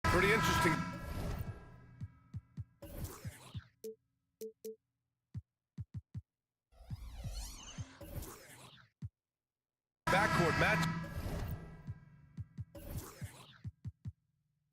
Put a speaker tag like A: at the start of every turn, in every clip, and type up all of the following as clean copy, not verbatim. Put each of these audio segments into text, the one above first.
A: Pretty interesting. Backcourt match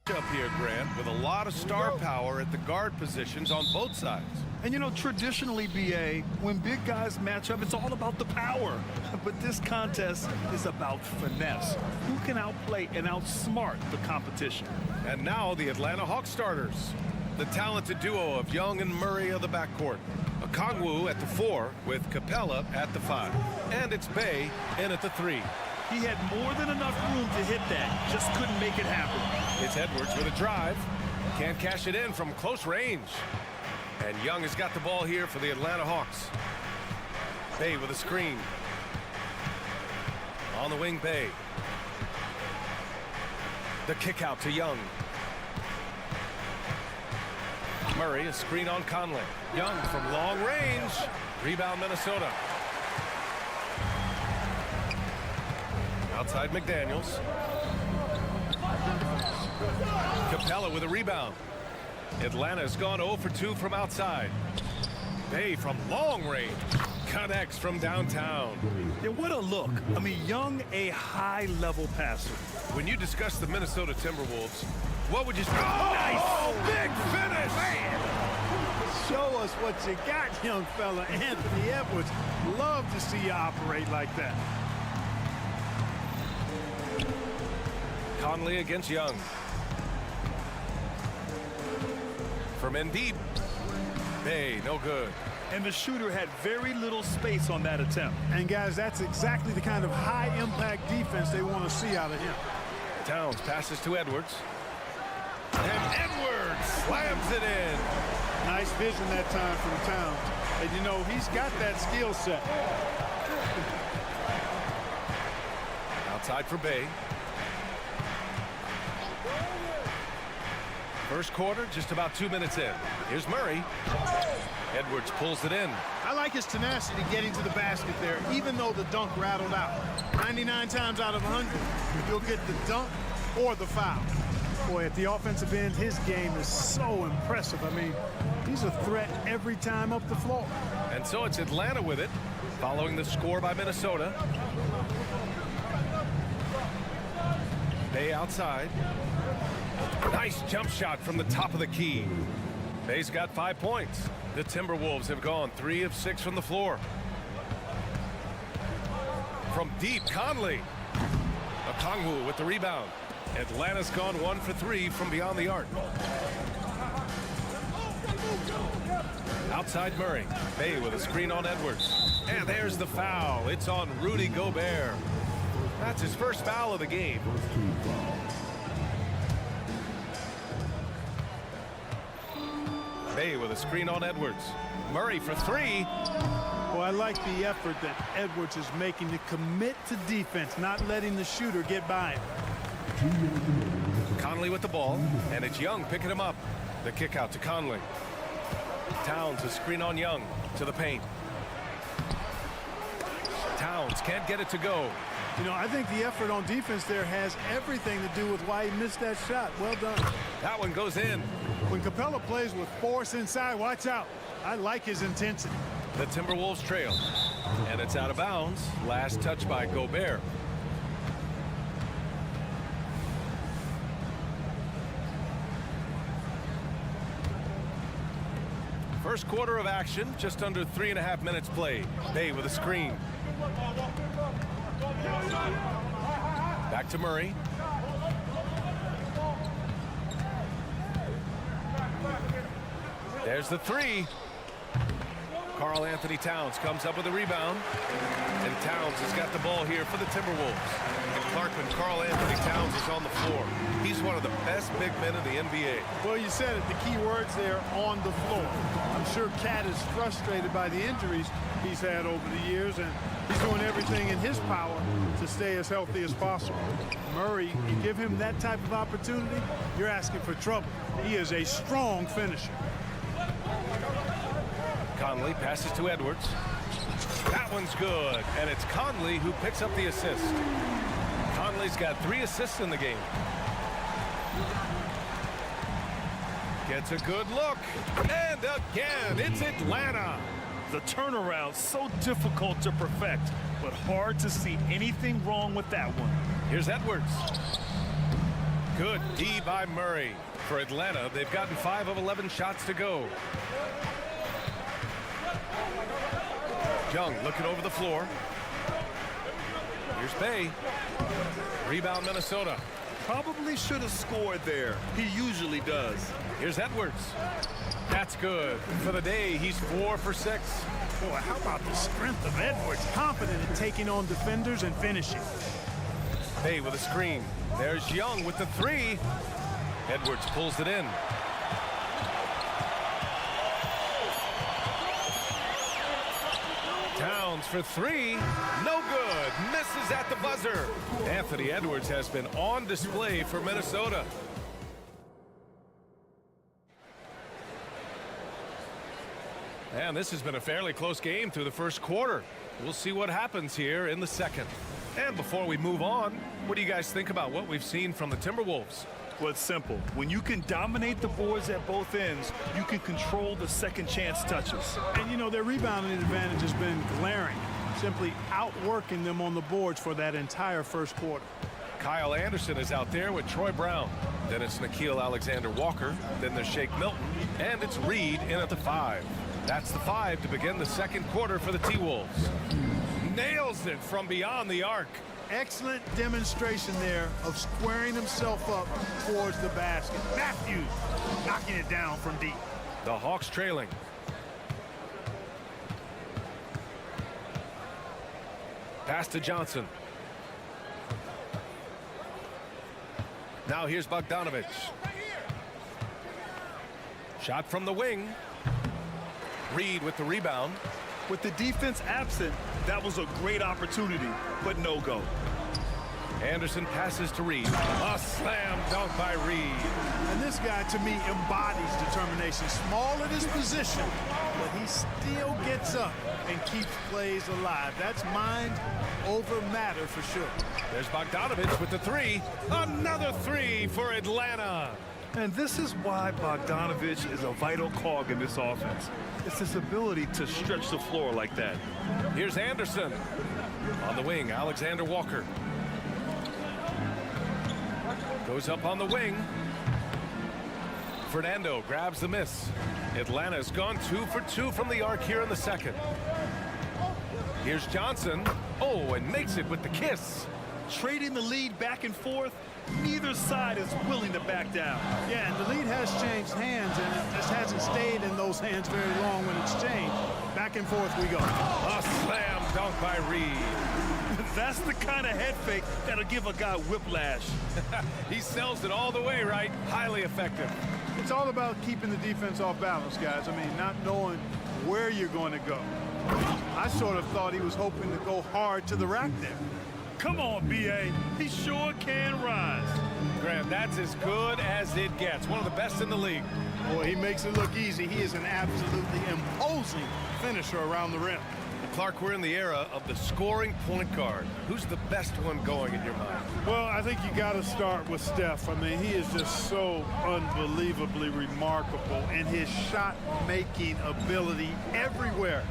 A: up here, Grant, with a lot of star power at the guard positions on both sides.
B: And you know, traditionally, BA, when big guys match up, it's all about the power. But this contest is about finesse. Who can outplay and outsmart the competition?
A: And now the Atlanta Hawks starters. The talented duo of Young and Murray of the backcourt. Okongwu at the 4 with Capella at the 5. And it's Bay in at the 3.
B: He had more than enough room to hit that, just couldn't make it happen.
A: It's Edwards with a drive. Can't cash it in from close range. And Young has got the ball here for the Atlanta Hawks. Bay with a screen. On the wing, Bay. The kick out to Young. Murray, a screen on Conley. Young from long range. Rebound, Minnesota. Outside McDaniels. Capella with a rebound. Atlanta's gone 0 for 2 from outside. Bay from long range. Connects from downtown.
B: Yeah, what a look. I mean, Young, a high-level passer.
A: When you discuss the Minnesota Timberwolves, what would you say? Oh, nice! Oh, big finish! Man.
C: Show us what you got, young fella. Anthony Edwards. Love to see you operate like that.
A: Conley against Young. From in deep. Bay, no good.
B: And the shooter had very little space on that attempt.
C: And guys, that's exactly the kind of high-impact defense they want to see out of him.
A: Towns passes to Edwards. And Edwards slams it in.
C: Nice vision that time from Towns. And you know, he's got that skill set.
A: Outside for Bay. First quarter, just about 2 minutes in. Here's Murray. Edwards pulls it in.
C: I like his tenacity getting to the basket there, even though the dunk rattled out. 99 times out of 100, you'll get the dunk or the foul. Boy, at the offensive end, his game is so impressive. I mean, he's a threat every time up the floor.
A: And so it's Atlanta with it, following the score by Minnesota. Bay outside. Nice jump shot from the top of the key. Bay's got 5 points. The Timberwolves have gone 3 of 6 from the floor. From deep, Conley. Okongwu with the rebound. Atlanta's gone 1 for 3 from beyond the arc. Outside Murray. Bay with a screen on Edwards. And there's the foul. It's on Rudy Gobert. That's his first foul of the game. Bay with a screen on Edwards. Murray for 3.
C: Well, I like the effort that Edwards is making to commit to defense, not letting the shooter get by him.
A: Conley with the ball, and it's Young picking him up. The kick out to Conley. Towns a screen on Young to the paint. Towns can't get it to go.
C: You know, I think the effort on defense there has everything to do with why he missed that shot. Well done.
A: That one goes in.
C: When Capella plays with force inside, watch out. I like his intensity.
A: The Timberwolves trail, and it's out of bounds. Last touch by Gobert. First quarter of action, just under 3.5 minutes played. Bay with a screen. Back to Murray. There's the 3. Karl Anthony Towns comes up with a rebound. And Towns has got the ball here for the Timberwolves. And Clark, when Karl Anthony Towns is on the floor, he's one of the best big men in the NBA.
C: Well, you said it, the key words there, on the floor. I'm sure Cat is frustrated by the injuries, he's had over the years, and he's doing everything in his power to stay as healthy as possible. Murray, you give him that type of opportunity, you're asking for trouble. He is a strong finisher.
A: Conley passes to Edwards. That one's good, and it's Conley who picks up the assist. Conley's got 3 assists in the game. Gets a good look, and again, it's Atlanta.
B: The turnaround so difficult to perfect, but hard to see anything wrong with that one.
A: Here's Edwards. Good D by Murray. For Atlanta, they've gotten 5 of 11 shots to go. Young looking over the floor. Here's Bay. Rebound Minnesota.
B: Probably should have scored there. He usually does.
A: Here's Edwards. That's good. For the day, he's 4 for 6.
C: Boy, how about the strength of Edwards? Confident in taking on defenders and finishing.
A: Bay with a screen. There's Young with the 3. Edwards pulls it in. Towns for 3. No good. Misses at the buzzer. Anthony Edwards has been on display for Minnesota. And this has been a fairly close game through the first quarter. We'll see what happens here in the second. And before we move on, what do you guys think about what we've seen from the Timberwolves?
B: Well, it's simple. When you can dominate the boards at both ends, you can control the second chance touches.
C: And, you know, their rebounding advantage has been glaring, simply outworking them on the boards for that entire first quarter.
A: Kyle Anderson is out there with Troy Brown. Then it's Nickeil Alexander-Walker. Then there's Shake Milton. And it's Reed in at the 5. That's the 5 to begin the second quarter for the T-Wolves. Nails it from beyond the arc.
C: Excellent demonstration there of squaring himself up towards the basket. Matthews knocking it down from deep.
A: The Hawks trailing. Pass to Johnson. Now here's Bogdanovich. Shot from the wing. Reed with the rebound.
B: With the defense absent, that was a great opportunity, but no go.
A: Anderson passes to Reed. A slam dunk by Reed.
C: And this guy, to me, embodies determination. Small in his position, but he still gets up and keeps plays alive. That's mind over matter for sure.
A: There's Bogdanovich with the 3. Another 3 for Atlanta.
B: And this is why Bogdanovich is a vital cog in this offense. It's his ability to stretch the floor like that.
A: Here's Anderson. On the wing, Alexander Walker. Goes up on the wing. Fernando grabs the miss. Atlanta's gone 2 for 2 from the arc here in the second. Here's Johnson. Oh, and makes it with the kiss.
B: Trading the lead back and forth, neither side is willing to back down.
C: Yeah, and the lead has changed hands, and it just hasn't stayed in those hands very long when it's changed. Back and forth we go.
A: A slam dunk by Reed.
B: That's the kind of head fake that'll give a guy whiplash.
A: He sells it all the way, right? Highly effective.
C: It's all about keeping the defense off balance, guys. I mean, not knowing where you're going to go. I sort of thought he was hoping to go hard to the rack there.
B: Come on, B.A. He sure can rise.
A: Graham, that's as good as it gets. One of the best in the league.
C: Boy, he makes it look easy. He is an absolutely imposing finisher around the rim.
A: Clark, we're in the era of the scoring point guard. Who's the best one going in your mind?
C: Well, I think you got to start with Steph. I mean, he is just so unbelievably remarkable in his shot-making ability everywhere.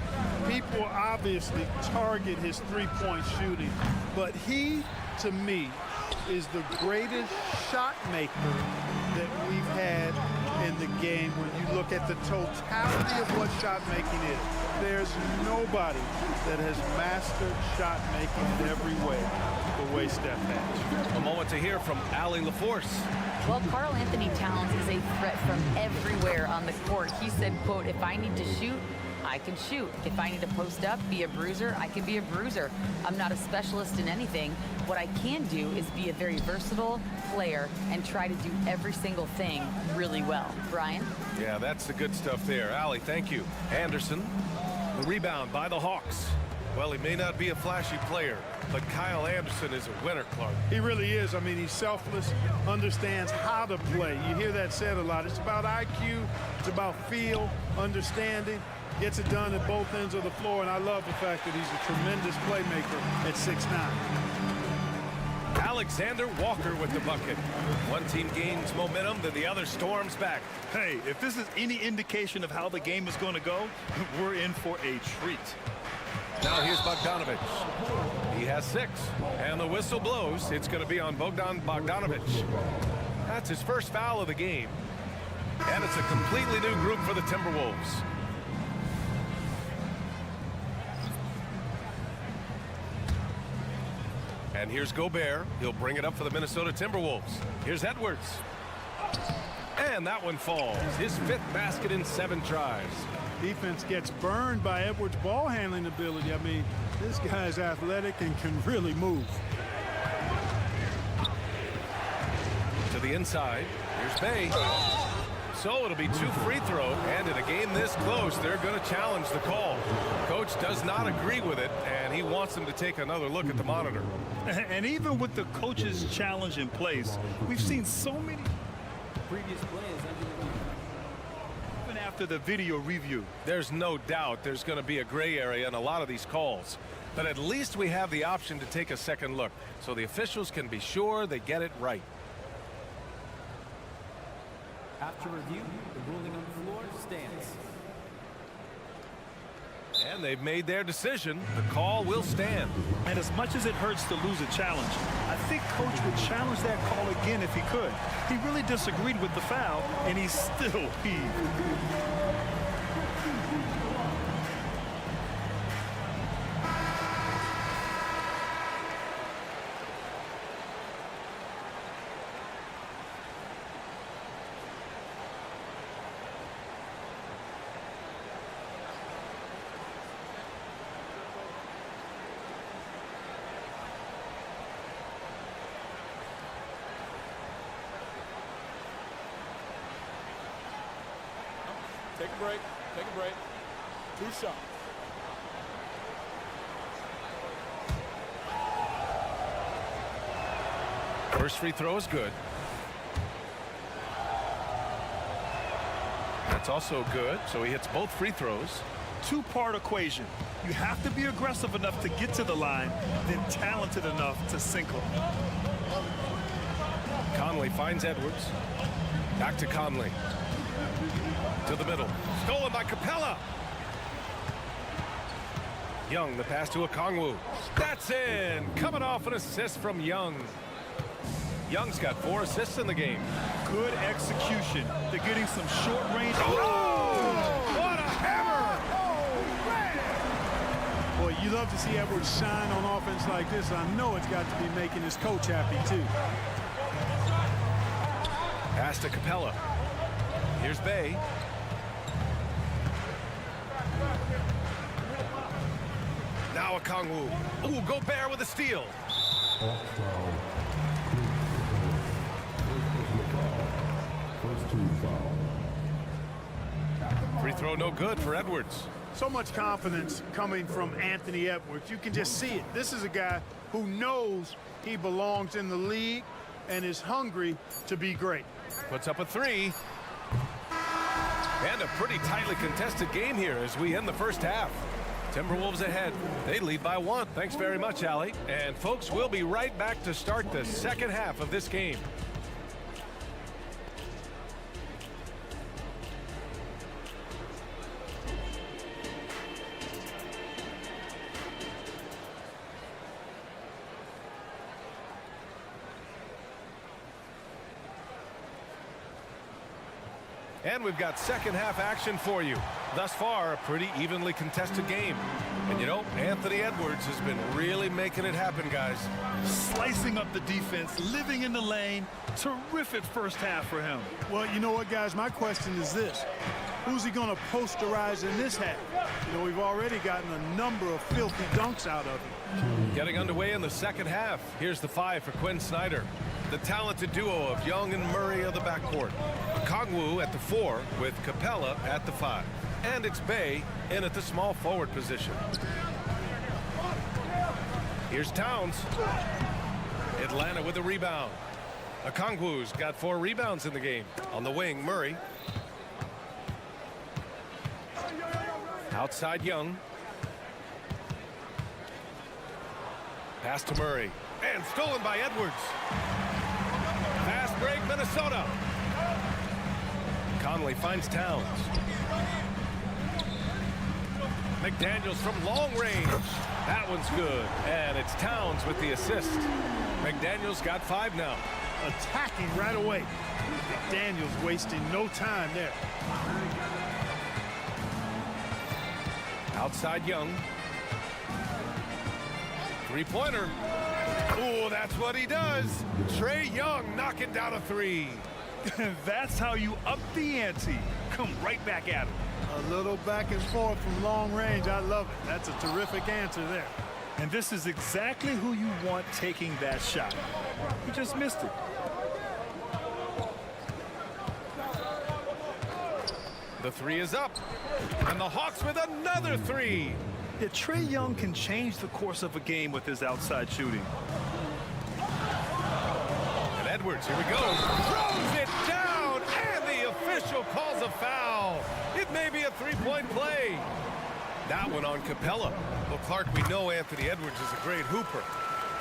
C: People obviously target his three-point shooting, but he, to me, is the greatest shot maker that we've had in the game when you look at the totality of what shot making is. There's nobody that has mastered shot making in every way the way Steph has.
A: A moment to hear from Allie LaForce.
D: Well, Karl Anthony Towns is a threat from everywhere on the court. He said, quote, if I need to shoot, I can shoot. If I need to post up, be a bruiser, I can be a bruiser. I'm not a specialist in anything. What I can do is be a very versatile player and try to do every single thing really well. Brian?
A: Yeah, that's the good stuff there. Allie, thank you. Anderson. The rebound by the Hawks. Well, he may not be a flashy player, but Kyle Anderson is a winner, Clark.
C: He really is. I mean, he's selfless, understands how to play. You hear that said a lot. It's about IQ. It's about feel, understanding. Gets it done at both ends of the floor, and I love the fact that he's a tremendous playmaker at 6'9".
A: Alexander Walker with the bucket. One team gains momentum, then the other storms back.
B: Hey, if this is any indication of how the game is going to go, we're in for a treat.
A: Now here's Bogdanovic. He has 6, and the whistle blows. It's going to be on Bogdan Bogdanovic. That's his first foul of the game, and it's a completely new group for the Timberwolves. And here's Gobert. He'll bring it up for the Minnesota Timberwolves. Here's Edwards. And that one falls. His 5th basket in 7 tries.
C: Defense gets burned by Edwards' ball handling ability. I mean, this guy's athletic and can really move.
A: To the inside. Here's Bay. So it'll be 2 free throws, and in a game this close, they're going to challenge the call. Coach does not agree with it, and he wants them to take another look at the monitor.
B: And even with the coach's challenge in place, we've seen so many
E: Previous players under the review.
B: even after the video review.
A: There's no doubt there's going to be a gray area in a lot of these calls, but at least we have the option to take a second look, so the officials can be sure they get it right.
E: After review, the ruling on the floor stands.
A: And they've made their decision. The call will stand.
B: And as much as it hurts to lose a challenge, I think Coach would challenge that call again if he could. He really disagreed with the foul, and he still heaved.
F: Take a break. Take a break. 2 shots.
A: First free throw is good. That's also good, so he hits both free throws.
B: Two-part equation. You have to be aggressive enough to get to the line, then talented enough to sink them.
A: Conley finds Edwards. Back to Conley. To the middle. Stolen by Capella. Young, the pass to Okongwu. That's in. Coming off an assist from Young. Young's got 4 assists in the game.
B: Good execution. They're getting some short range.
A: Oh! What a hammer!
C: Boy, you love to see Edwards shine on offense like this. I know it's got to be making his coach happy, too.
A: Pass to Capella. Here's Bay. Now Okongwu. Ooh, Gobert with a steal. Free throw no good for Edwards.
C: So much confidence coming from Anthony Edwards. You can just see it. This is a guy who knows he belongs in the league and is hungry to be great.
A: Puts up a 3. And a pretty tightly contested game here as we end the first half. Timberwolves ahead. They lead by 1. Thanks very much, Allie. And folks, we'll be right back to start the second half of this game. And we've got second half action for you. Thus far, a pretty evenly contested game. And you know, Anthony Edwards has been really making it happen, guys.
B: Slicing up the defense, living in the lane. Terrific first half for him.
C: Well, you know what, guys? My question is this. Who's he going to posterize in this half? You know, we've already gotten a number of filthy dunks out of him.
A: Getting underway in the second half. Here's the 5 for Quinn Snyder. The talented duo of Young and Murray of the backcourt. Okongwu at the 4 with Capella at the 5. And it's Bay in at the small forward position. Here's Towns. Atlanta with a rebound. Okongwu's got 4 rebounds in the game. On the wing, Murray. Outside Young. Pass to Murray. And stolen by Edwards. Fast break, Minnesota. Conley finds Towns. McDaniels from long range. That one's good. And it's Towns with the assist. McDaniels got 5 now.
C: Attacking right away. McDaniels wasting no time there.
A: Outside Young. Three-pointer. Oh, that's what he does. Trae Young knocking down a 3.
B: That's how you up the ante. Come right back at him.
C: A little back and forth from long range. I love it. That's a terrific answer there.
B: And this is exactly who you want taking that shot. He just missed it.
A: The 3 is up. And the Hawks with another 3.
B: Yeah, Trae Young can change the course of a game with his outside shooting.
A: And Edwards, here we go. Throws it down, and the official calls a foul. It may be a 3-point play. That one on Capella. Well, Clark, we know Anthony Edwards is a great hooper.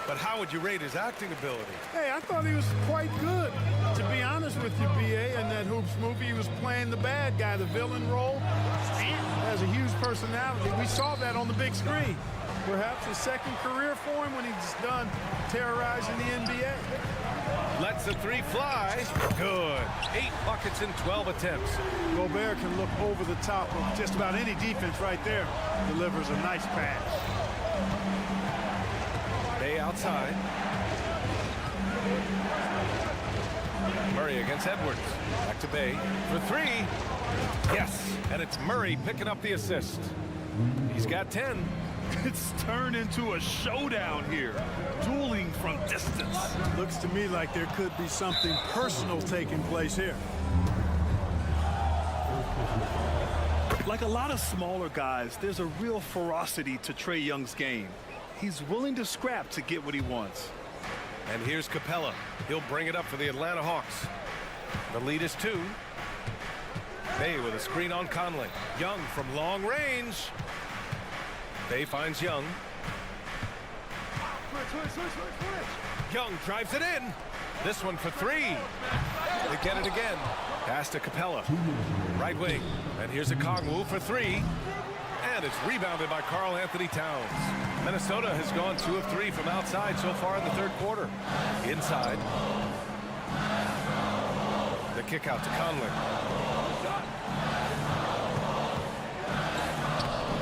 A: But how would you rate his acting ability?
C: Hey, I thought he was quite good. To be honest with you, B.A., in that Hoops movie, he was playing the bad guy, the villain role. And has a huge personality. We saw that on the big screen. Perhaps a second career for him when he's done terrorizing the NBA.
A: Lets the 3 fly. Good. 8 buckets in 12 attempts.
C: Gobert can look over the top of just about any defense right there. Delivers a nice pass.
A: Bay outside. Murray against Edwards. Back to Bay for 3. Yes, and it's Murray picking up the assist. He's got 10.
B: It's turned into a showdown here. Dueling from distance.
C: Looks to me like there could be something personal taking place here.
B: Like a lot of smaller guys, there's a real ferocity to Trae Young's game. He's willing to scrap to get what he wants.
A: And here's Capella. He'll bring it up for the Atlanta Hawks. The lead is 2. Bay with a screen on Conley. Young from long range. Bay finds Young. Young drives it in. This one for 3. They get it again. Pass to Capella. Right wing. And here's Okongwu for 3. And it's rebounded by Karl Anthony Towns. Minnesota has gone 2 of 3 from outside so far in the 3rd quarter. Inside. The kick out to Conley.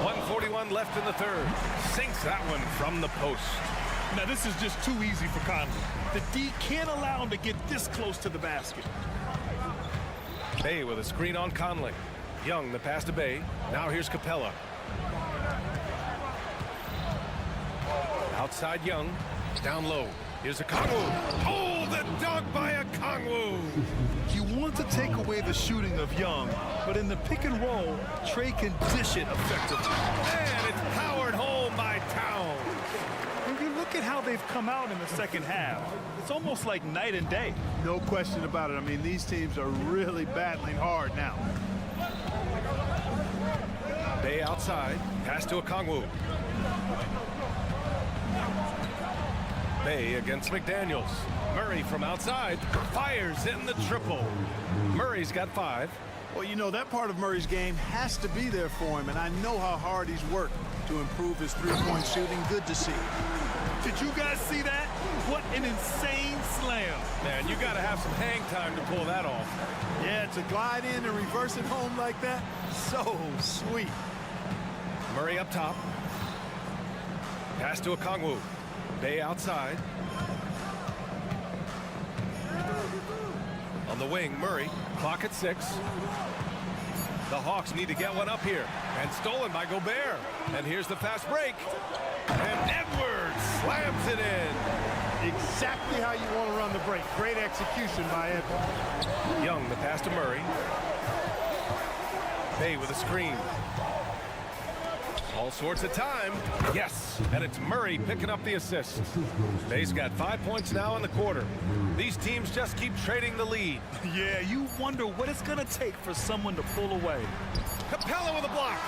A: 1:41 left in the 3rd. Sinks that one from the post.
B: Now this is just too easy for Conley. The D can't allow him to get this close to the basket.
A: Bay with a screen on Conley. Young the pass to Bay. Now here's Capella. Outside Young. Down low. Here's Okongwu. Oh, the dunk by Okongwu.
B: You want to take away the shooting of Young, but in the pick and roll, Trae can dish it effectively.
A: And it's powered home by Towns.
B: When you look at how they've come out in the 2nd half, it's almost like night and day.
C: No question about it. I mean, these teams are really battling hard now.
A: Bay outside. Pass to Okongwu. Bay against McDaniels. Murray from outside. Fires in the triple. Murray's got 5.
C: Well, you know, that part of Murray's game has to be there for him, and I know how hard he's worked to improve his 3-point shooting. Good to see.
B: Did you guys see that? What an insane slam.
A: Man, you got to have some hang time to pull that off.
C: Yeah, to glide in and reverse it home like that, so sweet.
A: Murray up top. Pass to Okongwu. Bay outside. On the wing, Murray. Clock at 6. The Hawks need to get one up here. And stolen by Gobert. And here's the fast break. And Edwards slams it in.
C: Exactly how you want to run the break. Great execution by Edwards.
A: Young, the pass to Murray. Bay with a screen. All sorts of time. Yes, and it's Murray picking up the assist. Bay's got 5 points now in the quarter. These teams just keep trading the lead.
B: Yeah, you wonder what it's going to take for someone to pull away.
A: Capella with a block.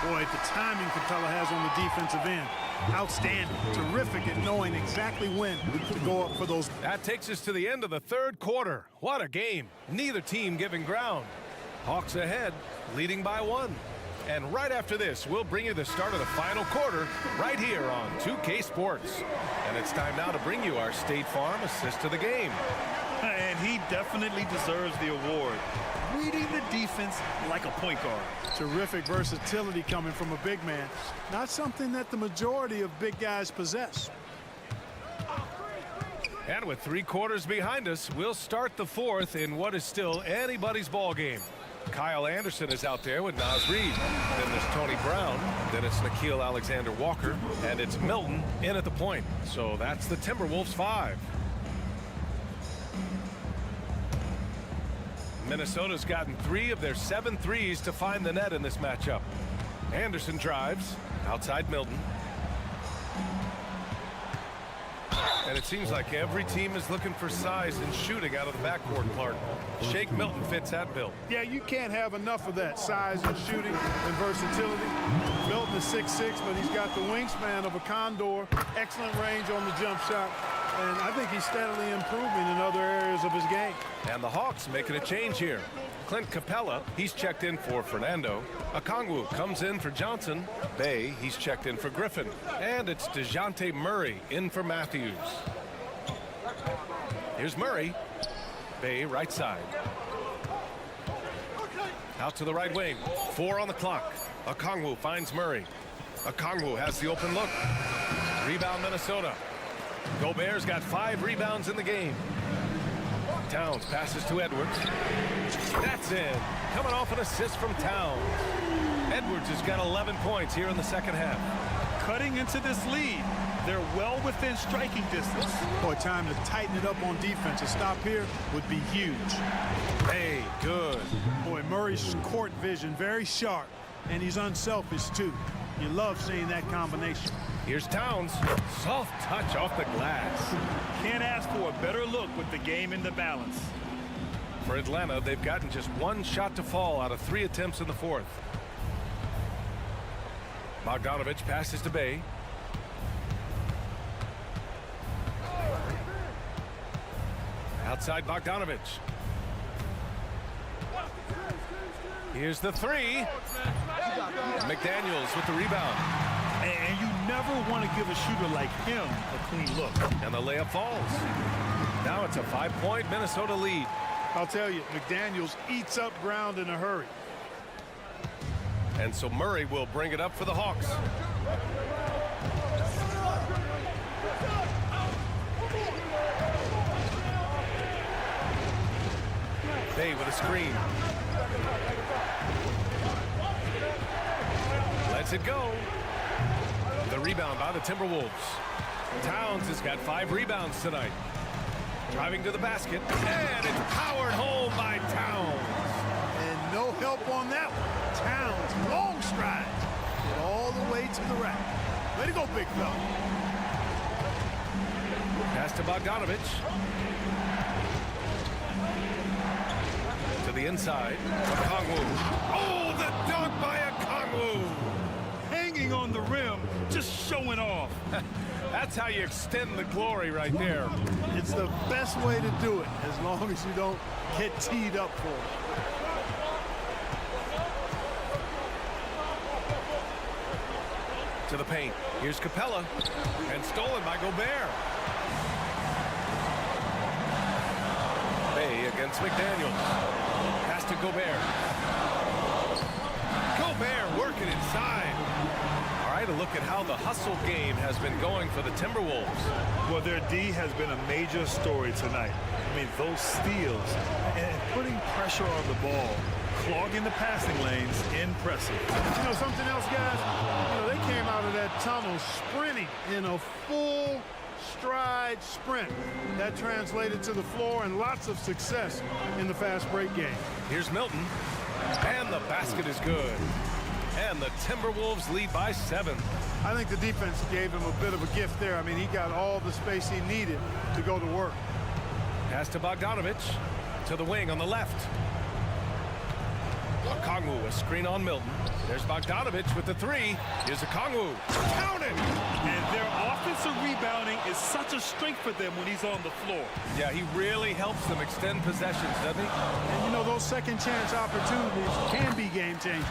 C: Boy, the timing Capella has on the defensive end. Outstanding. Terrific at knowing exactly when to go up for those.
A: That takes us to the end of the third quarter. What a game. Neither team giving ground. Hawks ahead, leading by 1. And right after this, we'll bring you the start of the final quarter right here on 2K Sports. And it's time now to bring you our State Farm assist of the game.
B: And he definitely deserves the award. Reading the defense like a point guard.
C: Terrific versatility coming from a big man. Not something that the majority of big guys possess.
A: And with 3 quarters behind us, we'll start the fourth in what is still anybody's ball game. Kyle Anderson is out there with Naz Reid. Then there's Tony Brown. Then it's Nickeil Alexander-Walker. And it's Milton in at the point. So that's the Timberwolves 5. Minnesota's gotten 3 of their 7 threes to find the net in this matchup. Anderson drives. Outside Milton. And it seems like every team is looking for size and shooting out of the backcourt, Clark. Shake Milton fits that bill.
C: Yeah, you can't have enough of that size and shooting and versatility. Milton is 6'6", but he's got the wingspan of a condor. Excellent range on the jump shot. And I think he's steadily improving in other areas of his game.
A: And the Hawks making a change here. Clint Capella, he's checked in for Fernando. Okongwu comes in for Johnson. Bay, he's checked in for Griffin. And it's DeJounte Murray in for Matthews. Here's Murray. Bay right side. Out to the right wing. 4 on the clock. Okongwu finds Murray. Okongwu has the open look. Rebound Minnesota. Gobert's got 5 rebounds in the game. Towns passes to Edwards. That's in. Coming off an assist from Towns. Edwards has got 11 points here in the second half.
B: Cutting into this lead. They're well within striking distance.
C: Boy, time to tighten it up on defense. A stop here would be huge.
A: Hey, good.
C: Boy, Murray's court vision very sharp, and he's unselfish too. You love seeing that combination.
A: Here's Towns. Soft touch off the glass.
B: Can't ask for a better look with the game in the balance.
A: For Atlanta, they've gotten just 1 shot to fall out of 3 attempts in the fourth. Bogdanovich passes to Bay. Outside Bogdanovich. Here's the 3. McDaniels with the rebound.
B: And you never want to give a shooter like him a clean look.
A: And the layup falls. Now it's a 5-point Minnesota lead.
C: I'll tell you, McDaniels eats up ground in a hurry.
A: And so Murray will bring it up for the Hawks. Bay with a screen. Lets it go. The rebound by the Timberwolves. Towns has got 5 rebounds tonight. Driving to the basket. And it's powered home by Towns.
C: And no help on that one. Towns, long stride. Get all the way to the rack. Way to go, big fella.
A: Pass to Bogdanovich. To the inside. Okongwu. Oh, the dunk by Okongwu.
B: Hanging on the rim, just showing off.
A: That's how you extend the glory right there.
C: It's the best way to do it, as long as you don't get teed up for it.
A: To the paint. Here's Capella. And stolen by Gobert. Bay against McDaniels. Pass to Gobert. Gobert working inside. All right, a look at how the hustle game has been going for the Timberwolves.
B: Well, their D has been a major story tonight. I mean, those steals and putting pressure on the ball, clogging the passing lanes, impressive.
C: You know something else, guys? You know, they came out of that tunnel sprinting in a full stride sprint. That translated to the floor and lots of success in the fast break game.
A: Here's Milton. And the basket is good. And the Timberwolves lead by 7.
C: I think the defense gave him a bit of a gift there. I mean, he got all the space he needed to go to work.
A: Pass to Bogdanovich. To the wing on the left. Okongwu, a screen on Milton. There's Bogdanovich with the 3. Here's Okongwu. Count it!
B: And their offensive rebounding is such a strength for them when he's on the floor.
A: Yeah, he really helps them extend possessions, doesn't he?
C: And, you know, those second chance opportunities can be game changers.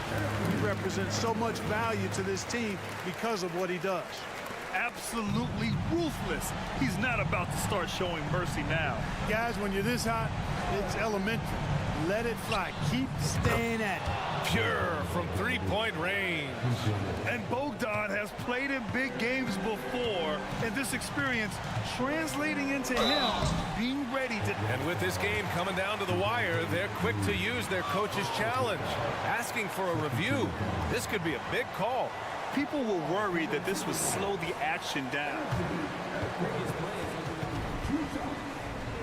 C: He represents so much value to this team because of what he does.
B: Absolutely ruthless. He's not about to start showing mercy now.
C: Guys, when you're this hot, it's elementary. Let it fly. Keep staying at it.
A: Pure from three-point range.
B: And Bogdan has played in big games before, and this experience translating into him being ready to...
A: And with this game coming down to the wire, they're quick to use their coach's challenge, asking for a review. This could be a big call.
B: People were worried that this would slow the action down.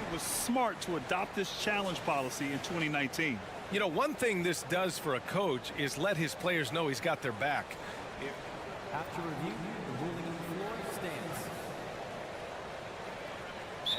B: It was smart to adopt this challenge policy in 2019.
A: You know, one thing this does for a coach is let his players know he's got their back.
E: After review, the ruling on the floor stands.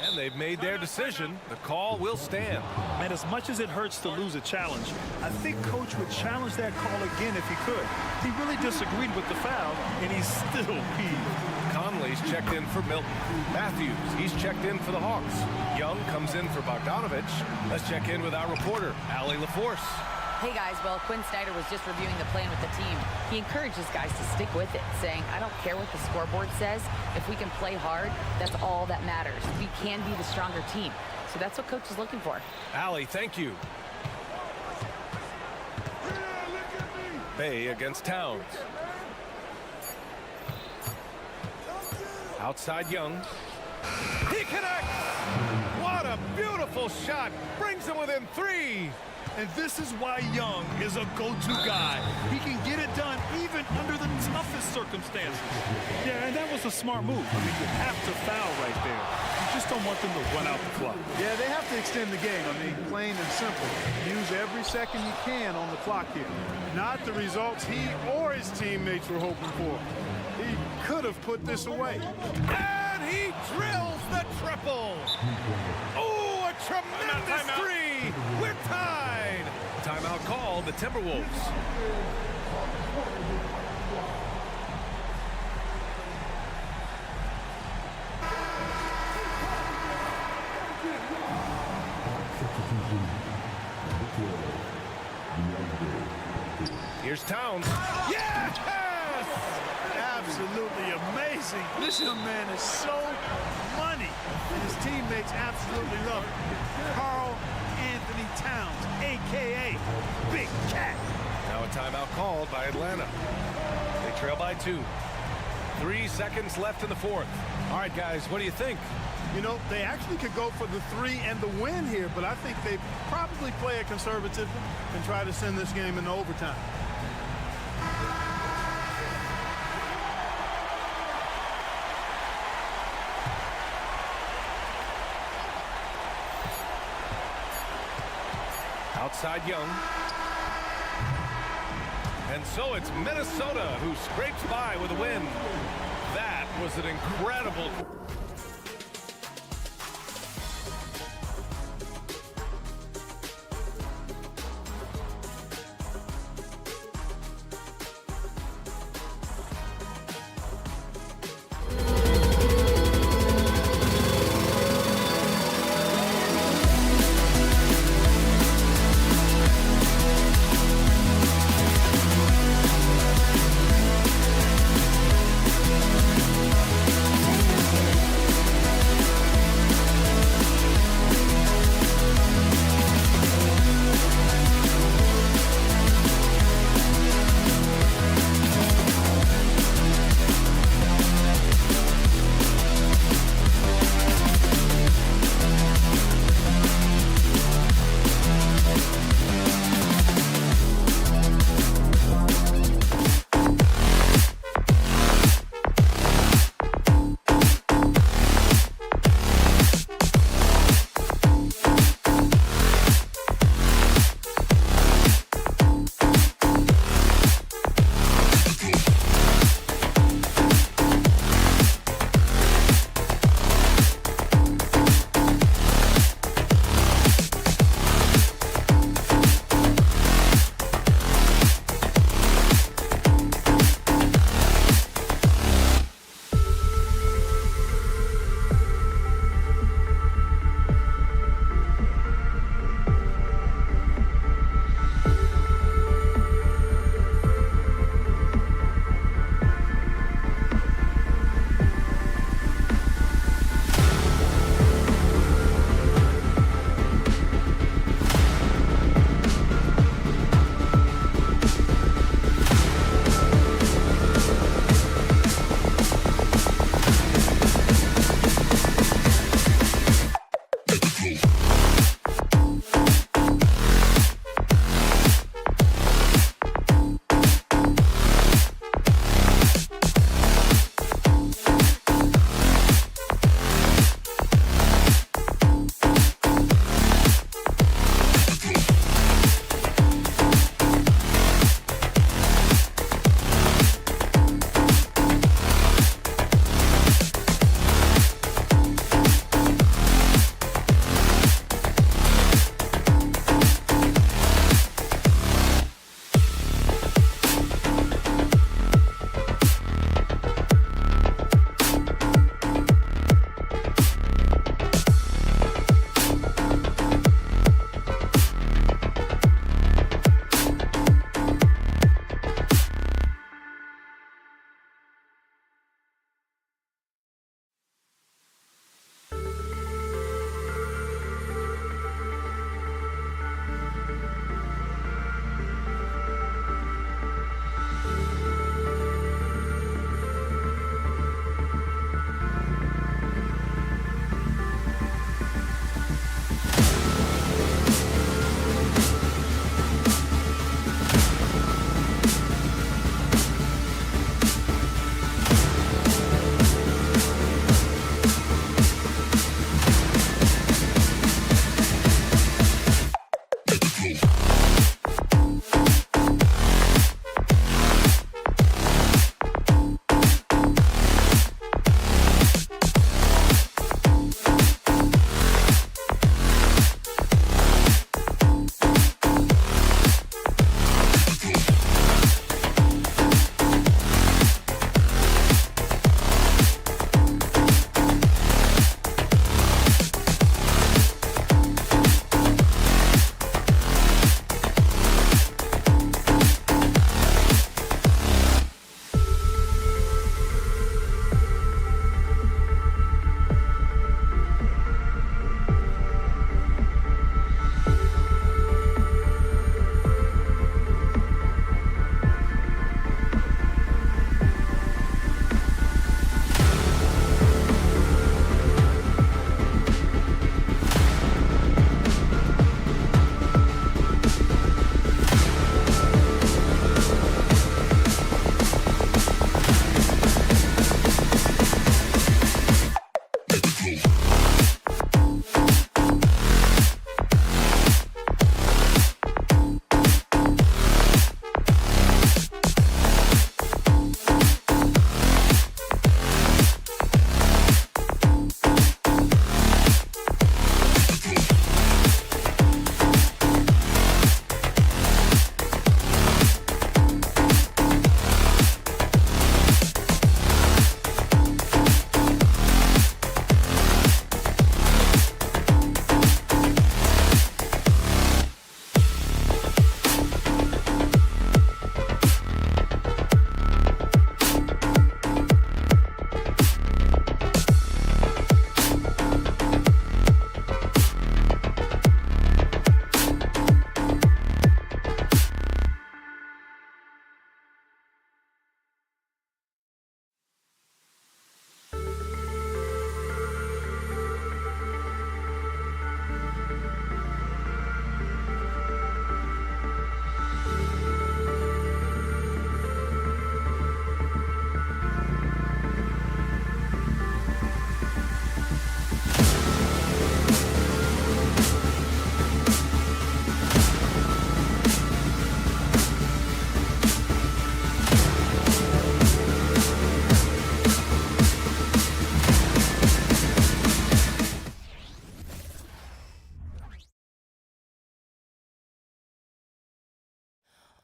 A: And they've made their decision. The call will stand.
B: And as much as it hurts to lose a challenge, I think Coach would challenge that call again if he could. He really disagreed with the foul, and he's still peeved.
A: Conley's checked in for Milton. Matthews, he's checked in for the Hawks. Young comes in for Bogdanovich. Let's check in with our reporter, Allie LaForce.
D: Hey guys, well, Quinn Snyder was just reviewing the plan with the team. He encourages guys to stick with it, saying, I don't care what the scoreboard says. If we can play hard, that's all that matters. We can be the stronger team. So that's what Coach is looking for.
A: Allie, thank you. Bay against Towns. Outside Young. He connects! What a beautiful shot! Brings him within 3!
B: And this is why Young is a go-to guy. He can get it done even under the toughest circumstances. Yeah, and that was a smart move. I mean, you have to foul right there. You just don't want them to run out the clock.
C: Yeah, they have to extend the game. I mean, plain and simple. Use every second you can on the clock here. Not the results he or his teammates were hoping for. He could have put this away.
A: And he drills the triple. Oh, a tremendous 3. We're tied. Timeout called, the Timberwolves. Here's Towns. Yes!
C: Absolutely amazing. This young man is so money. His teammates absolutely love it. Carl Anthony Towns, a.k.a. Big Cat.
A: Now a timeout called by Atlanta. They trail by 2. 3 seconds left in the 4th. All right, guys, what do you think?
C: You know, they actually could go for the 3 and the win here, but I think they probably play it conservatively and try to send this game into overtime.
A: Outside Young. And so it's Minnesota who scrapes by with a win. That was an incredible...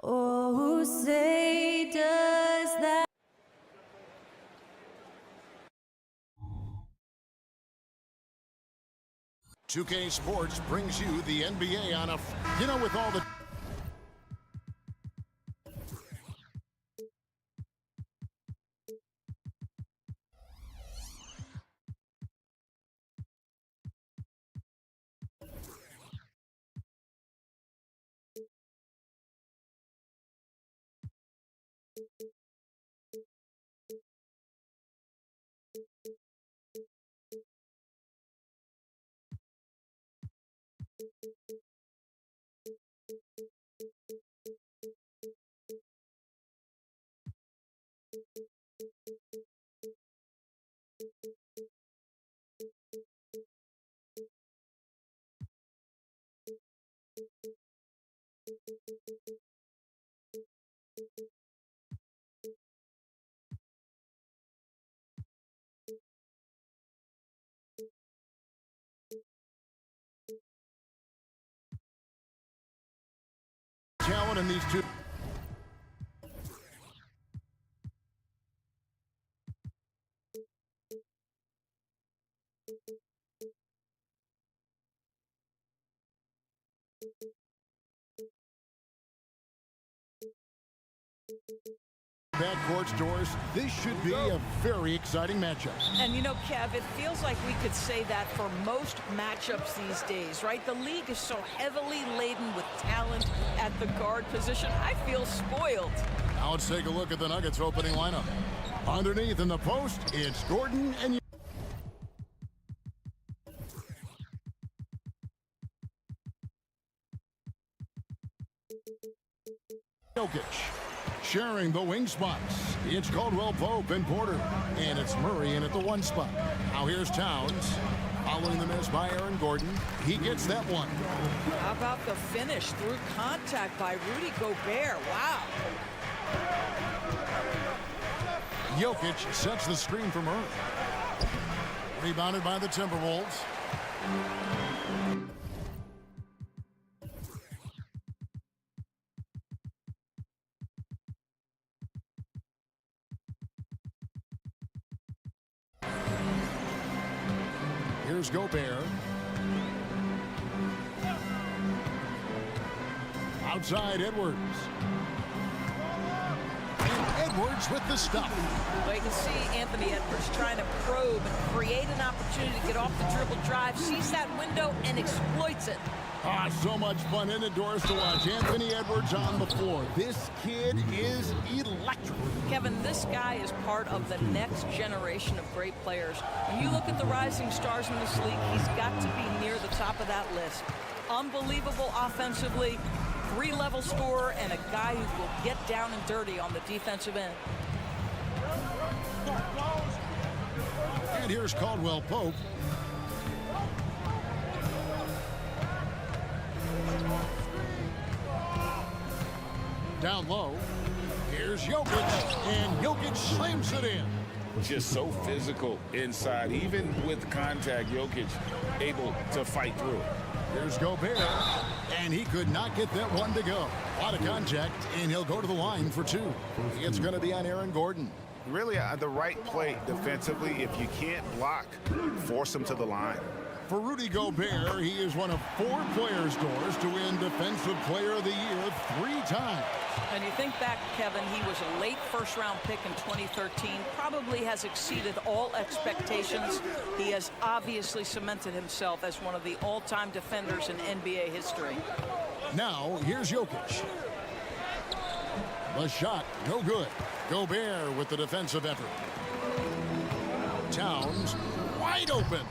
G: Oh, who say does that?
H: .2K Sports brings you the NBA on a, with all the Talent in these two. Backcourt doors. This should be a very exciting matchup.
I: And you know, Kev, it feels like we could say that for most matchups these days, right? The league is so heavily laden with talent at the guard position. I feel spoiled.
H: Now let's take a look at the Nuggets opening lineup. Underneath in the post, it's Gordon and Jokic. Sharing the wing spots, it's Caldwell Pope and Porter. And it's Murray in at the 1 spot. Now here's Towns. Following the miss by Aaron Gordon. He gets that one.
I: How about the finish through contact by Rudy Gobert? Wow.
H: Jokic sets the screen for Murray. Rebounded by the Timberwolves. Here's Gobert. Outside Edwards. And Edwards with the stop.
I: Well, you can see Anthony Edwards trying to probe and create an opportunity to get off the dribble drive, sees that window and exploits it.
H: So much fun indoors to watch. Anthony Edwards on the floor. This kid is electric.
I: Kevin, this guy is part of the next generation of great players. When you look at the rising stars in this league, he's got to be near the top of that list. Unbelievable offensively, 3-level scorer, and a guy who will get down and dirty on the defensive end.
H: And here's Caldwell Pope. Down low. Here's Jokic, and Jokic slams it in.
J: Just so physical inside. Even with contact, Jokic able to fight through it.
H: Here's Gobert, and he could not get that one to go. A lot of contact, and he'll go to the line for 2. It's going to be on Aaron Gordon.
J: Really the right play defensively. If you can't block, force him to the line.
H: For Rudy Gobert, he is one of 4 players, Doors, to win Defensive Player of the Year 3 times.
I: And you think back, Kevin, he was a late first-round pick in 2013, probably has exceeded all expectations. He has obviously cemented himself as one of the all-time defenders in NBA history.
H: Now, here's Jokic. The shot, no good. Gobert with the defensive effort. Towns, wide open.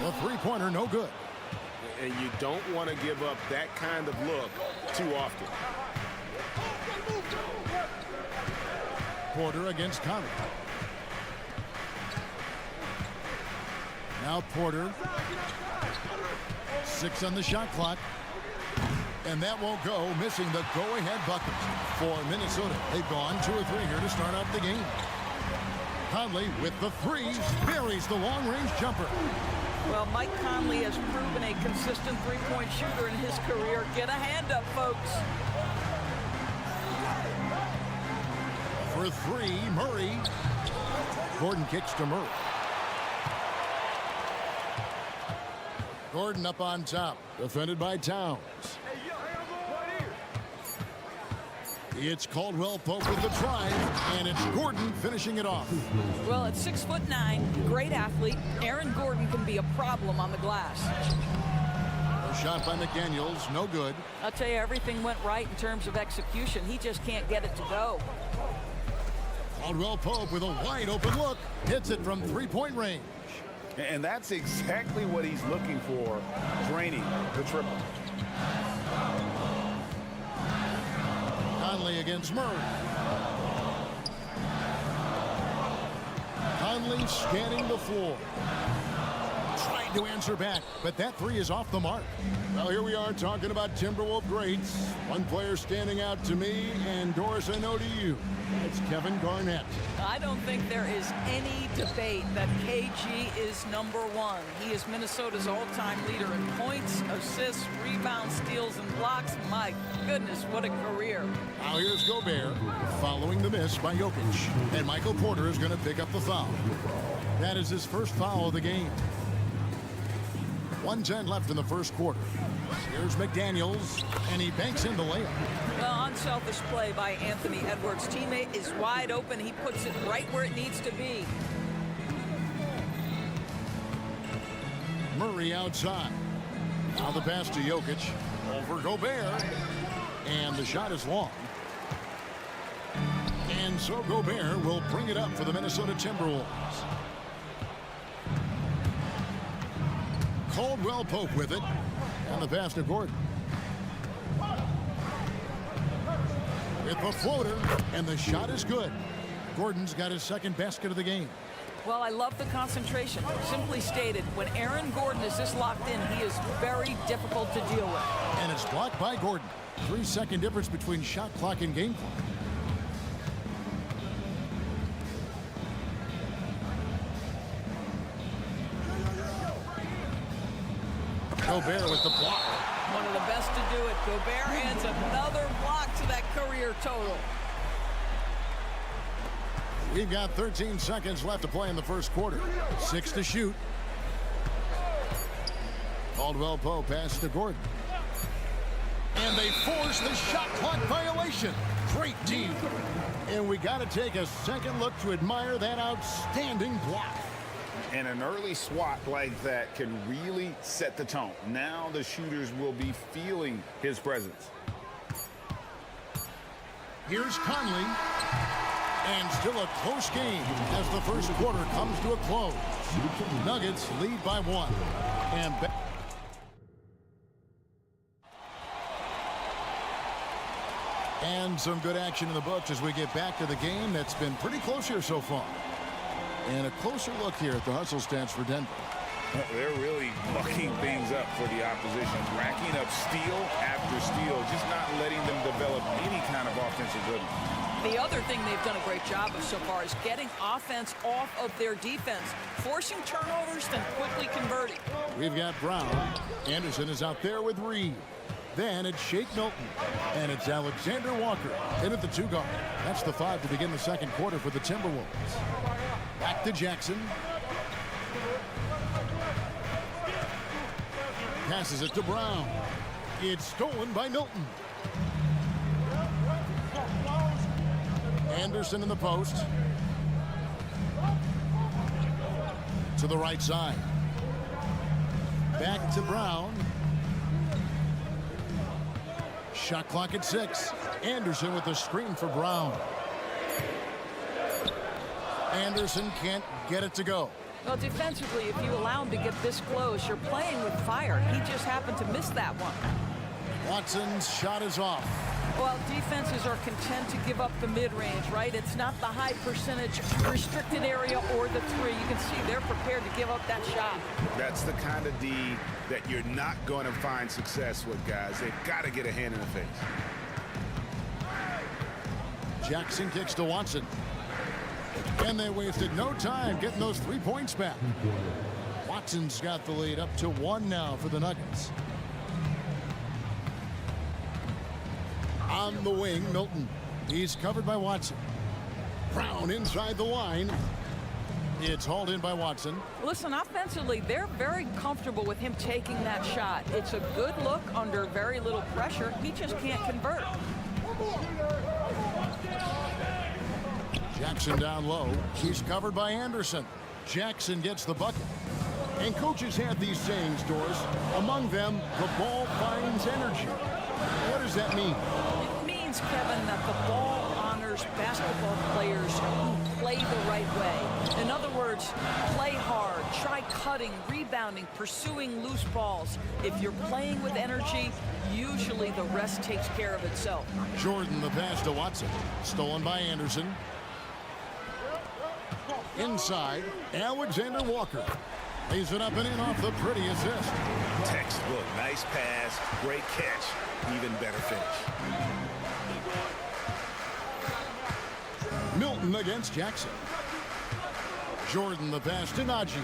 H: The 3-pointer, no good.
J: And you don't want to give up that kind of look too often.
H: Porter against Conley. Now Porter. 6 on the shot clock. And that won't go, missing the go-ahead bucket for Minnesota. They've gone 2 or 3 here to start out the game. Conley with the 3, buries the long-range jumper.
I: Well, Mike Conley has proven a consistent 3-point shooter in his career. Get a hand up, folks.
H: For 3, Murray. Gordon kicks to Murray. Gordon up on top, defended by Towns. It's Caldwell Pope with the drive, and it's Gordon finishing it off.
I: Well, at 6'9", great athlete, Aaron Gordon can be a problem on the glass.
H: A shot by McDaniels, no good.
I: I'll tell you, everything went right in terms of execution. He just can't get it to go.
H: Caldwell Pope with a wide open look, hits it from 3-point range.
J: And that's exactly what he's looking for, draining the triple.
H: Conley against Murray. Conley scanning the floor. Trying to answer back, but that three is off the mark. Well, here we are talking about Timberwolf greats. One player standing out to me, and Doris, I know to you. It's Kevin Garnett.
I: I don't think there is any debate that KG is #1. He is Minnesota's all-time leader in points, assists, rebounds, steals, and blocks. My goodness, what a career.
H: Now here's Gobert following the miss by Jokic. And Michael Porter is going to pick up the foul. That is his first foul of the game. 1:10 left in the first quarter. Here's McDaniels, and he banks in the layup.
I: Well, unselfish play by Anthony Edwards. Teammate is wide open. He puts it right where it needs to be.
H: Murray outside. Now the pass to Jokic. Over Gobert. And the shot is long. And so Gobert will bring it up for the Minnesota Timberwolves. Caldwell Pope with it. And the pass to Gordon. With the floater. And the shot is good. Gordon's got his second basket of the game.
I: Well, I love the concentration. Simply stated, when Aaron Gordon is this locked in, he is very difficult to deal with.
H: And it's blocked by Gordon. 3-second difference between shot clock and game clock. Gobert with the block.
I: One of the best to do it. Gobert adds another block to that career total.
H: We've got 13 seconds left to play in the first quarter. 6 to shoot. Caldwell Pope pass to Gordon. And they force the shot clock violation. Great team. And we got to take a second look to admire that outstanding block.
J: And an early swat like that can really set the tone. Now the shooters will be feeling his presence.
H: Here's Conley. And still a close game as the first quarter comes to a close. Nuggets lead by 1. And some good action in the books as we get back to the game that's been pretty close here so far. And a closer look here at the hustle stats for Denver.
J: They're really mucking things up for the opposition, racking up steal after steal, just not letting them develop any kind of offensive rhythm.
I: The other thing they've done a great job of so far is getting offense off of their defense, forcing turnovers, then quickly converting.
H: We've got Brown. Anderson is out there with Reed. Then it's Shake Milton. And it's Alexander Walker in at the 2 guard. That's the 5 to begin the second quarter for the Timberwolves. Back to Jackson. Passes it to Brown. It's stolen by Milton. Anderson in the post. To the right side. Back to Brown. Shot clock at 6. Anderson with the screen for Brown. Anderson can't get it to go.
I: Well, defensively, if you allow him to get this close, you're playing with fire. He just happened to miss that one.
H: Watson's shot is off.
I: Well, defenses are content to give up the mid-range, right? It's not the high percentage restricted area or the 3. You can see they're prepared to give up that shot.
J: That's the kind of D that you're not going to find success with, guys. They've got to get a hand in the face.
H: Jackson kicks to Watson. And they wasted no time getting those 3 points back. Watson's got the lead up to 1 now for the Nuggets. On the wing, Milton. He's covered by Watson. Brown inside the line. It's hauled in by Watson.
I: Listen, offensively, they're very comfortable with him taking that shot. It's a good look under very little pressure. He just can't convert.
H: Jackson down low. He's covered by Anderson. Jackson gets the bucket. And coaches have these sayings, Doris. Among them, the ball finds energy. What does that mean?
I: It means, Kevin, that the ball honors requires basketball players who play the right way. In other words, play hard, try cutting, rebounding, pursuing loose balls. If you're playing with energy, usually the rest takes care of itself.
H: Jordan, the pass to Watson. Stolen by Anderson. Inside, Alexander Walker. Lays it up and in off the pretty assist.
A: Textbook. Nice pass. Great catch. Even better finish.
H: Milton against Jackson. Jordan, the pass to Najee.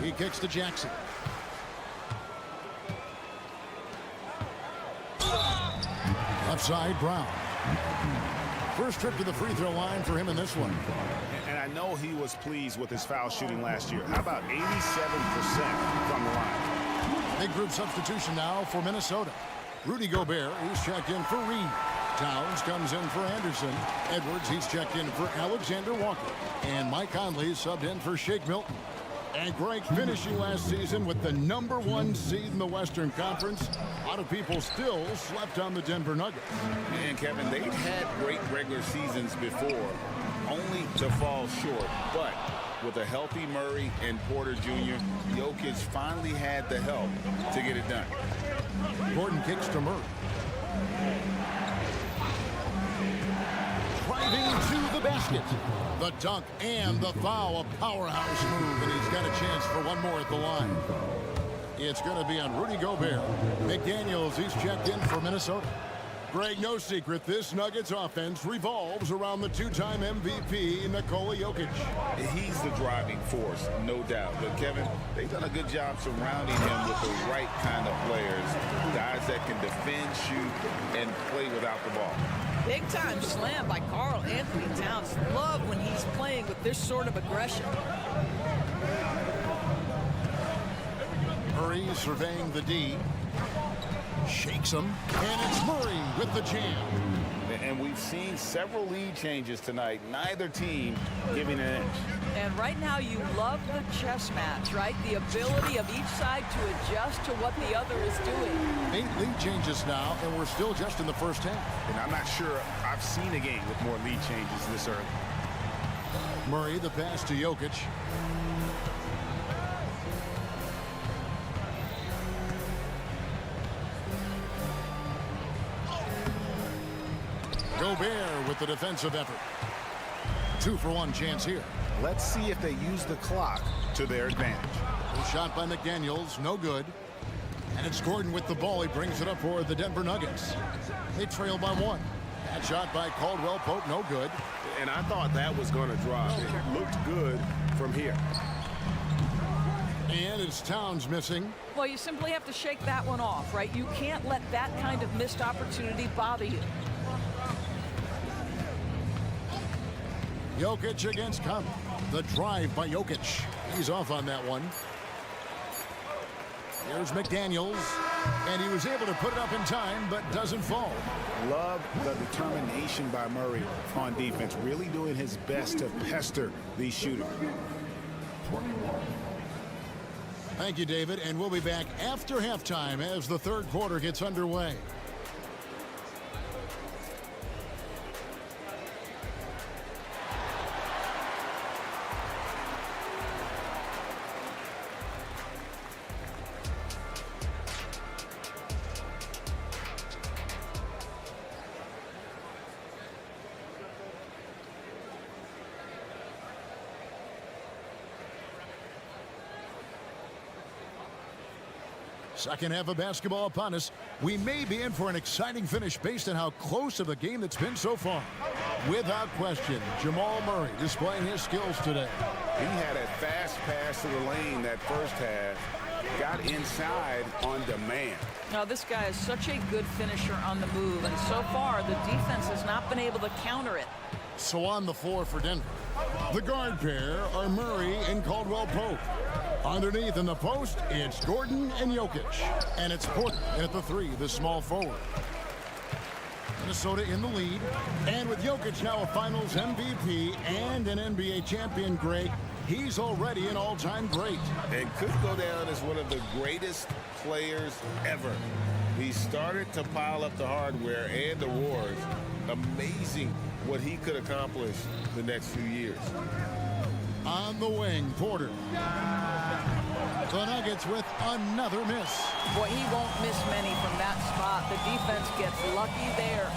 H: He kicks to Jackson. Left side, Brown. First trip to the free throw line for him in this one.
J: And I know he was pleased with his foul shooting last year. How about 87% from the line?
H: Big group substitution now for Minnesota. Rudy Gobert, he's checked in for Reed. Towns comes in for Anderson. Edwards, he's checked in for Alexander Walker. And Mike Conley subbed in for Shake Milton. And Greg finishing last season with the #1 seed in the Western Conference. A lot of people still slept on the Denver Nuggets.
J: And Kevin, they've had great regular seasons before, only to fall short. But with a healthy Murray and Porter Jr., Jokic finally had the help to get it done.
H: Gordon kicks to Murray. Driving to the basket. The dunk and the foul, a powerhouse move, and he's got a chance for one more at the line. It's going to be on Rudy Gobert. McDaniels, he's checked in for Minnesota. Greg, no secret, this Nuggets offense revolves around the two-time MVP, Nikola Jokic.
J: He's the driving force, no doubt. But, Kevin, they've done a good job surrounding him with the right kind of players, guys that can defend, shoot, and play without the ball.
I: Big time slam by Karl Anthony Towns. Love when he's playing with this sort of aggression.
H: Murray surveying the D. Shakes him. And it's Murray with the jam.
J: And we've seen several lead changes tonight. Neither team giving an inch.
I: And right now you love the chess match, right? The ability of each side to adjust to what the other is doing.
H: 8 lead changes now, and we're still just in the first half.
J: And I'm not sure I've seen a game with more lead changes this early.
H: Murray, the pass to Jokic. Gobert with the defensive effort. 2-for-1 chance here.
J: Let's see if they use the clock to their advantage.
H: A shot by McDaniels, no good. And it's Gordon with the ball. He brings it up for the Denver Nuggets. They trail by 1. That shot by Caldwell Pope, no good.
A: And I thought that was going to drop. It looked good from here.
H: And it's Towns missing.
I: Well, you simply have to shake that one off, right? You can't let that kind of missed opportunity bother you.
H: Jokic against Conley. The drive by Jokic. He's off on that one. Here's McDaniels. And he was able to put it up in time, but doesn't fall.
J: Love the determination by Murray on defense. Really doing his best to pester these shooters.
H: Thank you, David. And we'll be back after halftime as the third quarter gets underway. Second half of basketball upon us. We may be in for an exciting finish based on how close of a game that's been so far. Without question, Jamal Murray displaying his skills today.
J: He had a fast pass to the lane that first half. Got inside on demand.
I: Now, this guy is such a good finisher on the move, and so far the defense has not been able to counter it.
H: So on the floor for Denver, the guard pair are Murray and Caldwell Pope. Underneath in the post, it's Gordon and Jokic. And it's Porter at the 3, the small forward. Minnesota in the lead. And with Jokic now a Finals MVP and an NBA champion, Greg, He's already an all-time great.
J: And could go down as one of the greatest players ever. He started to pile up the hardware and awards. Amazing what he could accomplish the next few years.
H: On the wing, Porter. The Nuggets with another miss.
I: Boy, he won't miss many from that spot. The defense gets lucky there.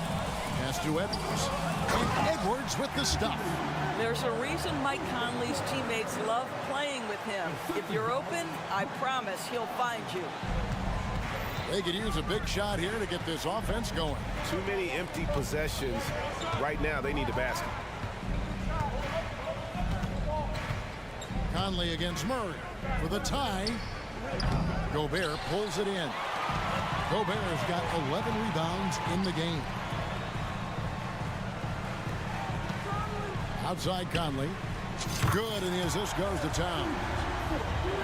H: Pass to Edwards. And Edwards with the stuff.
I: There's a reason Mike Conley's teammates love playing with him. If you're open, I promise he'll find you.
H: They could use a big shot here to get this offense going.
A: Too many empty possessions. Right now, they need a basket.
H: Conley against Murray for the tie. Gobert pulls it in. Gobert has got 11 rebounds in the game. Outside Conley. Good, and the assist goes to Towns.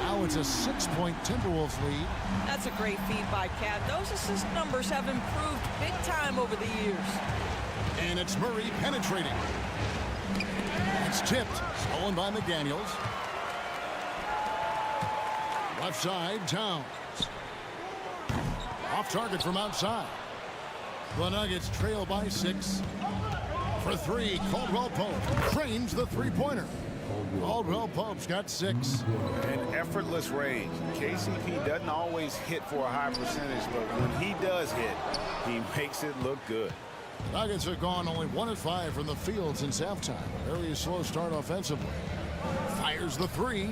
H: Now it's a 6-point Timberwolves lead.
I: That's a great feed by Cat. Those assist numbers have improved big time over the years.
H: And it's Murray penetrating. It's tipped. Stolen by McDaniels. Left side, Towns. Off target from outside. The Nuggets trail by 6. For 3, Caldwell Pope trains the three-pointer. Caldwell Pope's got 6.
J: An effortless range. KCP doesn't always hit for a high percentage, but when he does hit, he makes it look good.
H: Nuggets have gone only 1 of 5 from the field since halftime. Very slow start offensively. Fires the 3.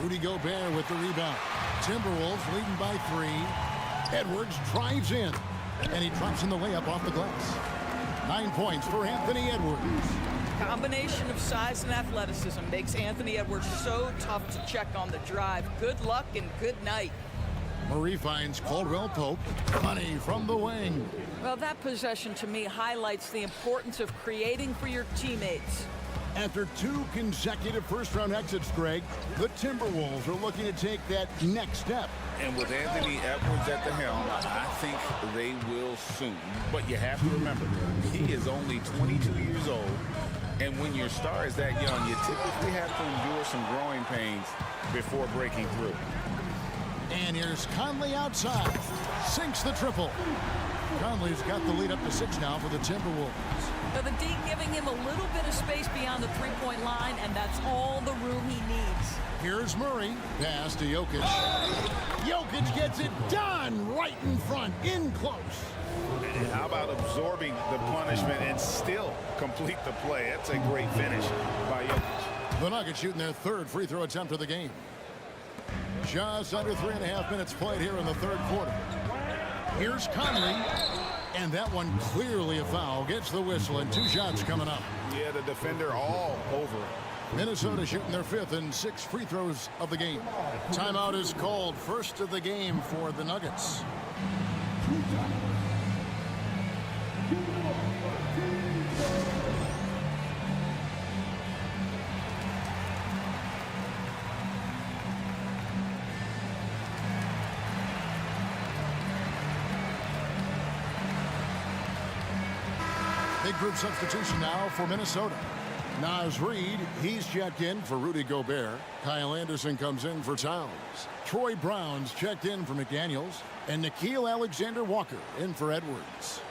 H: Rudy Gobert with the rebound. Timberwolves leading by 3. Edwards drives in, and he drops in the layup off the glass. 9 points for Anthony Edwards.
I: Combination of size and athleticism makes Anthony Edwards so tough to check on the drive. Good luck and good night.
H: Murray finds Caldwell Pope. Money from the wing.
I: Well, that possession to me highlights the importance of creating for your teammates.
H: After 2 consecutive first-round exits, Greg, the Timberwolves are looking to take that next step.
J: And with Anthony Edwards at the helm, I think they will soon. But you have to remember, he is only 22 years old. And when your star is that young, you typically have to endure some growing pains before breaking through.
H: And here's Conley outside. Sinks the triple. Conley's got the lead up to 6 now for the Timberwolves.
I: Now the D giving him a little bit of space beyond the three-point line, and that's all the room he needs.
H: Here's Murray. Pass to Jokic. Jokic gets it done right in front, in close.
J: And how about absorbing the punishment and still complete the play? That's a great finish by Jokic.
H: The Nuggets shooting their 3rd free throw attempt of the game. Just under 3.5 minutes played here in the 3rd quarter. Here's Conley. And that one clearly a foul. Gets the whistle, and 2 shots coming up.
J: Yeah, the defender all over.
H: Minnesota shooting their 5th and 6th free throws of the game. Timeout is called. First of the game for the Nuggets. Big group substitution now for Minnesota. Naz Reid, he's checked in for Rudy Gobert. Kyle Anderson comes in for Towns. Troy Brown's checked in for McDaniels. And Nickeil Alexander-Walker in for Edwards.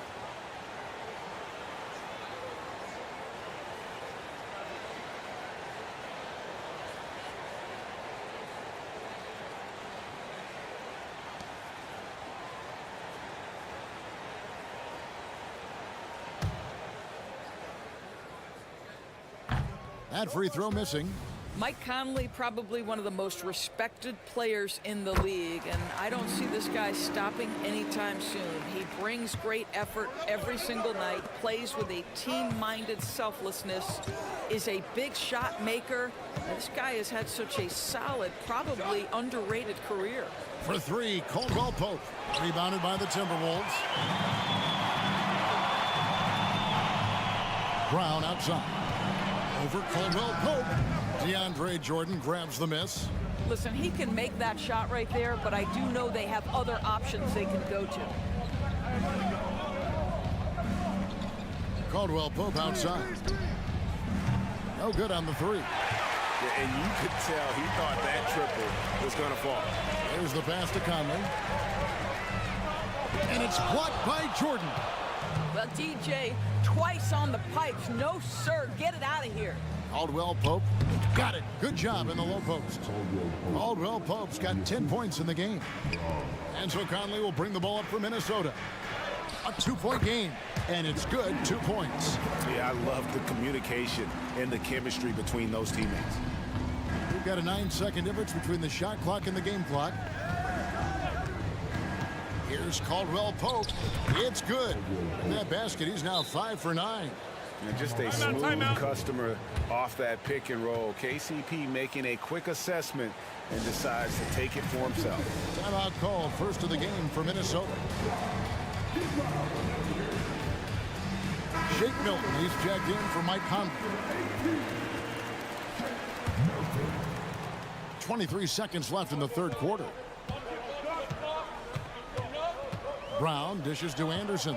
H: That free throw missing.
I: Mike Conley, probably one of the most respected players in the league, and I don't see this guy stopping anytime soon. He brings great effort every single night, plays with a team-minded selflessness, is a big shot maker. This guy has had such a solid, probably underrated career.
H: For 3, Caldwell Pope. Rebounded by the Timberwolves. Brown outside. Over Caldwell Pope. DeAndre Jordan grabs the miss.
I: Listen, he can make that shot right there, but I do know they have other options they can go to.
H: Caldwell Pope outside. No good on the 3.
J: Yeah, And you could tell he thought that triple was going to fall.
H: There's the pass to Conley. And it's blocked by Jordan.
I: Well, DJ, twice on the pipes. No, sir. Get it out of here.
H: Caldwell Pope got it. Good job in the low post. Caldwell Pope's got 10 points in the game. And so Conley will bring the ball up for Minnesota. A 2-point game, and it's good. 2 points.
J: Yeah, I love the communication and the chemistry between those teammates.
H: We've got a 9-second difference between the shot clock and the game clock. Here's Caldwell Pope. It's good. And that basket, he's now 5 for 9.
J: And just a smooth customer off that pick and roll. KCP making a quick assessment and decides to take it for himself.
H: Timeout called, first of the game for Minnesota. Shake Milton, he's checked in for Mike Conley. 23 seconds left in the third quarter. Brown dishes to Anderson.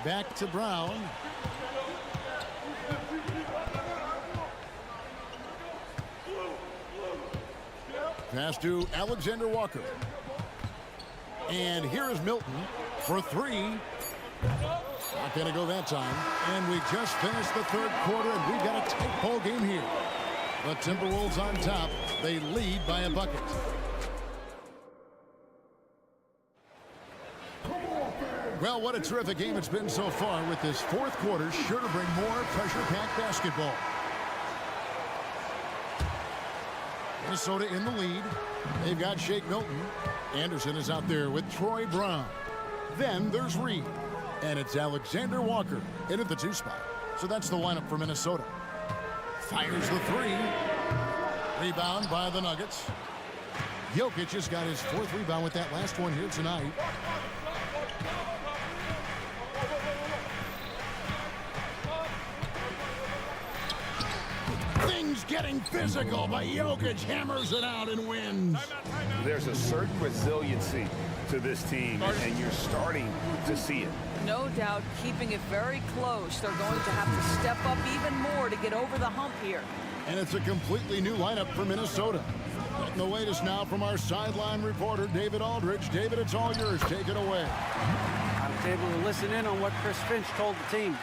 H: Back to Brown. Pass to Alexander Walker. And here is Milton for 3. Not going to go that time. And we just finished the third quarter, and we've got a tight ball game here. The Timberwolves on top. They lead by a bucket. Well, what a terrific game it's been so far, with this fourth quarter sure to bring more pressure-packed basketball. Minnesota in the lead. They've got Shake Milton. Anderson is out there with Troy Brown. Then there's Reed. And it's Alexander Walker in at the 2 spot. So that's the lineup for Minnesota. Fires the 3. Rebound by the Nuggets. Jokic has got his 4th rebound with that last one here tonight. Things getting physical, but Jokic hammers it out and wins.
J: There's a certain resiliency to this team, and you're starting to see it.
I: No doubt, keeping it very close. They're going to have to step up even more to get over the hump here.
H: And it's a completely new lineup for Minnesota. Getting the latest now from our sideline reporter, David Aldridge. David, it's all yours. Take it away.
K: I was able to listen in on what Chris Finch told the team.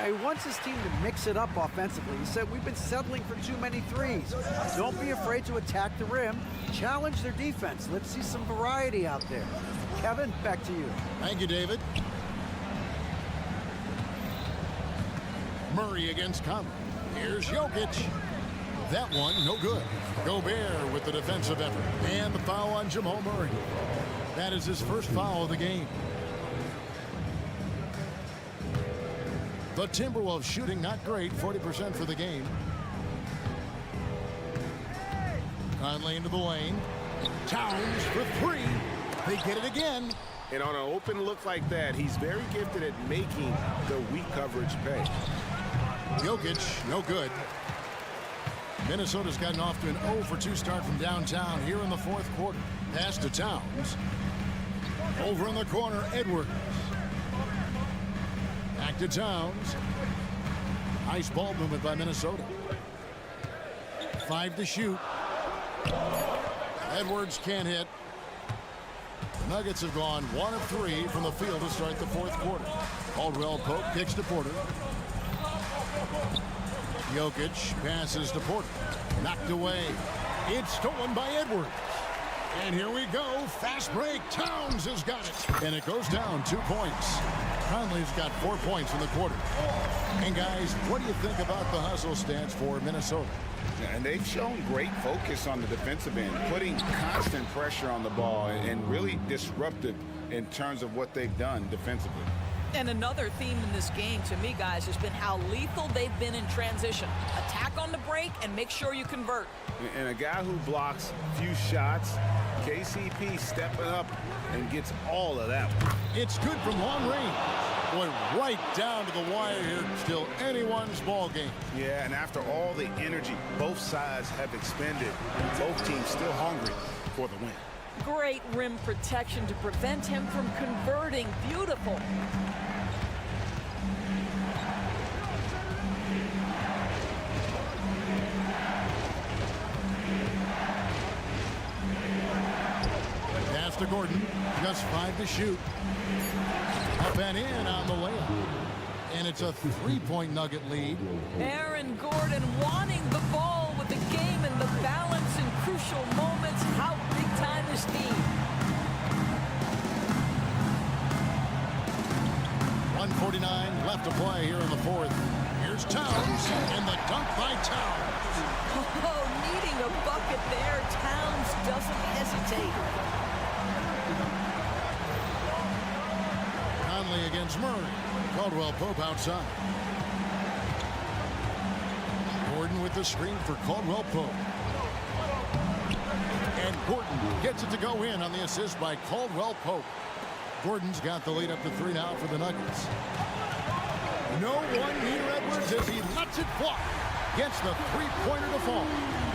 K: He wants his team to mix it up offensively. He said, we've been settling for too many threes. Don't be afraid to attack the rim. Challenge their defense. Let's see some variety out there. Kevin, back to you.
H: Thank you, David. Murray against Conley. Here's Jokic. That one, no good. Gobert with the defensive effort. And the foul on Jamal Murray. That is his first foul of the game. The Timberwolves shooting not great, 40% for the game. Conley into the lane. Towns for 3. They get it again.
J: And on an open look like that, he's very gifted at making the weak coverage pay.
H: Jokic, no good. Minnesota's gotten off to an 0 for 2 start from downtown here in the fourth quarter. Pass to Towns. Over in the corner, Edwards. Back to Towns. Nice ball movement by Minnesota. 5 to shoot. Edwards can't hit. The Nuggets have gone 1 of 3 from the field to start the fourth quarter. Caldwell Pope kicks to Porter. Jokic passes to Porter. Knocked away. It's stolen by Edwards. And here we go. Fast break. Towns has got it. And it goes down 2 points. Conley's got 4 points in the quarter. And guys, what do you think about the hustle stats for Minnesota?
J: And they've shown great focus on the defensive end, putting constant pressure on the ball and really disruptive in terms of what they've done defensively.
I: And another theme in this game to me, guys, has been how lethal they've been in transition. Attack on the break and make sure you convert.
J: And a guy who blocks few shots, KCP stepping up and gets all of that one.
H: It's good from long range. Going right down to the wire here. Still anyone's ball game.
J: Yeah, and after all the energy both sides have expended, both teams still hungry for the win.
I: Great rim protection to prevent him from converting. Beautiful.
H: to Gordon. Just 5 to shoot. Up and in on the layup. And it's a 3-point Nugget lead.
I: Aaron Gordon wanting the ball with the game and the balance in crucial moments. How big time is he?
H: 1:49 left to play here in the fourth. Here's Towns, and the dunk by Towns.
I: Oh, needing a bucket there. Towns doesn't hesitate.
H: Conley against Murray. Caldwell Pope outside. Gordon with the screen for Caldwell Pope. And Gordon gets it to go in on the assist by Caldwell Pope. Gordon's got the lead up to 3 now for the Nuggets. No one near Edwards as he lets it fly. Gets the 3-pointer to fall.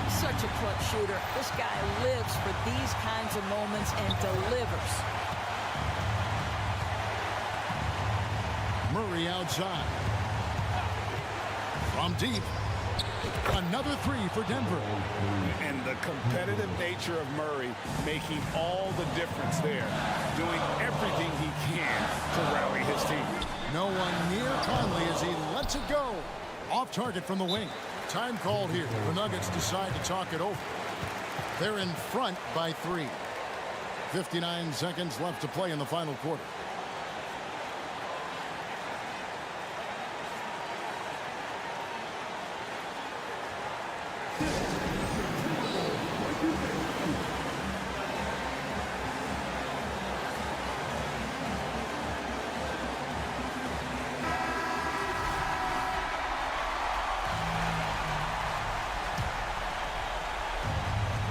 I: Such a clutch shooter. This guy lives for these kinds of moments and delivers.
H: Murray outside. From deep. Another 3 for Denver.
J: And the competitive nature of Murray making all the difference there. Doing everything he can to rally his team.
H: No one near Conley as he lets it go. Off target from the wing. Time called here. The Nuggets decide to talk it over. They're in front by 3. 59 seconds left to play in the final quarter.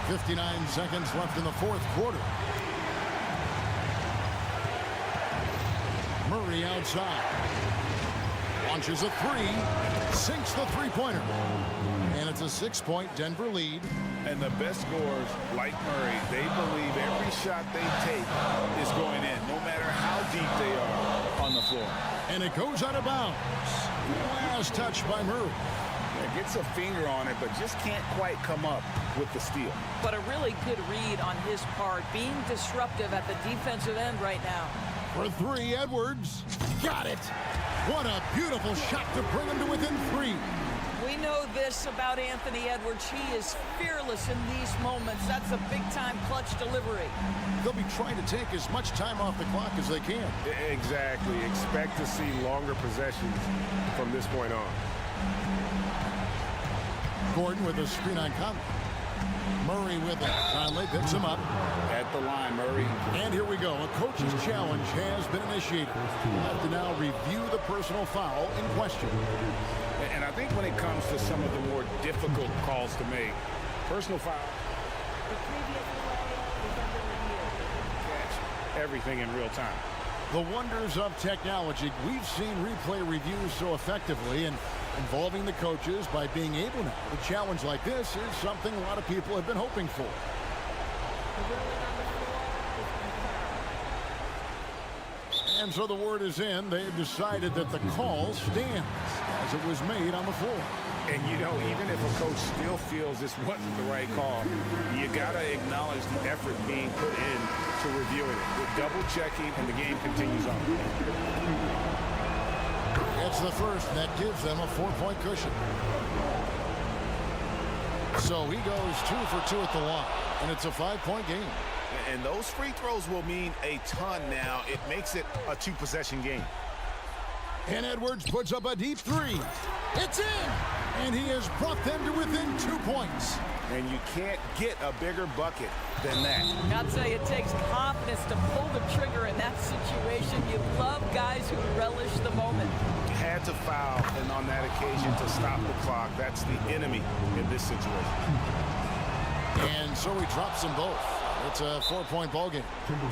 H: .59 seconds left in the fourth quarter. Murray outside. Launches a 3. Sinks the 3-pointer. And it's a 6-point Denver lead.
J: And the best scorers, like Murray, they believe every shot they take is going in, no matter how deep they are on the floor.
H: And it goes out of bounds. Last touch by Murray.
J: Gets a finger on it, but just can't quite come up with the steal.
I: But a really good read on his part, being disruptive at the defensive end right now.
H: For 3, Edwards. Got it. What a beautiful shot to bring him to within 3.
I: We know this about Anthony Edwards. He is fearless in these moments. That's a big-time clutch delivery.
H: They'll be trying to take as much time off the clock as they can.
F: Exactly. Expect to see longer possessions from this point on.
H: Gordon with a screen on Conley. Murray with it. Conley picks him up.
J: At the line, Murray.
H: And here we go. A coach's challenge has been initiated. We'll have to now review the personal foul in question.
J: And I think when it comes to some of the more difficult calls to make, personal foul. Catch everything in real time.
H: The wonders of technology. We've seen replay reviews so effectively and involving the coaches by being able now. A challenge like this is something a lot of people have been hoping for. And so the word is in. They've decided that the call stands as it was made on the floor.
J: And, you know, even if a coach still feels this wasn't the right call, you got to acknowledge the effort being put in to reviewing it. With double-checking, and the game continues on.
H: It's the first, and that gives them a 4-point cushion. So he goes 2 for 2 at the line, and it's a 5-point game.
A: And those free throws will mean a ton now. It makes it a 2-possession game.
H: And Edwards puts up a deep 3. It's in! And he has brought them to within 2 points.
J: And you can't get a bigger bucket than that.
I: I'll tell you, it takes confidence to pull the trigger in that situation. You love guys who relish the moment.
A: Had to foul, and on that occasion to stop the clock. That's the enemy in this situation.
H: And so he drops them both. It's a 4-point ball game.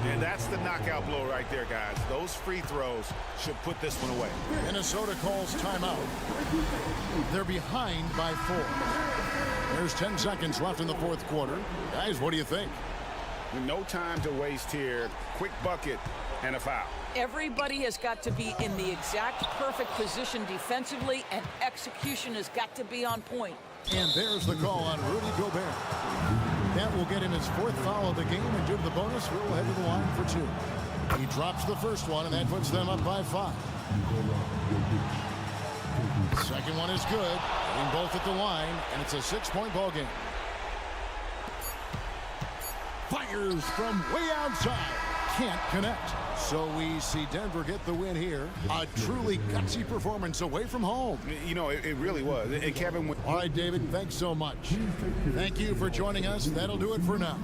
A: And that's the knockout blow right there, guys. Those free throws should put this one away.
H: Minnesota calls timeout. They're behind by 4. There's 10 seconds left in the fourth quarter. Guys, what do you think?
J: No time to waste here. Quick bucket and a foul.
I: Everybody has got to be in the exact perfect position defensively, and execution has got to be on point.
H: And there's the call on Rudy Gobert. That will get him his 4th foul of the game, and due to the bonus, will head to the line for 2. He drops the first one, and that puts them up by 5. Second one is good. Hitting both at the line, and it's a 6-point ball game. Fires from way outside. Can't connect. So we see Denver get the win here. A truly gutsy performance away from home.
F: You know, it really was. And Kevin...
H: All right, David, thanks so much. Thank you for joining us. That'll do it for now.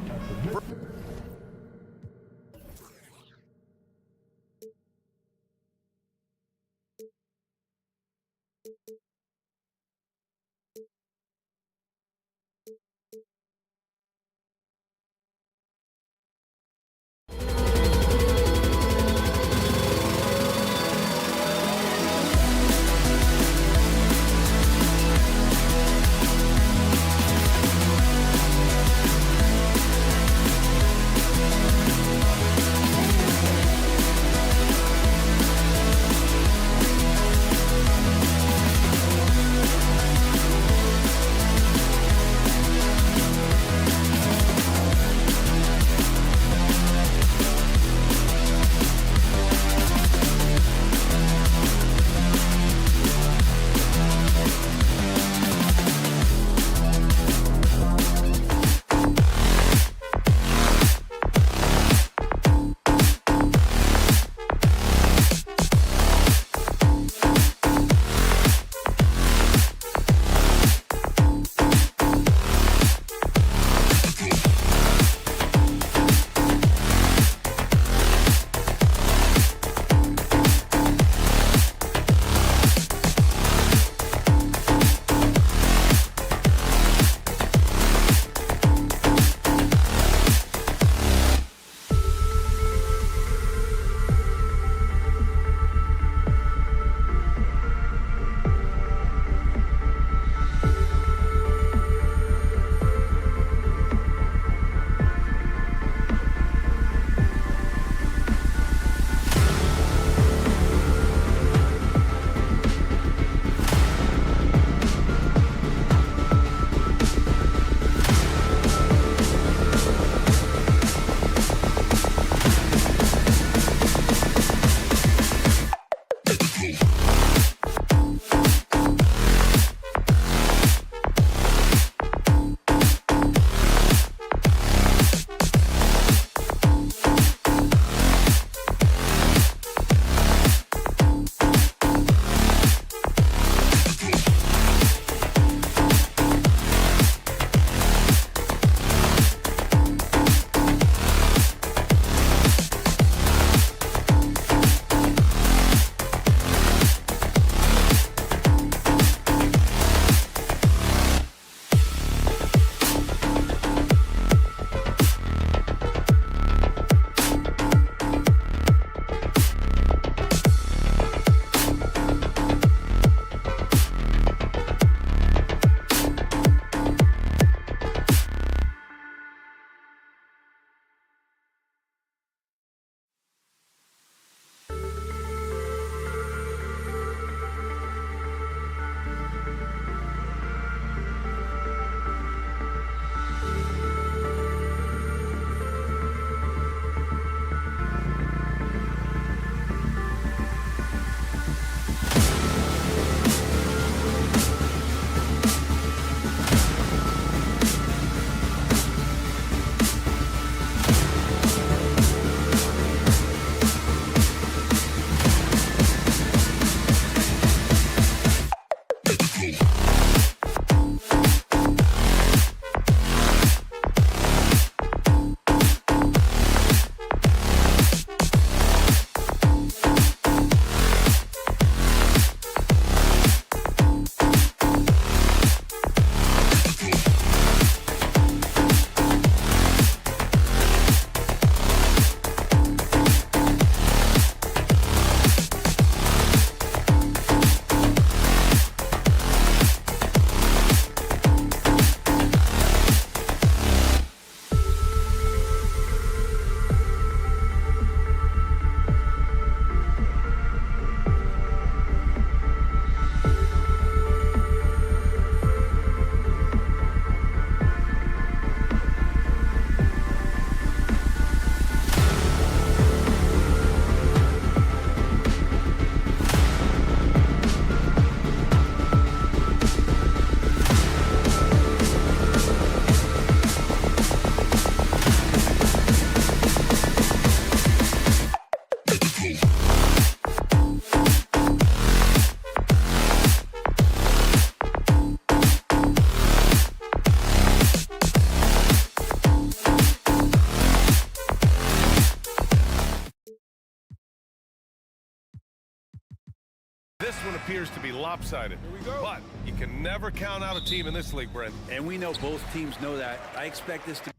A: This one appears to be lopsided. But you can never count out a team in this league, Brent.
E: And we know both teams know that. I expect this to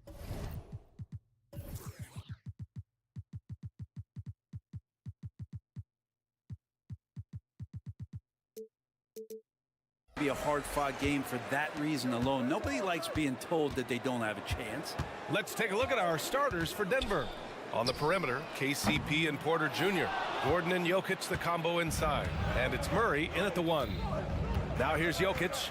E: be a hard-fought game for that reason alone. Nobody likes being told that they don't have a chance.
A: Let's take a look at our starters for Denver. On the perimeter, KCP and Porter Jr. Gordon and Jokic, the combo inside. And it's Murray in at the 1. Now here's Jokic.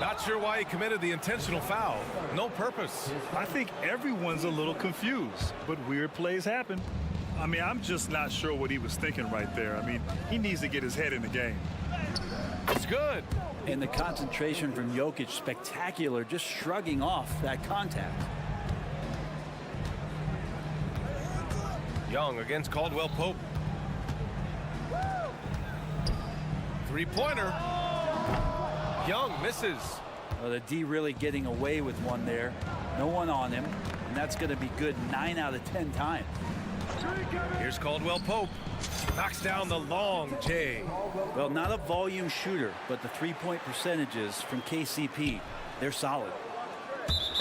A: Not sure why he committed the intentional foul. No purpose.
B: I think everyone's a little confused, but weird plays happen. I mean, I'm just not sure what he was thinking right there. I mean, he needs to get his head in the game.
A: It's good.
E: And the concentration from Jokic, spectacular, just shrugging off that contact.
A: Young against Caldwell Pope. Three-pointer. Young misses.
E: Well, the D really getting away with one there. No one on him, and that's going to be good 9 out of 10 times.
A: Here's Caldwell Pope. Knocks down the long J.
E: Well, not a volume shooter, but the three-point percentages from KCP, they're solid.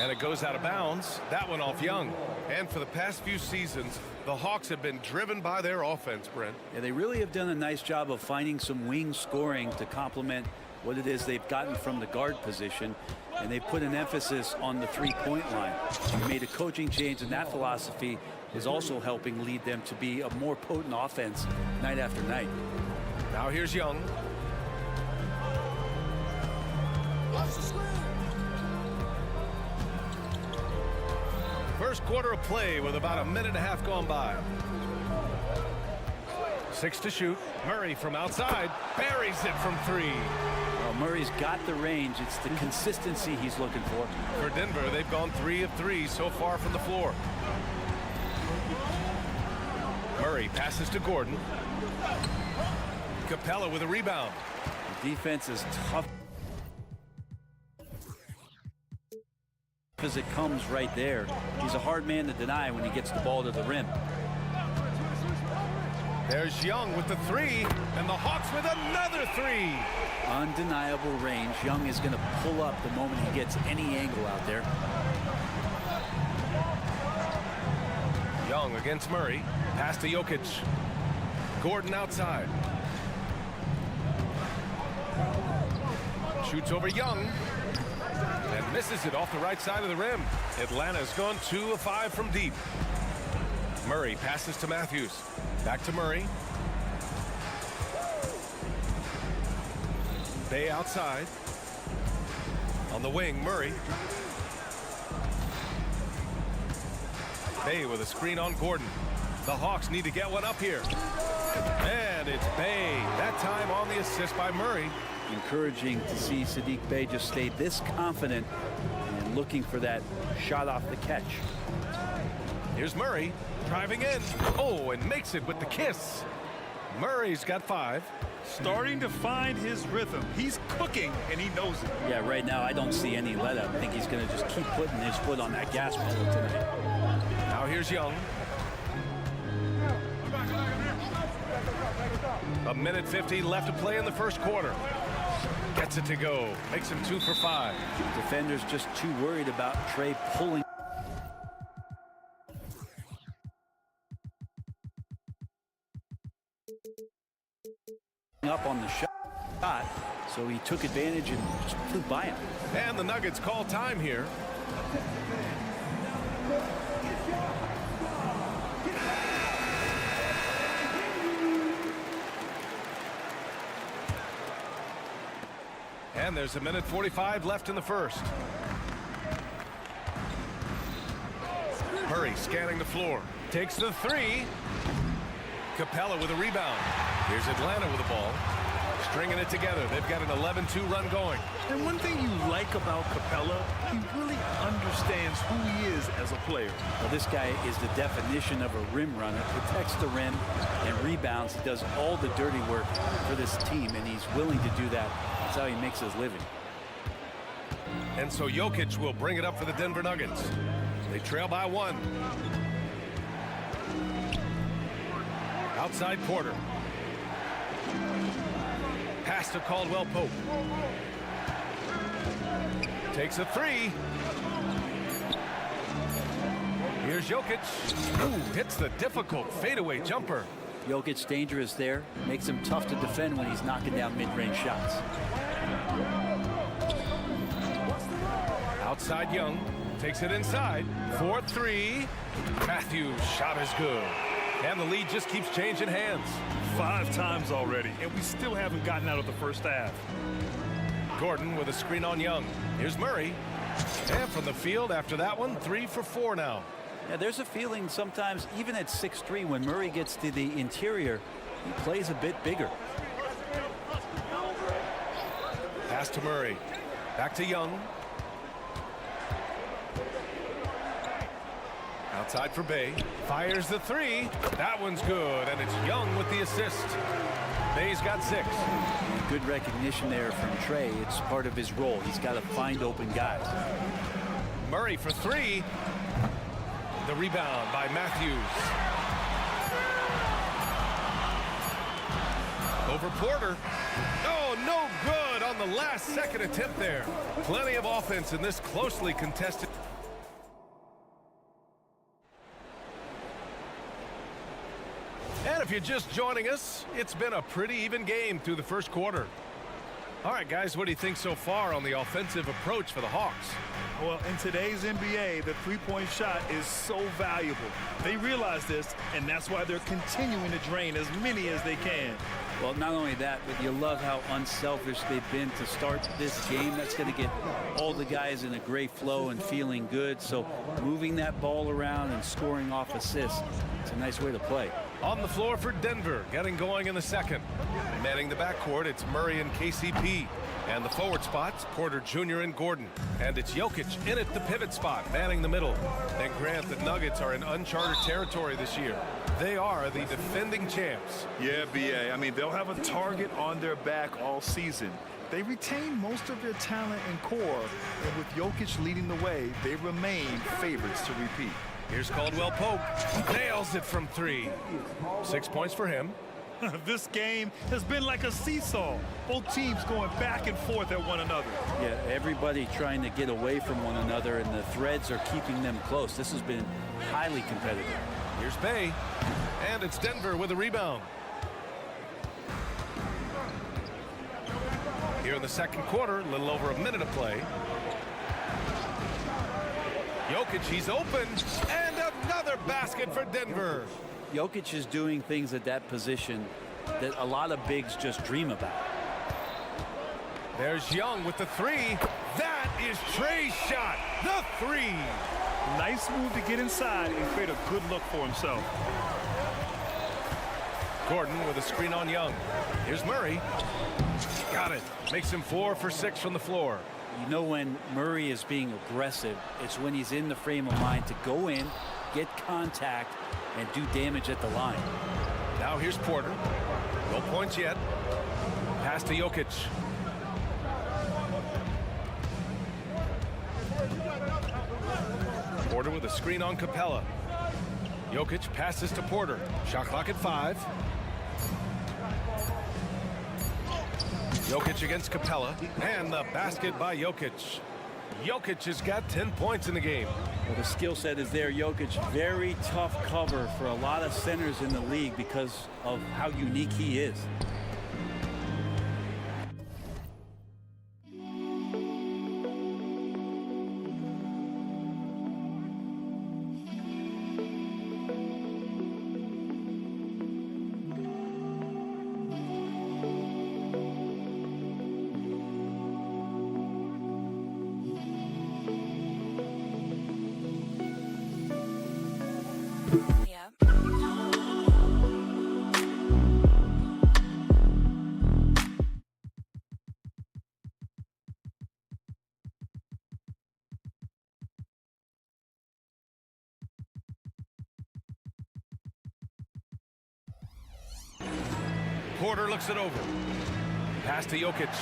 A: And it goes out of bounds. That one off Young. And for the past few seasons, the Hawks have been driven by their offense, Brent.
E: Yeah, they really have done a nice job of finding some wing scoring to complement what it is they've gotten from the guard position, and they put an emphasis on the three-point line. They made a coaching change, and that philosophy is also helping lead them to be a more potent offense night after night.
A: Now here's Young. First quarter of play with about a minute and a half gone by. 6 to shoot. Murray from outside buries it from 3.
E: Well, Murray's got the range. It's the consistency he's looking for.
A: For Denver, they've gone 3 of 3 so far from the floor. Murray passes to Gordon. Capella with a rebound.
E: The defense is tough as it comes right there. He's a hard man to deny when he gets the ball to the rim.
A: There's Young with the 3, and the Hawks with another 3.
E: Undeniable range. Young is going to pull up the moment he gets any angle out there.
A: Young against Murray. Pass to Jokic. Gordon outside. Shoots over Young. And misses it off the right side of the rim. Atlanta's gone 2 of 5 from deep. Murray passes to Matthews. Back to Murray. Bay outside. On the wing, Murray. Bay with a screen on Gordon. The Hawks need to get one up here. And it's Bay. That time on the assist by Murray.
E: Encouraging to see Saddiq Bey just stay this confident and looking for that shot off the catch.
A: Here's Murray driving in. Oh, and makes it with the kiss. Murray's got 5.
B: Starting to find his rhythm. He's cooking, and he knows it.
E: Yeah, right now I don't see any let up. I think he's going to just keep putting his foot on that gas pedal tonight.
A: Now here's Young. A minute 50 left to play in the first quarter. Gets it to go. Makes him 2 for 5.
E: Defenders just too worried about Trey pulling up on the shot, so he took advantage and just flew by him.
A: And the Nuggets call time here. And there's a minute 45 left in the first. Murray scanning the floor. Takes the 3. Capella with a rebound. Here's Atlanta with the ball. Stringing it together. They've got an 11-2 run going.
B: And one thing you like about Capella, he really understands who he is as a player.
E: Well, this guy is the definition of a rim runner. Protects the rim and rebounds. He does all the dirty work for this team, and he's willing to do that. That's how he makes his living.
A: And so Jokic will bring it up for the Denver Nuggets. They trail by 1. Outside Porter. Pass to Caldwell Pope. Takes a three. Here's Jokic. Ooh, hits the difficult fadeaway jumper.
E: Jokic dangerous there. Makes him tough to defend when he's knocking down mid-range shots.
A: Outside Young. Takes it inside. 4-3. Matthews' shot is good. And the lead just keeps changing hands.
B: 5 times already, and we still haven't gotten out of the first half.
A: Gordon with a screen on Young. Here's Murray. And from the field after that one, 3 for 4 now.
E: Yeah, there's a feeling sometimes, even at 6'3", when Murray gets to the interior, he plays a bit bigger.
A: Pass to Murray. Back to Young. Outside for Bay. Fires the three. That one's good, and it's Young with the assist. Bay's got 6.
E: Good recognition there from Trey. It's part of his role. He's got to find open guys.
A: Murray for 3. The rebound by Matthews. Over Porter. Oh, no good on the last second attempt there. Plenty of offense in this closely contested. And if you're just joining us, it's been a pretty even game through the first quarter. All right, guys, what do you think so far on the offensive approach for the Hawks?
B: Well, in today's NBA, the three-point shot is so valuable. They realize this, and that's why they're continuing to drain as many as they can.
E: Well, not only that, but you love how unselfish they've been to start this game. That's going to get all the guys in a great flow and feeling good. So moving that ball around and scoring off assists, it's a nice way to play.
A: On the floor for Denver, getting going in the second. Manning the backcourt, it's Murray and KCP. And the forward spots, Porter Jr. and Gordon. And it's Jokic in at the pivot spot, manning the middle. And Grant, the Nuggets are in uncharted territory this year. They are the defending champs.
B: Yeah, B.A. I mean, they'll have a target on their back all season. They retain most of their talent and core, and with Jokic leading the way, they remain favorites to repeat.
A: Here's Caldwell Pope. Nails it from 3. 6 points for him.
B: This game has been like a seesaw. Both teams going back and forth at one another.
E: Yeah, everybody trying to get away from one another, and the threads are keeping them close. This has been highly competitive.
A: Here's Bay. And it's Denver with a rebound. Here in the second quarter, a little over a minute of play. Jokic, he's open. And another basket for Denver.
E: Jokic is doing things at that position that a lot of bigs just dream about.
A: There's Young with the 3. That is Trey's shot. The 3.
B: Nice move to get inside and create a good look for himself.
A: Gordon with a screen on Young. Here's Murray. Got it. Makes him 4 for 6 from the floor.
E: You know when Murray is being aggressive, it's when he's in the frame of mind to go in, get contact, and do damage at the line.
A: Now here's Porter. No points yet. Pass to Jokic. Porter with a screen on Capella. Jokic passes to Porter. Shot clock at 5. Jokic against Capella. And the basket by Jokic. Jokic has got 10 points in the game.
E: Well, the skill set is there. Jokic, very tough cover for a lot of centers in the league because of how unique he is.
A: Porter looks it over. Pass to Jokic.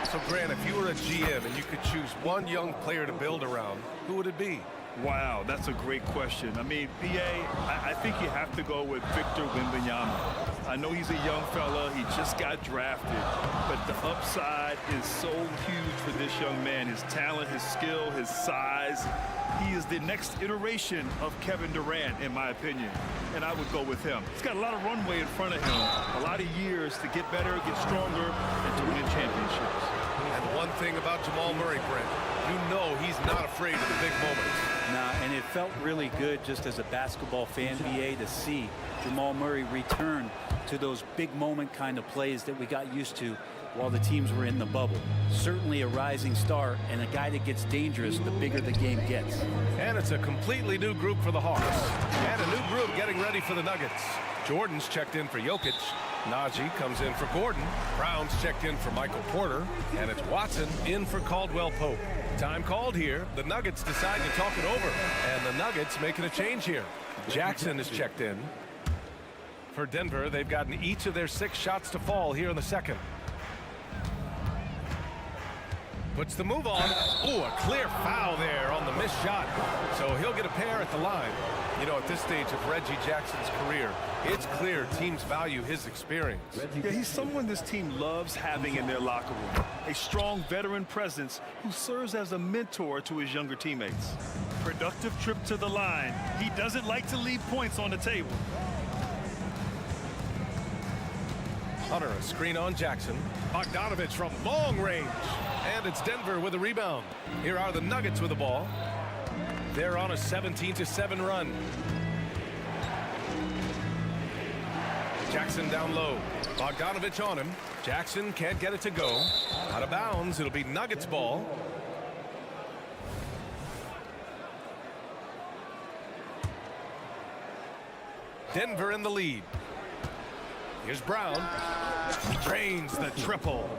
A: So, Grant, if you were a GM and you could choose one young player to build around, who would it be?
B: Wow, that's a great question. I mean, I think you have to go with Victor Wembanyama. I know he's a young fella. He just got drafted. But the upside is so huge for this young man. His talent, his skill, his size. He is the next iteration of Kevin Durant, in my opinion. And I would go with him. He's got a lot of runway in front of him. A lot of years to get better, get stronger, and to win championships.
A: And one thing about Jamal Murray, Brent, you know he's not afraid of the big moments.
E: Nah, and it felt really good just as a basketball fan, BA, to see Jamal Murray return to those big moment kind of plays that we got used to while the teams were in the bubble. Certainly a rising star and a guy that gets dangerous the bigger the game gets.
A: And it's a completely new group for the Hawks. And a new group getting ready for the Nuggets. Jordan's checked in for Jokic. Najee comes in for Gordon. Brown's checked in for Michael Porter. And it's Watson in for Caldwell Pope. Time called here. The Nuggets decide to talk it over. And the Nuggets making a change here. Jackson is checked in. For Denver, they've gotten each of their 6 shots to fall here in the second. Puts the move on. Ooh, a clear foul there on the missed shot. So he'll get a pair at the line. You know, at this stage of Reggie Jackson's career, it's clear teams value his experience.
B: Yeah, he's someone this team loves having in their locker room. A strong veteran presence who serves as a mentor to his younger teammates. Productive trip to the line. He doesn't like to leave points on the table.
A: Hunter, a screen on Jackson. Bogdanovich from long range. And it's Denver with a rebound. Here are the Nuggets with the ball. They're on a 17-7 run. Jackson down low. Bogdanovich on him. Jackson can't get it to go. Out of bounds. It'll be Nuggets ball. Denver in the lead. Here's Brown. Drains the triple.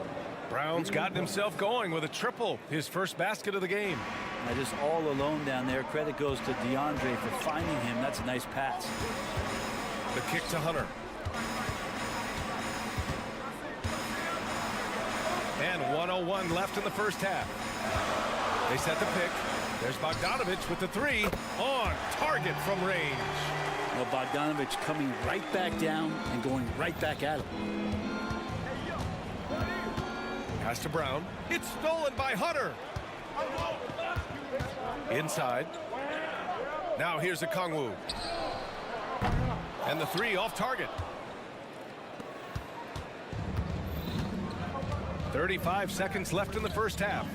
A: Brown's gotten himself going with a triple. His first basket of the game.
E: Now just all alone down there. Credit goes to DeAndre for finding him. That's a nice pass.
A: The kick to Hunter. And 1:01 left in the first half. They set the pick. There's Bogdanovich with the 3 on target from range.
E: Well, Bogdanovich coming right back down and going right back at him.
A: Pass to Brown. It's stolen by Hunter. Inside. Now here's a Kongwu. And the 3 off target. 35 seconds left in the first half.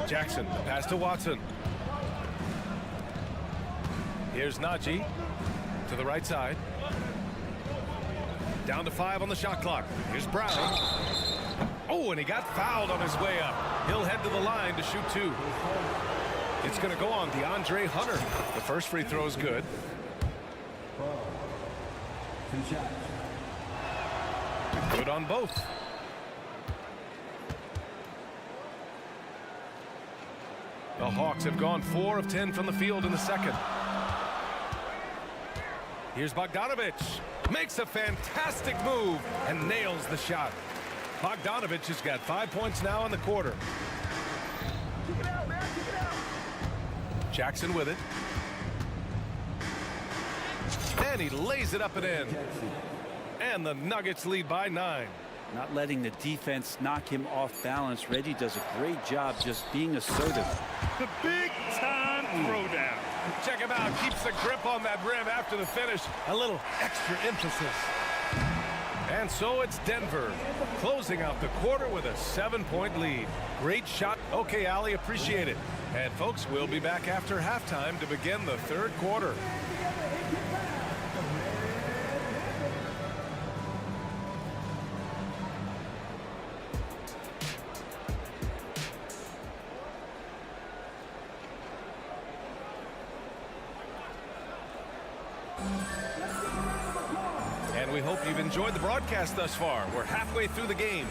A: Jackson, pass to Watson. Here's Najee to the right side. Down to 5 on the shot clock. Here's Brown. Oh, and he got fouled on his way up. He'll head to the line to shoot 2. It's going to go on DeAndre Hunter. The first free throw is good. Good on both. The Hawks have gone 4 of 10 from the field in the second. Here's Bogdanovich. Makes a fantastic move and nails the shot. Bogdanovich has got 5 points now in the quarter. Jackson with it. And he lays it up and in. And the Nuggets lead by 9.
E: Not letting the defense knock him off balance. Reggie does a great job just being assertive.
B: The big-time throwdown.
A: Check him out. Keeps the grip on that rim after the finish. A little extra emphasis. And so it's Denver closing out the quarter with a 7-point lead. Great shot. Okay, Ali, appreciate it. And folks, we'll be back after halftime to begin the third quarter. And we hope you've enjoyed the broadcast thus far. We're halfway through the game.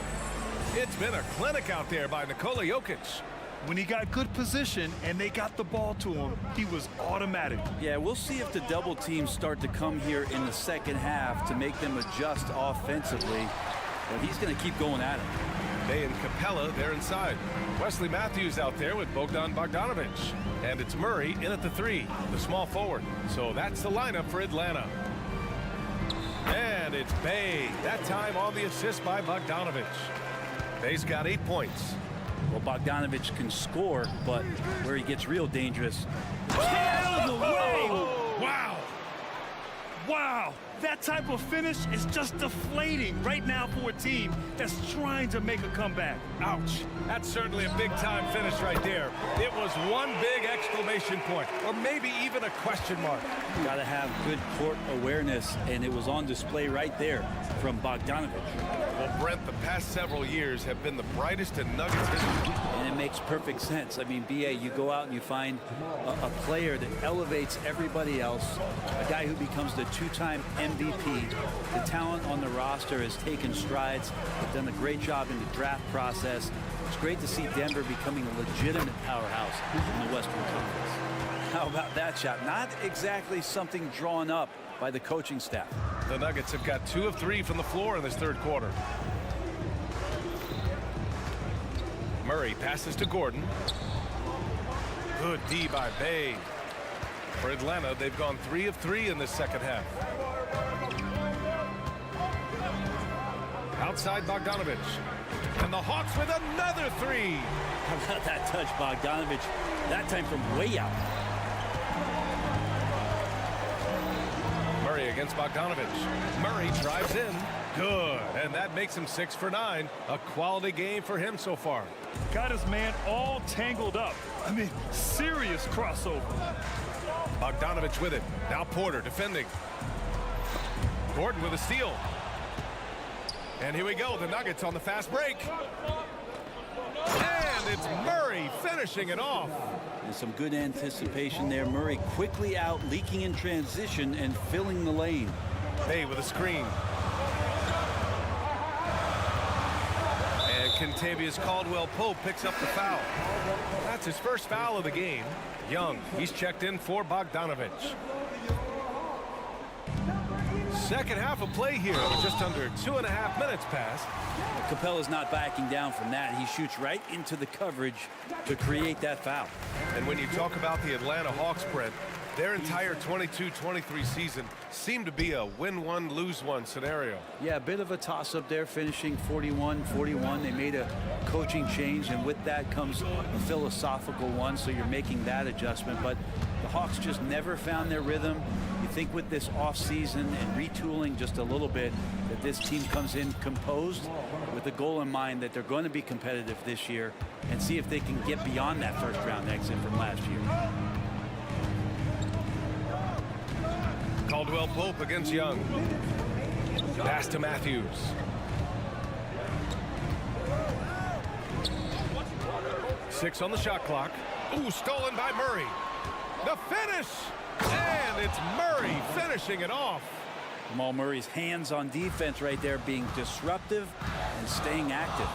A: It's been a clinic out there by Nikola Jokic.
B: When he got good position and they got the ball to him, he was automatic.
E: Yeah, we'll see if the double teams start to come here in the second half to make them adjust offensively. But he's going to keep going at him.
A: Bay and Capella, they're inside. Wesley Matthews out there with Bogdan Bogdanovic. And it's Murray in at the 3, the small forward. So that's the lineup for Atlanta. And it's Bay, that time on the assist by Bogdanovic. Bay's got 8 points.
E: Well, Bogdanovic can score, but where he gets real dangerous.
B: Out of the way! Wow! Wow! That type of finish is just deflating right now for a team that's trying to make a comeback.
A: Ouch. That's certainly a big-time finish right there. It was one big exclamation point, or maybe even a question mark.
E: Got to have good court awareness, and it was on display right there from Bogdanovic.
A: Well, Brent, the past several years have been the brightest in Nuggets history.
E: And it makes perfect sense. I mean, BA, you go out and you find a player that elevates everybody else, a guy who becomes the 2-time MVP. The talent on the roster has taken strides. They've done a great job in the draft process. It's great to see Denver becoming a legitimate powerhouse in the Western Conference. How about that shot? Not exactly something drawn up by the coaching staff.
A: The Nuggets have got 2 of 3 from the floor in this third quarter. Murray passes to Gordon. Good D by Bay. For Atlanta, they've gone 3 of 3 in this second half. Outside Bogdanovic. And the Hawks with another 3.
E: How about that touch, Bogdanovic? That time from way out.
A: Murray against Bogdanovic. Murray drives in. Good. And that makes him 6 for 9. A quality game for him so far.
B: Got his man all tangled up. I mean, serious crossover.
A: Bogdanovic with it. Now Porter defending. Gordon with a steal. And here we go. The Nuggets on the fast break. And it's Murray finishing it off.
E: And some good anticipation there. Murray quickly out, leaking in transition and filling the lane.
A: Bay with a screen. And Kentavious Caldwell-Pope picks up the foul. That's his first foul of the game. Young, he's checked in for Bogdanovic. Second half of play here, just under 2.5 minutes passed.
E: Capella's not backing down from that. He shoots right into the coverage to create that foul.
A: And when you talk about the Atlanta Hawks, Brent, their entire 22-23 season seemed to be a win one, lose one scenario.
E: Yeah, a bit of a toss-up there, finishing 41-41. They made a coaching change, and with that comes a philosophical one, so you're making that adjustment. But the Hawks just never found their rhythm. You think with this offseason and retooling just a little bit that this team comes in composed with the goal in mind that they're going to be competitive this year and see if they can get beyond that first-round exit from last year.
A: Caldwell-Pope against Young. Pass to Matthews. Six on the shot clock. Ooh, stolen by Murray. The finish! And it's Murray finishing it off.
E: Jamal Murray's hands on defense right there, being disruptive and staying active.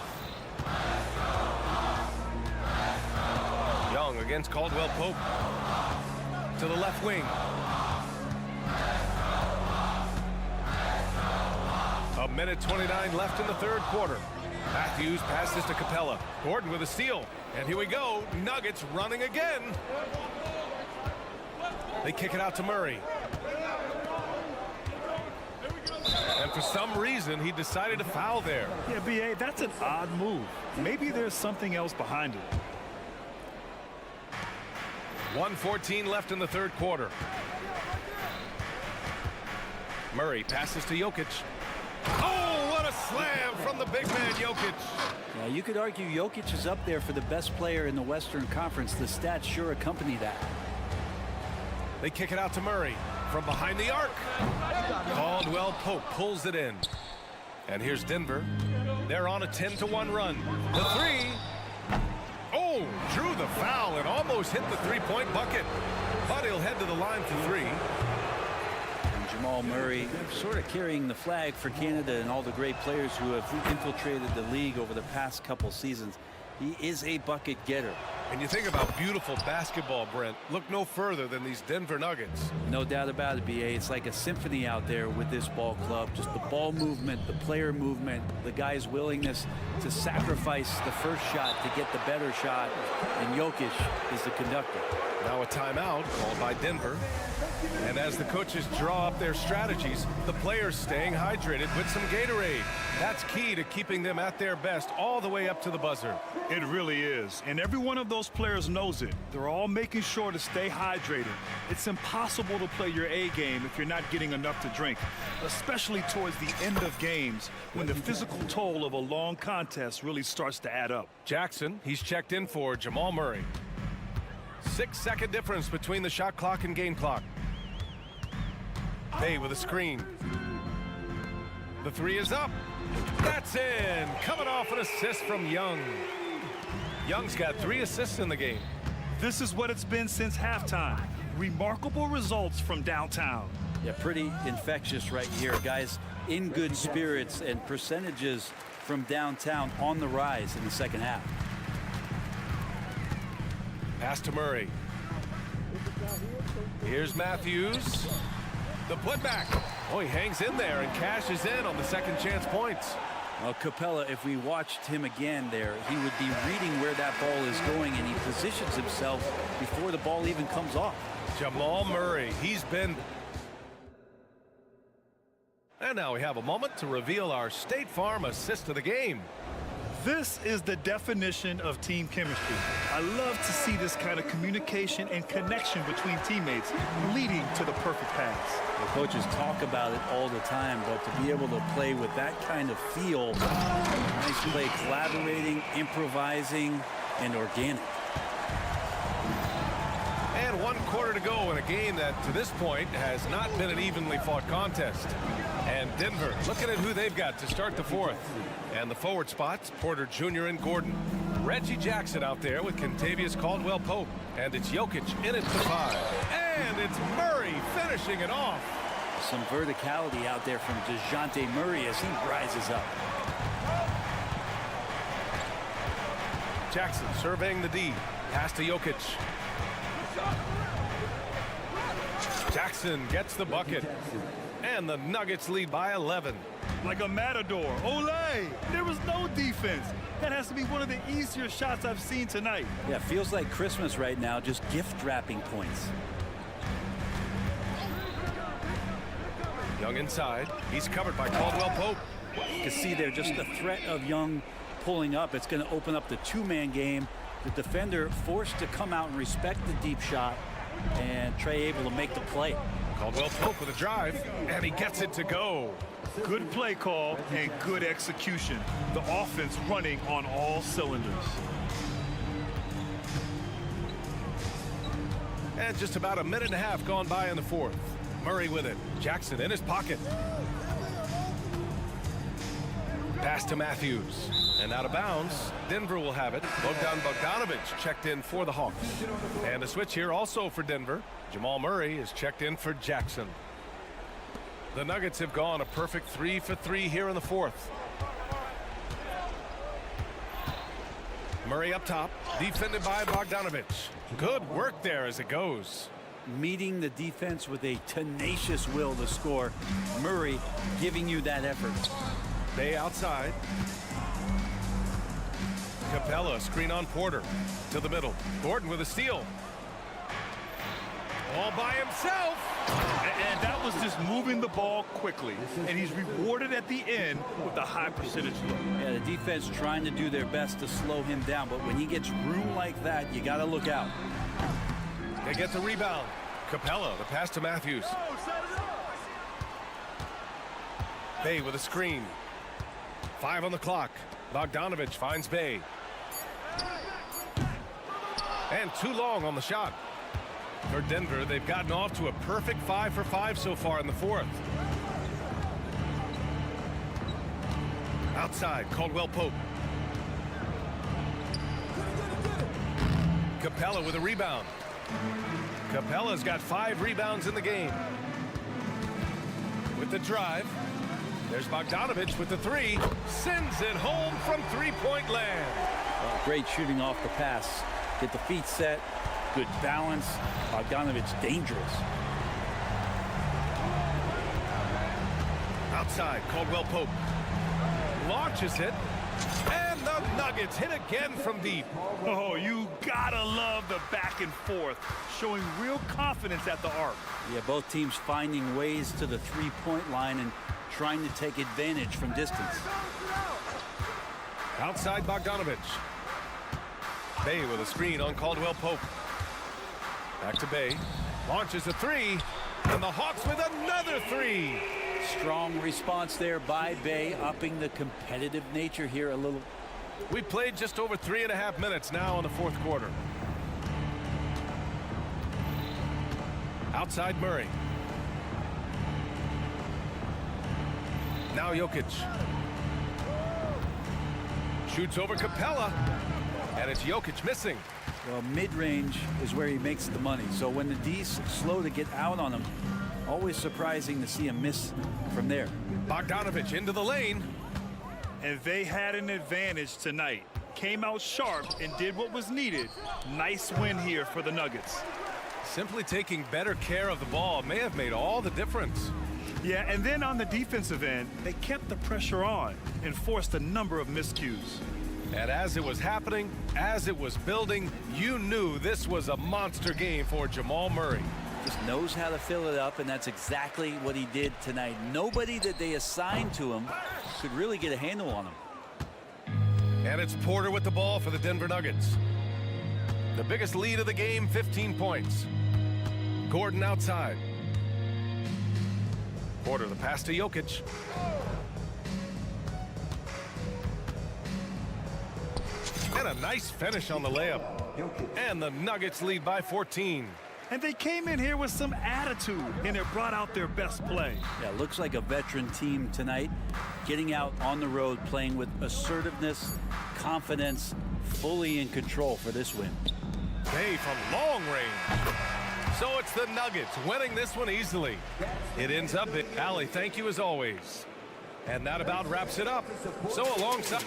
A: Young against Caldwell-Pope. To the left wing. A minute 29 left in the third quarter. Matthews passes to Capella. Gordon with a steal. And here we go. Nuggets running again. They kick it out to Murray. And for some reason, he decided to foul there.
B: Yeah, B.A., that's an odd move. Maybe there's something else behind it.
A: 1:14 left in the third quarter. Murray passes to Jokic. Oh, what a slam from the big man, Jokic.
E: Yeah, you could argue Jokic is up there for the best player in the Western Conference. The stats sure accompany that.
A: They kick it out to Murray from behind the arc. Caldwell-Pope pulls it in. And here's Denver. They're on a 10-1 run. The three. Oh, drew the foul and almost hit the three-point bucket. But he'll head to the line for three.
E: And Jamal Murray sort of carrying the flag for Canada and all the great players who have infiltrated the league over the past couple seasons. He is a bucket getter.
A: And you think about beautiful basketball, Brent. Look no further than these Denver Nuggets.
E: No doubt about it, BA. It's like a symphony out there with this ball club. Just the ball movement, the player movement, the guy's willingness to sacrifice the first shot to get the better shot. And Jokic is the conductor.
A: Now a timeout called by Denver. And as the coaches draw up their strategies, the players staying hydrated with some Gatorade. That's key to keeping them at their best all the way up to the buzzer.
B: It really is. And every one of those players knows it. They're all making sure to stay hydrated. It's impossible to play your A game if you're not getting enough to drink, especially towards the end of games when the physical toll of a long contest really starts to add up.
A: Jackson, he's checked in for Jamal Murray. 6-second difference between the shot clock and game clock. Bay with a screen. The three is up. That's in. Coming off an assist from Young. Young's got 3 assists in the game.
B: This is what it's been since halftime. Remarkable results from downtown.
E: Yeah, pretty infectious right here. Guys in good spirits and percentages from downtown on the rise in the second half.
A: Pass to Murray. Here's Matthews. The putback. Oh, he hangs in there and cashes in on the second chance points.
E: Well, Capella, if we watched him again there, he would be reading where that ball is going, and he positions himself before the ball even comes off.
A: Jamal Murray, he's been... And now we have a moment to reveal our State Farm assist of the game.
B: This is the definition of team chemistry. I love to see this kind of communication and connection between teammates leading to the perfect pass.
E: The coaches talk about it all the time, but to be able to play with that kind of feel, nice play, collaborating, improvising, and organic.
A: And 1 quarter to go in a game that, to this point, has not been an evenly fought contest. And Denver looking at who they've got to start the 4th. And the forward spots, Porter Jr. and Gordon. Reggie Jackson out there with Kentavious Caldwell-Pope. And it's Jokic in it to 5. And it's Murray finishing it off.
E: Some verticality out there from DeJounte Murray as he rises up.
A: Jackson surveying the D. Pass to Jokic. Jackson gets the bucket. And the Nuggets lead by 11.
B: Like a matador. Olay! There was no defense. That has to be one of the easier shots I've seen tonight.
E: Yeah, feels like Christmas right now, just gift wrapping points.
A: Young inside. He's covered by Caldwell-Pope.
E: You can see there just the threat of Young pulling up. It's going to open up the 2-man game. The defender forced to come out and respect the deep shot, and Trey able to make the play.
A: Caldwell-Pope with a drive, and he gets it to go.
B: Good play call and good execution. The offense running on all cylinders.
A: And just about a minute and a half gone by in the 4th. Murray with it. Jackson in his pocket. Pass to Matthews. And out of bounds. Denver will have it. Bogdanovic checked in for the Hawks. And a switch here also for Denver. Jamal Murray is checked in for Jackson. The Nuggets have gone a perfect 3 for 3 here in the 4th. Murray up top, defended by Bogdanovic. Good work there as it goes.
E: Meeting the defense with a tenacious will to score. Murray giving you that effort.
A: Bay outside. Capella screen on Porter to the middle. Gordon with a steal. All by himself.
B: And that was just moving the ball quickly. And he's rewarded at the end with a high percentage look.
E: Yeah, the defense trying to do their best to slow him down. But when he gets room like that, you got to look out.
A: They get the rebound. Capella, the pass to Matthews. Bay with a screen. 5 on the clock. Bogdanovic finds Bay. And too long on the shot. For Denver, they've gotten off to a perfect 5 for 5 so far in the 4th. Outside, Caldwell-Pope. Capella with a rebound. Capella's got 5 rebounds in the game. With the drive, there's Bogdanovic with the 3. Sends it home from 3-point land.
E: Great shooting off the pass. Get the feet set. Good balance. Bogdanovich dangerous.
A: Outside, Caldwell Pope launches it, and the Nuggets hit again from deep.
B: Oh, you gotta love the back and forth, showing real confidence at the arc.
E: Yeah, both teams finding ways to the three-point line and trying to take advantage from distance.
A: Outside Bogdanovich. Bay with a screen on Caldwell Pope. Back to Bay. Launches a three, and the Hawks with another three.
E: Strong response there by Bay, upping the competitive nature here a little.
A: We played just over 3.5 minutes now in the fourth quarter. Outside Murray. Now Jokic. Shoots over Capella. And it's Jokic missing.
E: Well, mid-range is where he makes the money. So when the D's slow to get out on him, always surprising to see him miss from there.
A: Bogdanovich into the lane.
B: And they had an advantage tonight. Came out sharp and did what was needed. Nice win here for the Nuggets.
A: Simply taking better care of the ball may have made all the difference.
B: Yeah, and then on the defensive end, they kept the pressure on and forced a number of miscues.
A: And as it was happening, as it was building, you knew this was a monster game for Jamal Murray.
E: Just knows how to fill it up, and that's exactly what he did tonight. Nobody that they assigned to him could really get a handle on him.
A: And it's Porter with the ball for the Denver Nuggets. The biggest lead of the game, 15 points. Gordon outside. Porter the pass to Jokic. And a nice finish on the layup. And the Nuggets lead by 14.
B: And they came in here with some attitude, and it brought out their best play.
E: Yeah, looks like a veteran team tonight, getting out on the road, playing with assertiveness, confidence, fully in control for this win.
A: Bay from long range. So it's the Nuggets winning this one easily. It ends up at Allie, thank you as always. And that about wraps it up. So alongside...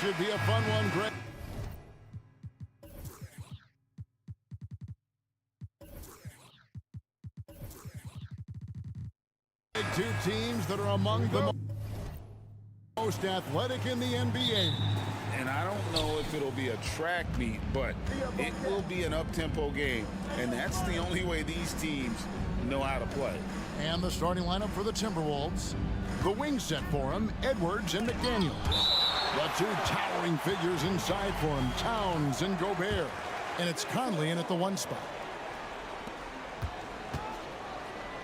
H: should be a fun one, Greg. Two teams that are among the most athletic in the NBA.
J: And I don't know if it'll be a track meet, but it will be an up-tempo game. And that's the only way these teams know how to play.
H: And the starting lineup for the Timberwolves. The wing set for him, Edwards and McDaniels. The two towering figures inside for him, Towns and Gobert. And it's Conley in at the 1 spot.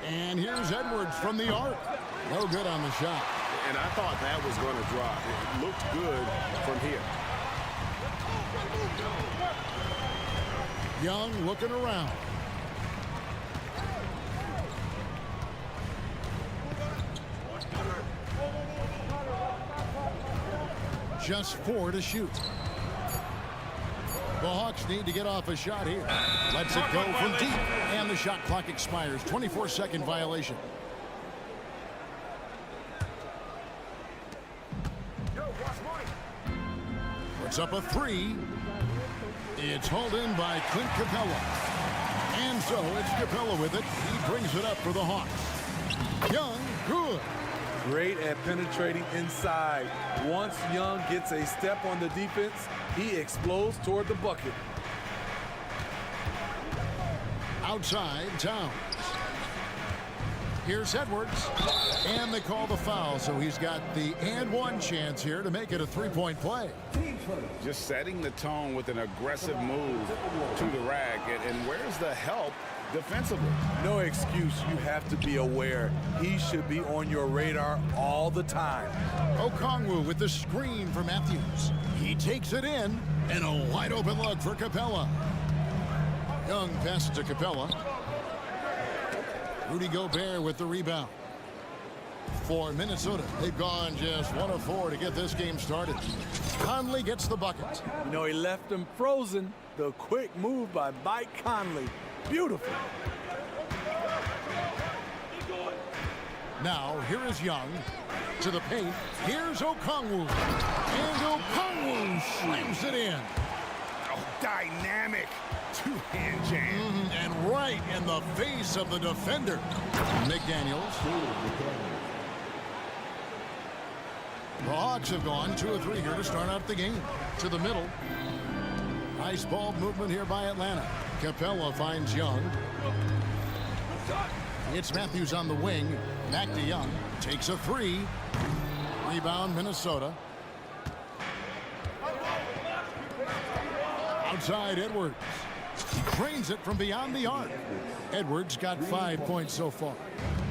H: And here's Edwards from the arc. No good on the shot.
F: And I thought that was going to drop. It looked good from here.
H: Young looking around. Just 4 to shoot. The Hawks need to get off a shot here. Lets it go from deep. And the shot clock expires. 24-second violation. Puts up a 3. It's hauled in by Clint Capella. And so it's Capella with it. He brings it up for the Hawks. Young, good.
L: Great at penetrating inside. Once Young gets a step on the defense, he explodes toward the bucket.
H: Outside, Towns. Here's Edwards. And they call the foul, so he's got the and one chance here to make it a three-point play.
J: Just setting the tone with an aggressive move to the rack. And where's the help defensively?
L: No excuse. You have to be aware. He should be on your radar all the time.
H: Okongwu with the screen for Matthews. He takes it in, and a wide-open look for Capella. Young passes to Capella. Rudy Gobert with the rebound. For Minnesota, they've gone just 1 of 4 to get this game started. Conley gets the bucket.
L: You know, he left him frozen. The quick move by Mike Conley. Beautiful.
H: Now, here is Young to the paint. Here's Okongwu. And Okongwu slams it in.
J: Oh, dynamic two-hand jam.
H: And right in the face of the defender. McDaniels. The Hawks have gone 2 of 3 here to start out the game. To the middle. Nice ball movement here by Atlanta. Capella finds Young. It's Matthews on the wing. Back to Young. Takes a 3. Rebound Minnesota. Outside Edwards. Trains it from beyond the arc. Edwards got 5 points so far.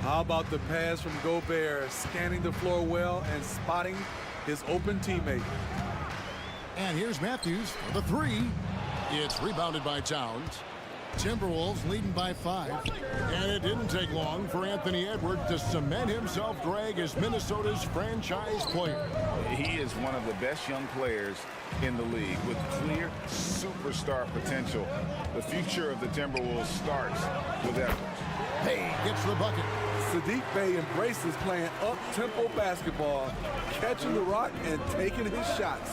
L: How about the pass from Gobert, scanning the floor well and spotting his open teammate.
H: And here's Matthews for the 3. It's rebounded by Towns. Timberwolves leading by 5. And it didn't take long for Anthony Edwards to cement himself drag as Minnesota's franchise player.
J: He is one of the best young players in the league with clear superstar potential. The future of the Timberwolves starts with Edwards.
H: Hey, gets the bucket.
L: Sadiq Bey embraces playing up-tempo basketball, catching the rock and taking his shots.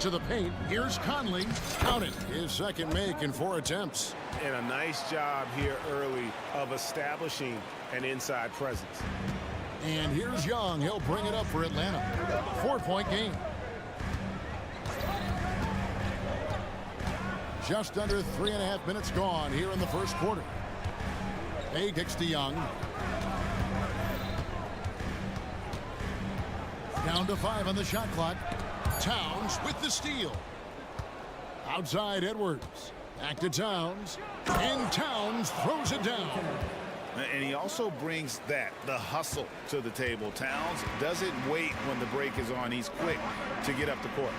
H: To the paint, here's Conley. Count it, his second make in 4 attempts.
F: And a nice job here early of establishing an inside presence.
H: And here's Young. He'll bring it up for Atlanta. 4-point game. Just under 3.5 minutes gone here in the first quarter. Bey kicks to Young. Down to 5 on the shot clock. Towns with the steal. Outside Edwards. Back to Towns. And Towns throws it down.
J: And he also brings the hustle to the table. Towns doesn't wait when the break is on. He's quick to get up the court.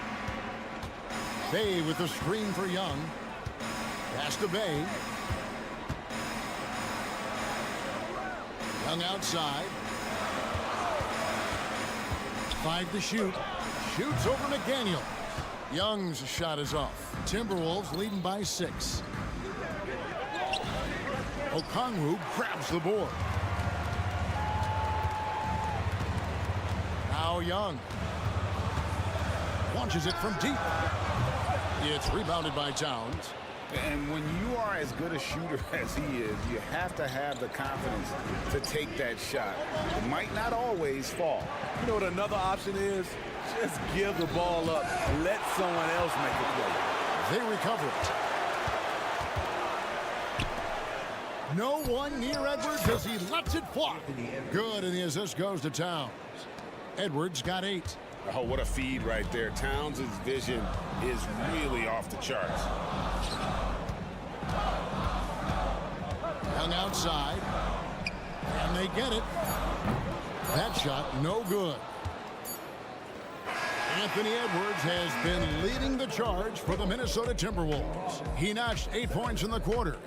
H: Bey with the screen for Young. Pass to Bey. Young outside. 5 to shoot. Shoots over McDaniel. Young's shot is off. Timberwolves leading by 6. Okongwu grabs the board. Now Young. launches it from deep. It's rebounded by Towns.
J: And when you are as good a shooter as he is, you have to have the confidence to take that shot. It might not always fall.
L: You know what another option is? Just give the ball up. Let someone else make a play.
H: They recover it. No one near Edwards as he lets it fly. Good, and the assist goes to Towns. Edwards got 8.
J: Oh, what a feed right there. Towns' vision is really off the charts.
H: Young outside. And they get it. That shot, no good. Anthony Edwards has been leading the charge for the Minnesota Timberwolves. He notched 8 points in the quarter.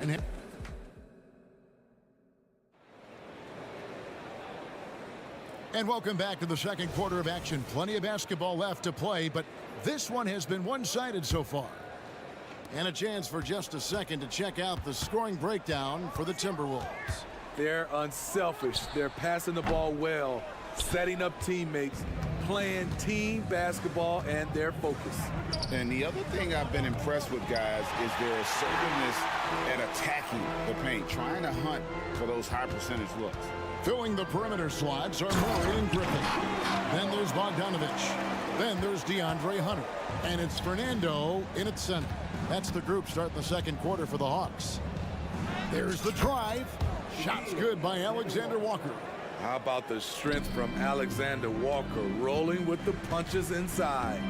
H: And welcome back to the second quarter of action. Plenty of basketball left to play, but this one has been one-sided so far. And a chance for just a second to check out the scoring breakdown for the Timberwolves.
L: They're unselfish. They're passing the ball well, setting up teammates, playing team basketball, and their focus.
J: And the other thing I've been impressed with, guys, is their assertiveness at attacking the paint, trying to hunt for those high percentage looks.
H: Filling the perimeter slots are Murray and Griffin. Then there's Bogdanovich. Then there's DeAndre Hunter. And it's Fernando in its center. That's the group starting the second quarter for the Hawks. There's the drive. Shots good by Alexander Walker.
L: How about the strength from Alexander Walker, rolling with the punches inside.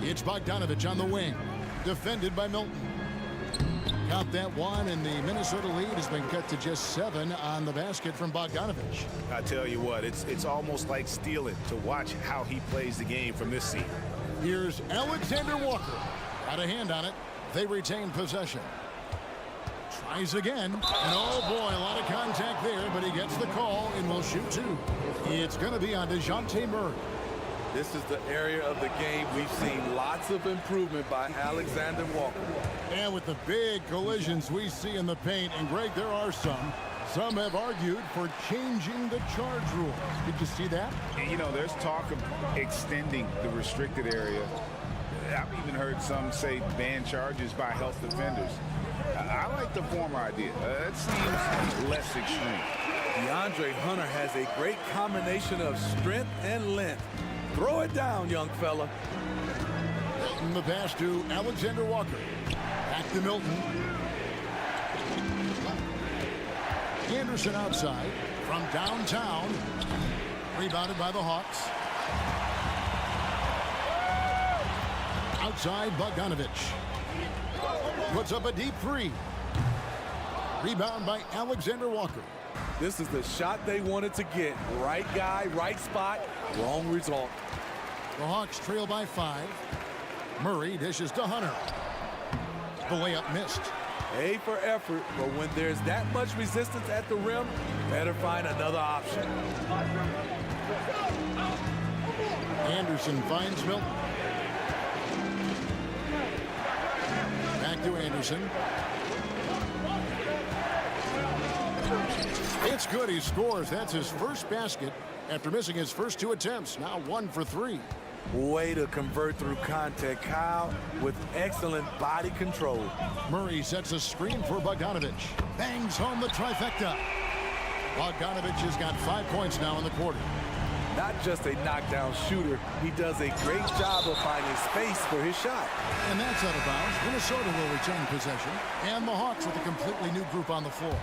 H: It's Bogdanovich on the wing. Defended by Milton. Count that one, and the Minnesota lead has been cut to just 7 on the basket from Bogdanovich.
A: I tell you what, it's almost like stealing to watch how he plays the game from this seat.
H: Here's Alexander Walker. Got a hand on it. They retain possession. Tries again. And oh boy, a lot of contact there, but he gets the call and will shoot 2. It's going to be on DeJounte Murray.
L: This is the area of the game we've seen lots of improvement by Alexander Walker.
H: And with the big collisions we see in the paint, and Greg, there are some. Some have argued for changing the charge rules. Did you see that?
J: And, you know, there's talk of extending the restricted area. I've even heard some say ban charges by health defenders. I like the former idea. It seems less extreme.
L: DeAndre Hunter has a great combination of strength and length. Throw it down, young fella.
H: Milton the pass to Alexander Walker. Back to Milton. Anderson outside from downtown. Rebounded by the Hawks. Outside, Bogdanovich. Puts up a deep 3. Rebound by Alexander Walker.
L: This is the shot they wanted to get. Right guy, right spot, wrong result.
H: The Hawks trail by 5. Murray dishes to Hunter. The layup missed.
L: A for effort, but when there's that much resistance at the rim, better find another option.
H: Anderson finds Milton. Back to Anderson. It's good. He scores. That's his first basket after missing his first 2 attempts. Now 1 for 3.
L: Way to convert through contact, Kyle, with excellent body control.
H: Murray sets a screen for Bogdanovich. Bangs home the trifecta. Bogdanovich has got 5 points now in the quarter.
L: Not just a knockdown shooter, he does a great job of finding space for his shot.
H: And that's out of bounds. Minnesota will retain possession. And the Hawks with a completely new group on the floor.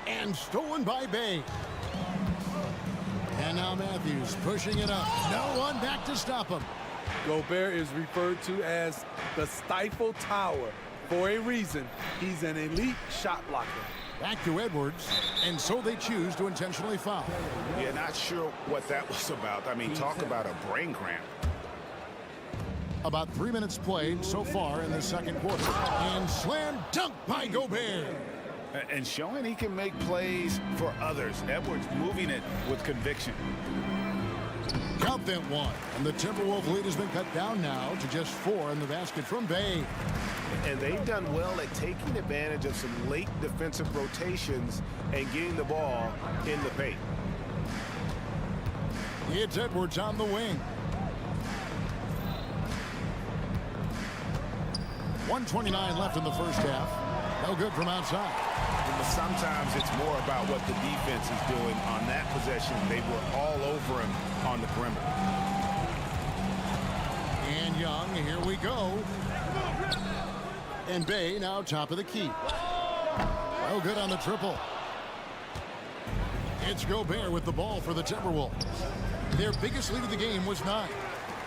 H: And stolen by Bay. And now Matthews pushing it up. No one back to stop him.
L: Gobert is referred to as the Stifle Tower for a reason. He's an elite shot blocker.
H: Back to Edwards, and so they choose to intentionally foul.
J: Yeah, not sure what that was about. I mean, talk about a brain cramp.
H: About 3 minutes played so far in the second quarter. And slam dunk by Gobert.
J: And showing he can make plays for others. Edwards moving it with conviction.
H: Count that 1. And the Timberwolves lead has been cut down now to just 4 in the basket from Bay.
A: And they've done well at taking advantage of some late defensive rotations and getting the ball in the paint.
H: It's Edwards on the wing. 1:29 left in the first half. No good from outside.
J: But sometimes it's more about what the defense is doing on that possession. They were all over him on the perimeter.
H: And Young, here we go. And Bay now top of the key. No good on the triple. It's Gobert with the ball for the Timberwolves. Their biggest lead of the game was 9.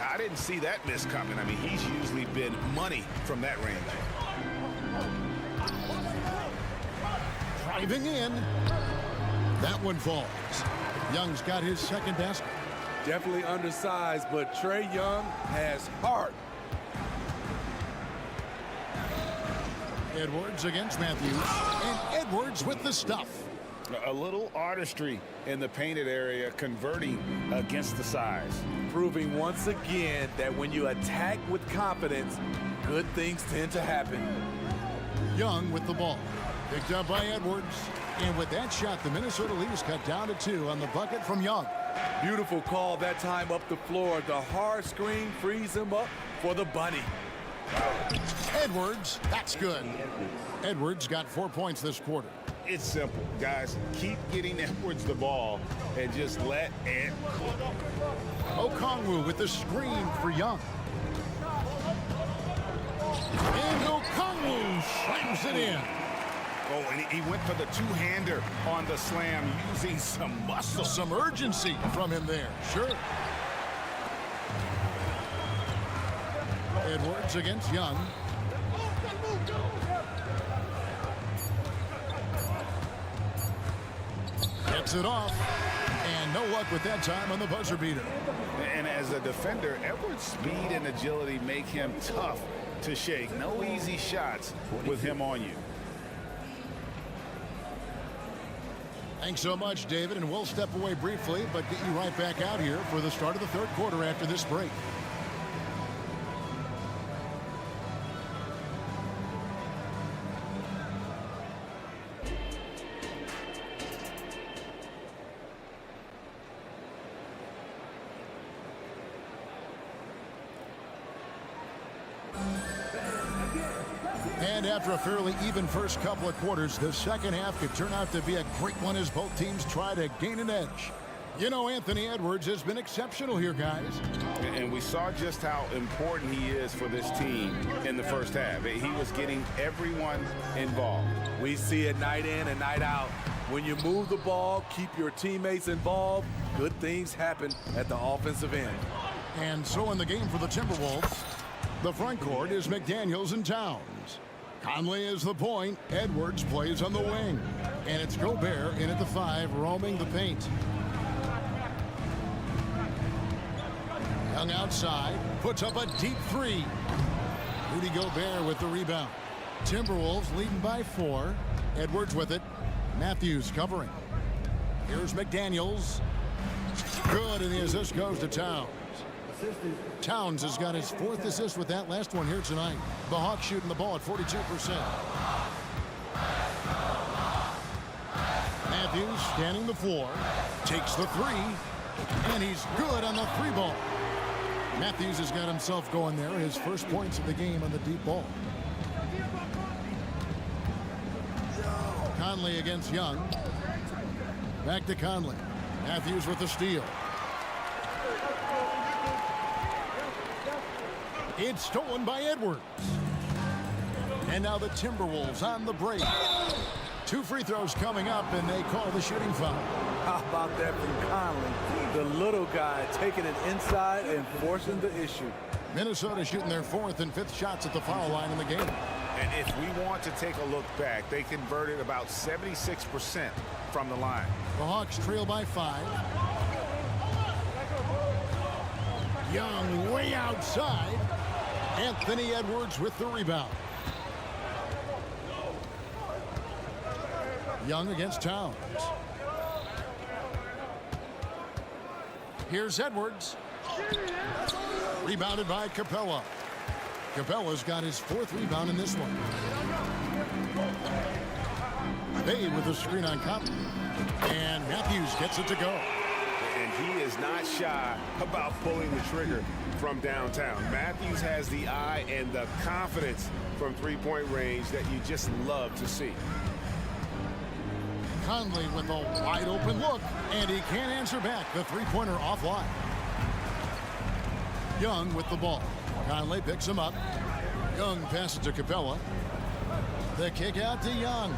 J: I didn't see that miss coming. I mean, he's usually been money from that range.
H: Driving in. That one falls. Young's got his second basket.
L: Definitely undersized, but Trae Young has heart.
H: Edwards against Matthews. And Edwards with the stuff.
J: A little artistry in the painted area, converting against the size.
L: Proving once again that when you attack with confidence, good things tend to happen.
H: Young with the ball. Picked up by Edwards. And with that shot, the Minnesota lead is cut down to 2 on the bucket from Young.
L: Beautiful call that time up the floor. The hard screen frees him up for the bunny.
H: Edwards, that's good. Edwards got 4 points this quarter.
J: It's simple, guys. Keep getting Edwards the ball and just let it cook.
H: Okongwu with the screen for Young. And Okongwu slams it in.
J: Oh, and he went for the two-hander on the slam, using some muscle.
H: Some urgency from him there, sure. Edwards against Young. Gets it off. And no luck with that time on the buzzer beater.
J: And as a defender, Edwards' speed and agility make him tough to shake. No easy shots with him on you.
H: Thanks so much, David, and we'll step away briefly, but get you right back out here for the start of the third quarter after this break. And after a fairly even first couple of quarters, the second half could turn out to be a great one as both teams try to gain an edge. You know, Anthony Edwards has been exceptional here, guys.
J: And we saw just how important he is for this team in the first half. He was getting everyone involved.
L: We see it night in and night out. When you move the ball, keep your teammates involved, good things happen at the offensive end.
H: And so in the game for the Timberwolves, the front court is McDaniels and Towns. Conley is the point. Edwards plays on the wing. And it's Gobert in at the 5, roaming the paint. Young outside, puts up a deep 3. Rudy Gobert with the rebound. Timberwolves leading by 4. Edwards with it. Matthews covering. Here's McDaniels. Good, and the assist goes to Towns. Towns has got his 4th assist with that last one here tonight. The Hawks shooting the ball at 42%. Matthews scanning the floor. Takes the 3. And he's good on the 3 ball. Matthews has got himself going there. His first points of the game on the deep ball. Conley against Young. Back to Conley. Matthews with the steal. It's stolen by Edwards. And now the Timberwolves on the break. 2 free throws coming up, and they call the shooting foul.
L: How about that from Conley? The little guy taking it inside and forcing the issue.
H: Minnesota shooting their 4th and 5th shots at the foul line in the game.
J: And if we want to take a look back, they converted about 76% from the line.
H: The Hawks trail by 5. Young way outside. Anthony Edwards with the rebound. Young against Towns. Here's Edwards. Rebounded by Capella. Capella's got his 4th rebound in this one. Bay with the screen on Conley. And Matthews gets it to go.
F: and he is not shy about pulling the trigger from downtown. Matthews has the eye and the confidence from three-point range that you just love to see.
H: Conley with a wide open look, and he can't answer back. The three-pointer offline. Young with the ball. Conley picks him up. Young passes to Capella. The kick out to Young.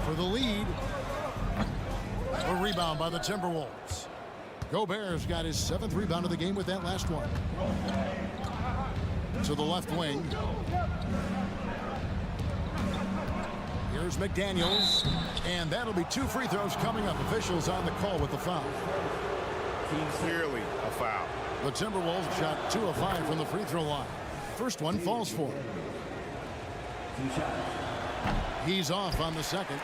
H: For the lead. A rebound by the Timberwolves. Gobert's got his 7th rebound of the game with that last one. To the left wing. Here's McDaniels. And that'll be 2 free throws coming up. Officials on the call with the foul.
F: Clearly a foul.
H: The Timberwolves shot 2 of 5 from the free throw line. First one falls for him. He's off on the second.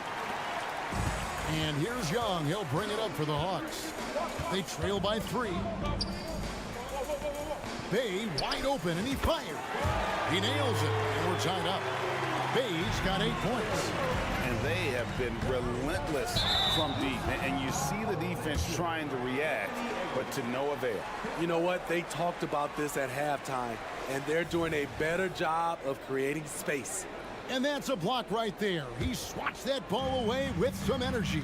H: And here's Young. He'll bring it up for the Hawks. They trail by 3. Bay wide open, and he fired. He nails it, and we're tied up. Bay's got 8 points.
J: And they have been relentless from deep. And you see the defense trying to react, but to no avail.
L: You know what? They talked about this at halftime, and they're doing a better job of creating space.
H: And that's a block right there. He swats that ball away with some energy.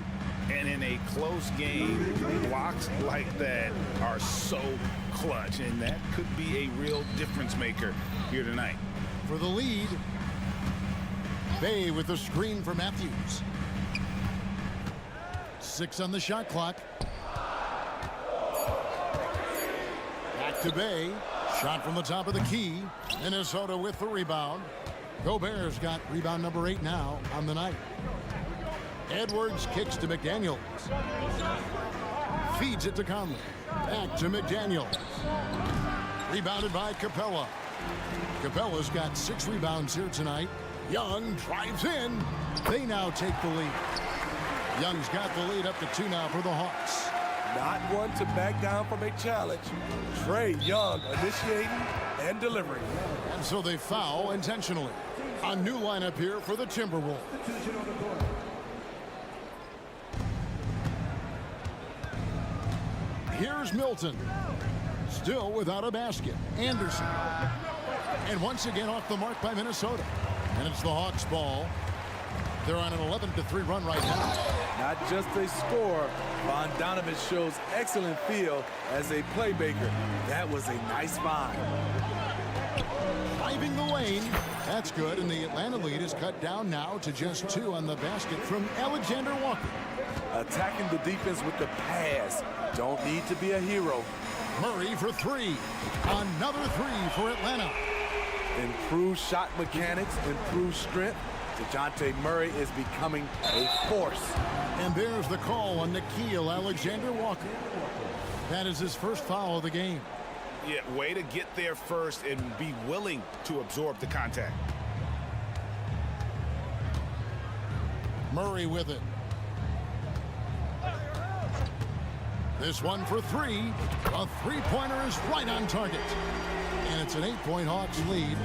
J: And in a close game, blocks like that are so clutch, and that could be a real difference maker here tonight.
H: For the lead, Bay with the screen for Matthews. 6 on the shot clock. Back to Bay. Shot from the top of the key. Minnesota with the rebound. Gobert's got rebound number 8 now on the night. Edwards kicks to McDaniels. Feeds it to Conley. Back to McDaniels. Rebounded by Capella. Capella's got 6 rebounds here tonight. Young drives in. They now take the lead. Young's got the lead up to 2 now for the Hawks.
L: Not one to back down from a challenge. Trae Young initiating and delivering.
H: And so they foul intentionally. A new lineup here for the Timberwolves. Here's Milton. Still without a basket. Anderson. And once again off the mark by Minnesota. And it's the Hawks' ball. They're on an 11-3 run right now.
L: Not just a score, Bogdanovich shows excellent feel as a playmaker. That was a nice find.
H: Driving the lane. That's good, and the Atlanta lead is cut down now to just 2 on the basket from Alexander Walker.
L: Attacking the defense with the pass. Don't need to be a hero.
H: Murray for 3. Another 3 for Atlanta.
L: Improved shot mechanics, improved strength. DeJounte Murray is becoming a force.
H: And there's the call on Nickeil Alexander Walker. That is his first foul of the game.
J: Yeah, way to get there first and be willing to absorb the contact.
H: Murray with it. This one for 3. A three-pointer is right on target. And it's an 8-point Hawks lead.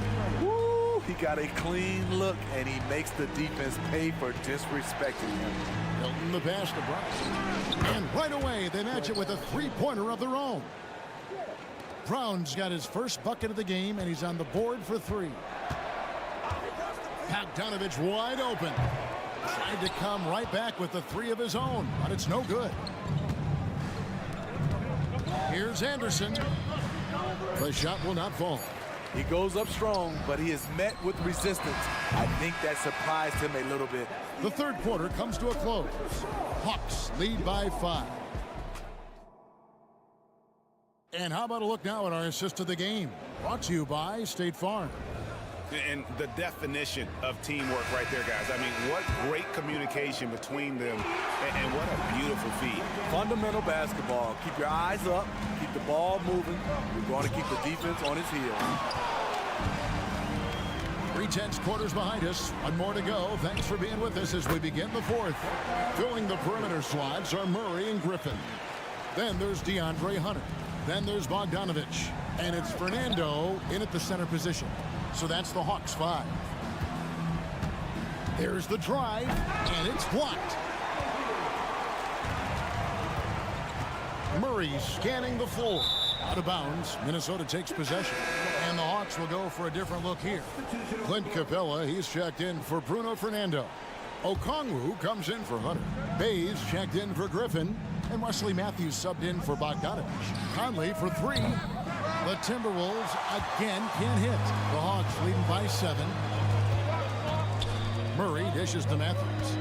L: Woo! He got a clean look, and he makes the defense pay for disrespecting him.
H: Hilton the pass to Brown. And right away, they match it with a three-pointer of their own. Brown's got his first bucket of the game, and he's on the board for 3. Bogdanovich wide open. Tried to come right back with the 3 of his own, but it's no good. Here's Anderson. The shot will not fall.
L: He goes up strong, but he is met with resistance. I think that surprised him a little bit.
H: The third quarter comes to a close. Hawks lead by 5. And how about a look now at our assist of the game? Brought to you by State Farm.
J: And the definition of teamwork right there, guys. I mean, what great communication between them, and what a beautiful feed.
L: Fundamental basketball. Keep your eyes up. Keep the ball moving. We're going to keep the defense on its heels.
H: 3/10 quarters behind us. 1 more to go. Thanks for being with us as we begin the 4th. Filling the perimeter slots are Murray and Griffin. Then there's DeAndre Hunter. Then there's Bogdanovich. And it's Fernando in at the center position. So that's the Hawks 5. There's the drive, and it's blocked. Murray scanning the floor. Out of bounds. Minnesota takes possession. And the Hawks will go for a different look here. Clint Capella, he's checked in for Bruno Fernando. Okongwu comes in for Hunter. Bays checked in for Griffin. And Wesley Matthews subbed in for Bogdanovich. Conley for 3. The Timberwolves again can't hit. The Hawks leading by 7. Murray dishes to Matthews.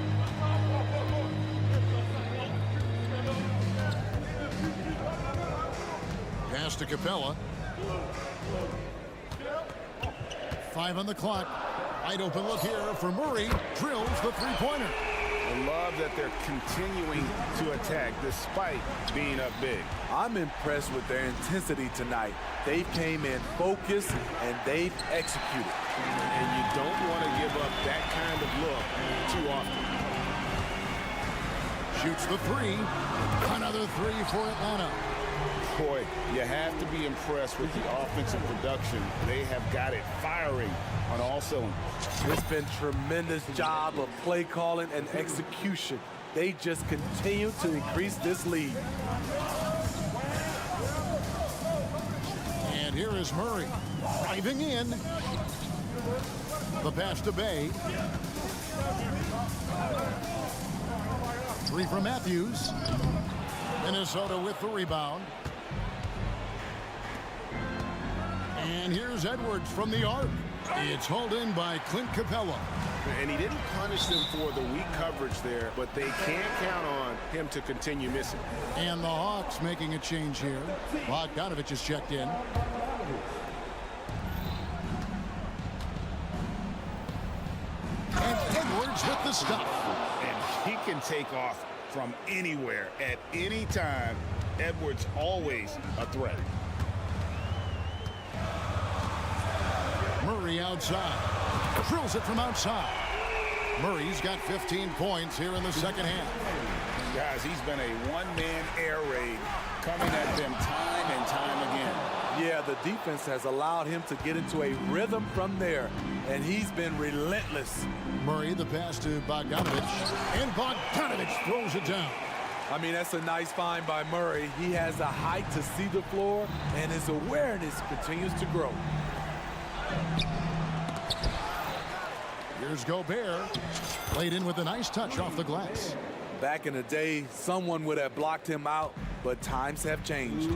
H: Pass to Capella. 5 on the clock. Wide open look here for Murray. Drills the three-pointer.
F: I love that they're continuing to attack despite being up big.
L: I'm impressed with their intensity tonight. They came in focused and they've executed.
F: And you don't want to give up that kind of look too often.
H: Shoots the 3. Another 3 for Atlanta.
F: Boy, you have to be impressed with the offensive production. They have got it firing on all cylinders.
L: It's been tremendous job of play calling and execution. They just continue to increase this lead.
H: And here is Murray driving in. The pass to Bay. 3 from Matthews. Minnesota with the rebound. And here's Edwards from the arc. It's hauled in by Clint Capella.
F: And he didn't punish them for the weak coverage there, but they can't count on him to continue missing.
H: And the Hawks making a change here. Bogdanovich is checked in. And Edwards with the stuff.
F: And he can take off from anywhere at any time. Edwards always a threat.
H: Murray outside. Drills it from outside. Murray's got 15 points here in the second half.
F: Guys, he's been a one-man air raid coming at them time and time again.
L: Yeah, the defense has allowed him to get into a rhythm from there, and he's been relentless.
H: Murray, the pass to Bogdanovich, and Bogdanovich throws it down.
L: I mean, that's a nice find by Murray. He has the height to see the floor, and his awareness continues to grow.
H: Here's Gobert. Played in with a nice touch off the glass.
L: Back in the day, someone would have blocked him out, but times have changed.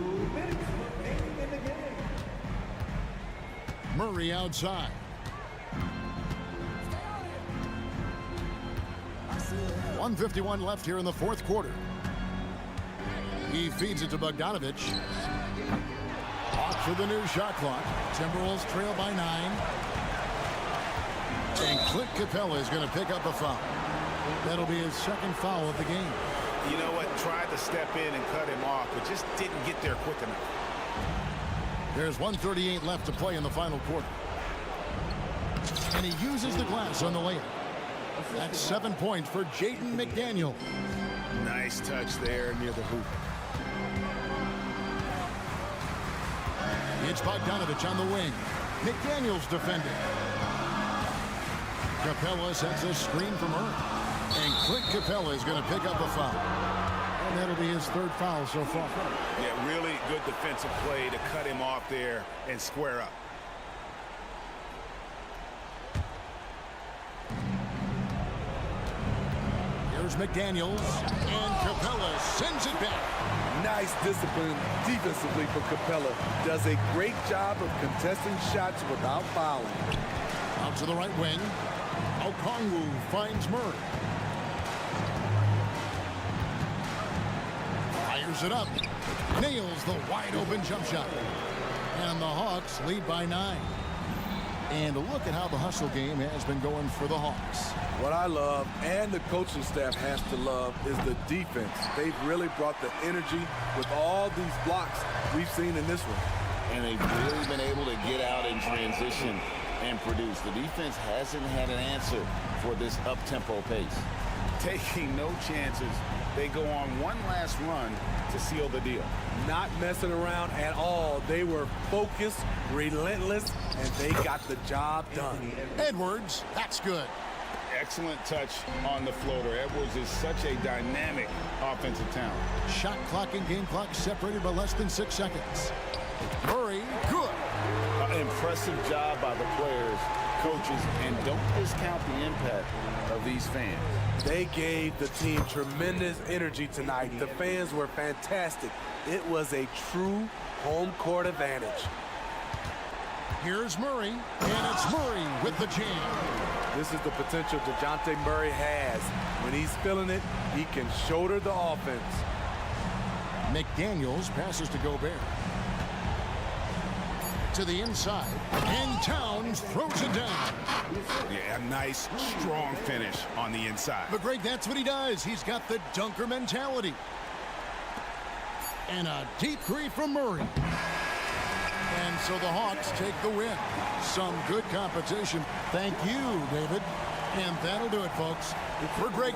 H: Murray outside. .151 left here in the fourth quarter. He feeds it to Bogdanovich. Off for the new shot clock. Timberwolves trail by 9. And Clint Capella is going to pick up a foul. That'll be his second foul of the game.
F: You know what? Tried to step in and cut him off, but just didn't get there quick enough.
H: There's 1:38 left to play in the final quarter. And he uses the glass on the layup. That's 7 points for Jaden McDaniel.
F: Nice touch there near the hoop.
H: It's Bogdanovich on the wing. McDaniel's defending. Capella sets a screen from Earth. And Clint Capella is going to pick up a foul. And that'll be his third foul so far.
F: Yeah, really good defensive play to cut him off there and square up.
H: Here's McDaniels. And Capella sends it back.
L: Nice discipline defensively for Capella. Does a great job of contesting shots without fouling.
H: Out to the right wing. Okongwu finds Murray. Fires it up. Nails the wide open jump shot. And the Hawks lead by 9. And look at how the hustle game has been going for the Hawks.
L: What I love, and the coaching staff has to love, is the defense. They've really brought the energy with all these blocks we've seen in this one.
J: And they've really been able to get out in transition and produce. The defense hasn't had an answer for this up-tempo pace.
F: Taking no chances. They go on one last run to seal the deal.
L: Not messing around at all. They were focused, relentless, and they got the job done.
H: Edwards, that's good.
J: Excellent touch on the floater. Edwards is such a dynamic offensive talent.
H: Shot clock and game clock separated by less than 6 seconds. Murray, good.
J: Impressive job by the players, coaches, and don't discount the impact of these fans.
L: They gave the team tremendous energy tonight. The fans were fantastic. It was a true home court advantage.
H: Here's Murray, and it's Murray with the jam.
L: This is the potential DeJounte Murray has. When he's feeling it, he can shoulder the offense.
H: McDaniels passes to Gobert. To the inside, and Towns throws it down.
F: Yeah, a nice, strong finish on the inside.
H: But Greg, that's what he does. He's got the dunker mentality. And a deep three from Murray. And so the Hawks take the win. Some good competition. Thank you, David. And that'll do it, folks. We're great.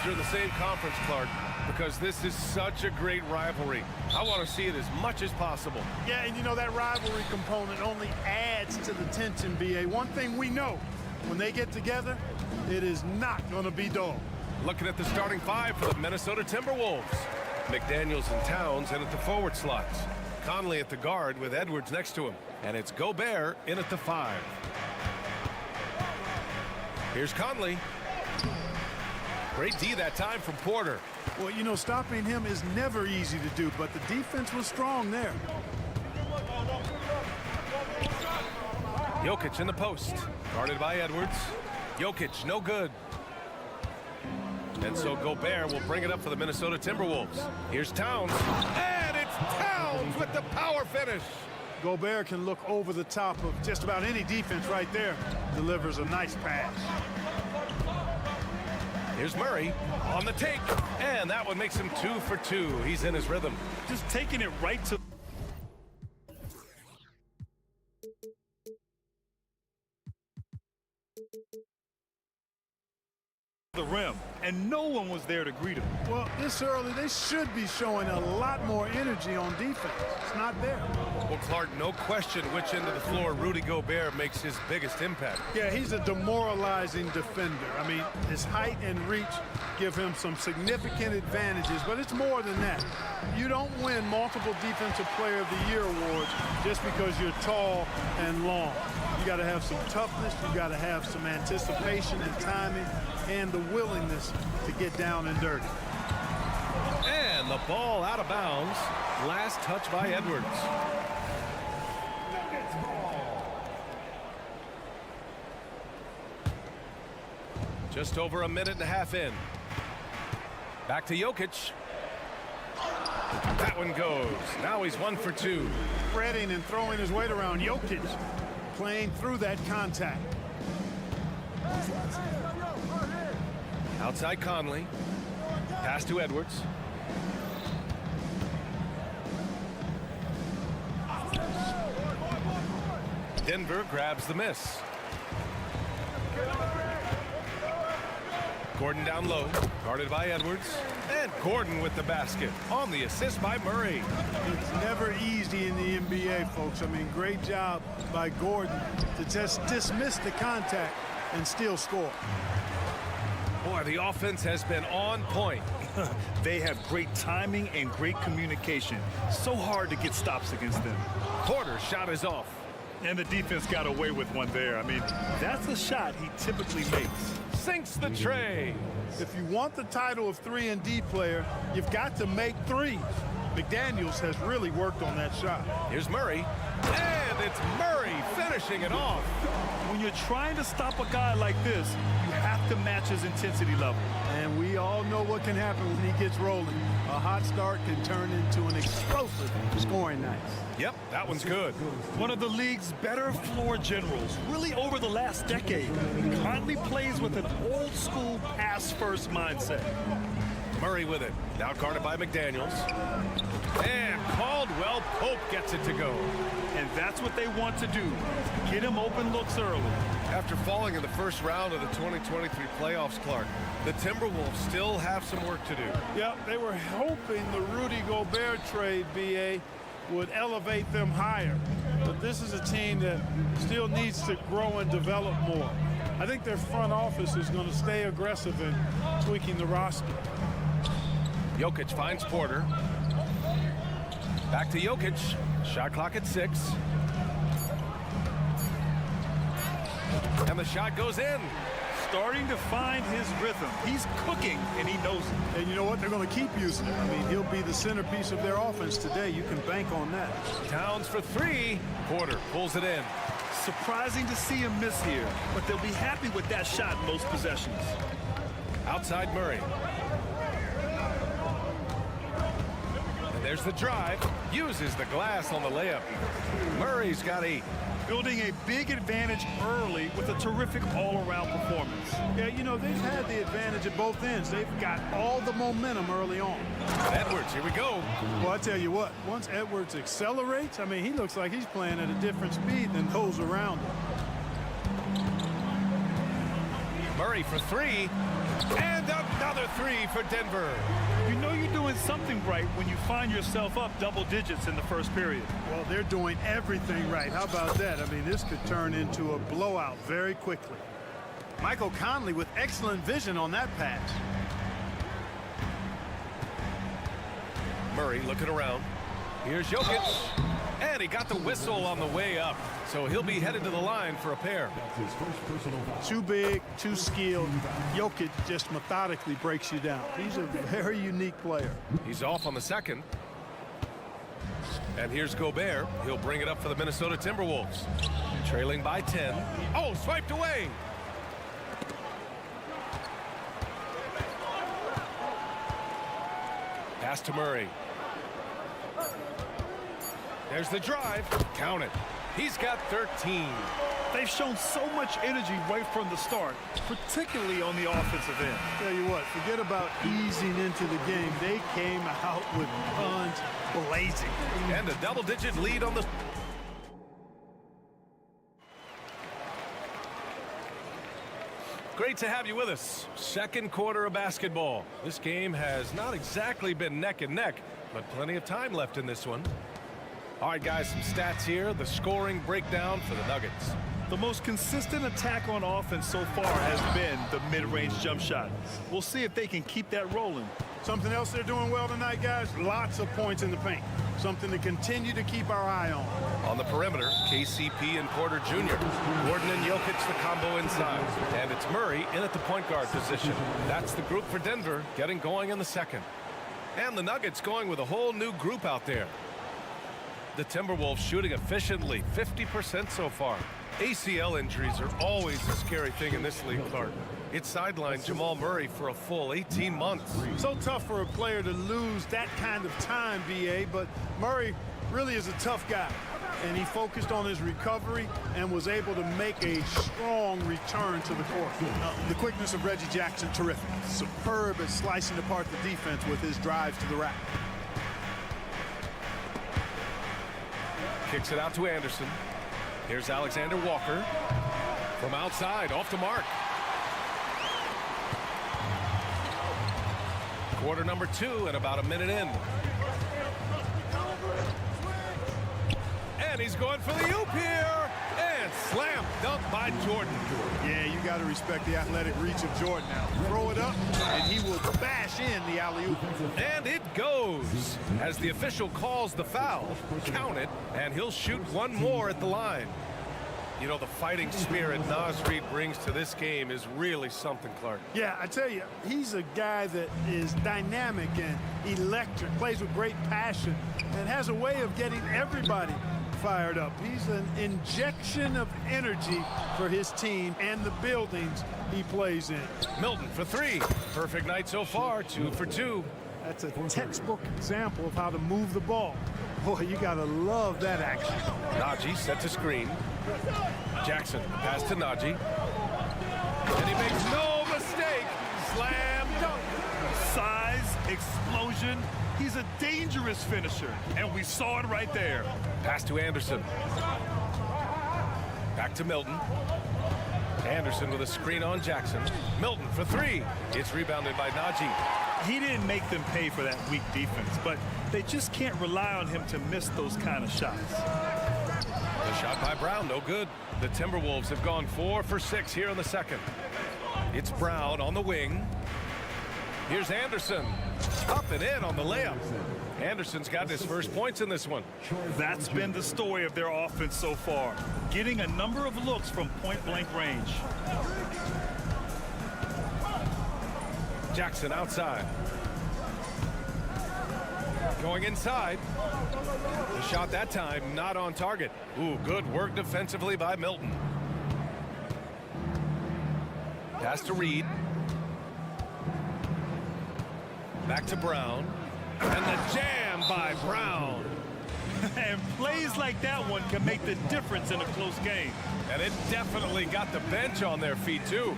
A: You're in the same conference, Clark, because this is such a great rivalry. I want to see it as much as possible.
C: Yeah, and you know, that rivalry component only adds to the tension, B.A. One thing we know, when they get together, it is not going to be dull.
A: Looking at the starting five for the Minnesota Timberwolves. McDaniels and Towns in at the forward slots. Conley at the guard with Edwards next to him. And it's Gobert in at the 5. Here's Conley. Great D that time from Porter.
C: Well, you know, stopping him is never easy to do, but the defense was strong there.
A: Jokic in the post. Guarded by Edwards. Jokic, no good. And so Gobert will bring it up for the Minnesota Timberwolves. Here's Towns. And it's Towns with the power finish.
C: Gobert can look over the top of just about any defense right there. Delivers a nice pass.
A: Here's Murray on the take. And that one makes him 2 for 2. He's in his rhythm.
B: Just taking it right to the rim, and no one was there to greet him.
C: Well, this early, they should be showing a lot more energy on defense. It's not there.
A: Well, Clark, no question which end of the floor Rudy Gobert makes his biggest impact.
C: Yeah, he's a demoralizing defender. I mean, his height and reach give him some significant advantages, but it's more than that. You don't win multiple Defensive Player of the Year awards just because you're tall and long. You got to have some toughness, you got to have some anticipation and timing, and the willingness to get down and dirty.
A: And the ball out of bounds. Last touch by Edwards. Just over a minute and a half in. Back to Jokic. That one goes. Now he's 1 for 2.
C: Spreading and throwing his weight around. Jokic playing through that contact.
A: Outside Conley. Pass to Edwards. Denver grabs the miss. Gordon down low, guarded by Edwards. And Gordon with the basket on the assist by Murray.
C: It's never easy in the NBA, folks. I mean, great job by Gordon to just dismiss the contact and still score.
A: Boy, the offense has been on point.
B: They have great timing and great communication. So hard to get stops against them.
A: Porter's shot is off.
B: And the defense got away with one there. I mean, that's a shot he typically makes.
A: Sinks the tray.
C: If you want the title of 3-and-D player, you've got to make threes. McDaniels has really worked on that shot.
A: Here's Murray. And it's Murray finishing it off.
B: When you're trying to stop a guy like this, you have to match his intensity level.
C: And we all know what can happen when he gets rolling. A hot start can turn into an explosive scoring night.
A: Yep, that one's good.
B: One of the league's better floor generals, really over the last decade. Conley plays with an old-school pass-first mindset.
A: Murray with it. Now guarded by McDaniels. And Caldwell Pope gets it to go.
B: And that's what they want to do. Get him open looks early.
A: After falling in the first round of the 2023 playoffs, Clark, the Timberwolves still have some work to do.
C: Yep, they were hoping the Rudy Gobert trade, B.A., would elevate them higher. But this is a team that still needs to grow and develop more. I think their front office is going to stay aggressive in tweaking the roster.
A: Jokic finds Porter. Back to Jokic. Shot clock at 6. And the shot goes in.
B: Starting to find his rhythm. He's cooking, and he knows it.
C: And you know what? They're going to keep using it. I mean, he'll be the centerpiece of their offense today. You can bank on that.
A: Towns for 3. Porter pulls it in.
B: Surprising to see him miss here, but they'll be happy with that shot in most possessions.
A: Outside Murray. And there's the drive. Uses the glass on the layup. Murray's got 8.
B: Building a big advantage early with a terrific all-around performance.
C: Yeah, you know, they've had the advantage at both ends. They've got all the momentum early on.
A: Edwards, here we go.
C: Well, I tell you what, once Edwards accelerates, I mean, he looks like he's playing at a different speed than those around him.
A: Murray for three. And another three for Denver.
B: You know you're doing something right when you find yourself up double digits in the first period.
C: Well, they're doing everything right. How about that? I mean, this could turn into a blowout very quickly. Michael Conley with excellent vision on that pass.
A: Murray looking around. Here's Jokic. And he got the whistle on the way up. So he'll be headed to the line for a pair.
C: Too big, too skilled. Jokic just methodically breaks you down. He's a very unique player.
A: He's off on the second. And here's Gobert. He'll bring it up for the Minnesota Timberwolves. Trailing by 10. Oh, swiped away. Pass to Murray. There's the drive. Count it. He's got 13.
B: They've shown so much energy right from the start, particularly on the offensive end.
C: Tell you what, forget about easing into the game. They came out with guns blazing.
A: And a double-digit lead on the... Great to have you with us. Second quarter of basketball. This game has not exactly been neck and neck, but plenty of time left in this one. All right, guys, some stats here. The scoring breakdown for the Nuggets.
B: The most consistent attack on offense so far has been the mid-range jump shot. We'll see if they can keep that rolling.
C: Something else they're doing well tonight, guys, lots of points in the paint. Something to continue to keep our eye on.
A: On the perimeter, KCP and Porter Jr. Gordon and Jokic the combo inside. And it's Murray in at the point guard position. That's the group for Denver getting going in the second. And the Nuggets going with a whole new group out there. The Timberwolves shooting efficiently, 50% so far. ACL injuries are always a scary thing in this league, Clark. It sidelined Jamal Murray for a full 18 months.
C: So tough for a player to lose that kind of time, B.A., but Murray really is a tough guy. And he focused on his recovery and was able to make a strong return to the court. The quickness of Reggie Jackson, terrific. Superb at slicing apart the defense with his drives to the rack.
A: Kicks it out to Anderson. Here's Alexander Walker. From outside, off the mark. Quarter number 2 and about a minute in. And he's going for the oop here. And slam dunk by Jordan.
C: Yeah, you got to respect the athletic reach of Jordan now. Throw it up, and he will bash in the alley-oop.
A: And it goes. As the official calls the foul, count it, and he'll shoot one more at the line. You know, the fighting spirit Naz Reid brings to this game is really something, Clark.
C: Yeah, I tell you, he's a guy that is dynamic and electric, plays with great passion, and has a way of getting everybody fired up. He's an injection of energy for his team and the buildings he plays in.
A: Milton for 3. Perfect night so far, 2 for 2.
C: That's a textbook example of how to move the ball. Boy, you gotta love that action.
A: Najee set to screen. Jackson pass to Najee. And he makes no mistake. Slam dunk.
B: Size, explosion. He's a dangerous finisher, and we saw it right there.
A: Pass to Anderson. Back to Milton. Anderson with a screen on Jackson. Milton for 3. It's rebounded by Najee.
B: He didn't make them pay for that weak defense, but they just can't rely on him to miss those kind of shots.
A: The shot by Brown, no good. The Timberwolves have gone 4 for 6 here in the second. It's Brown on the wing. Here's Anderson. Up and in on the layup. Anderson's got his first points in this one.
B: That's been the story of their offense so far, getting a number of looks from point-blank range.
A: Jackson outside. Going inside. The shot that time not on target. Ooh, good work defensively by Milton. Pass to Reed. Back to Brown. And the jam by Brown.
B: And plays like that one can make the difference in a close game.
A: And it definitely got the bench on their feet, too.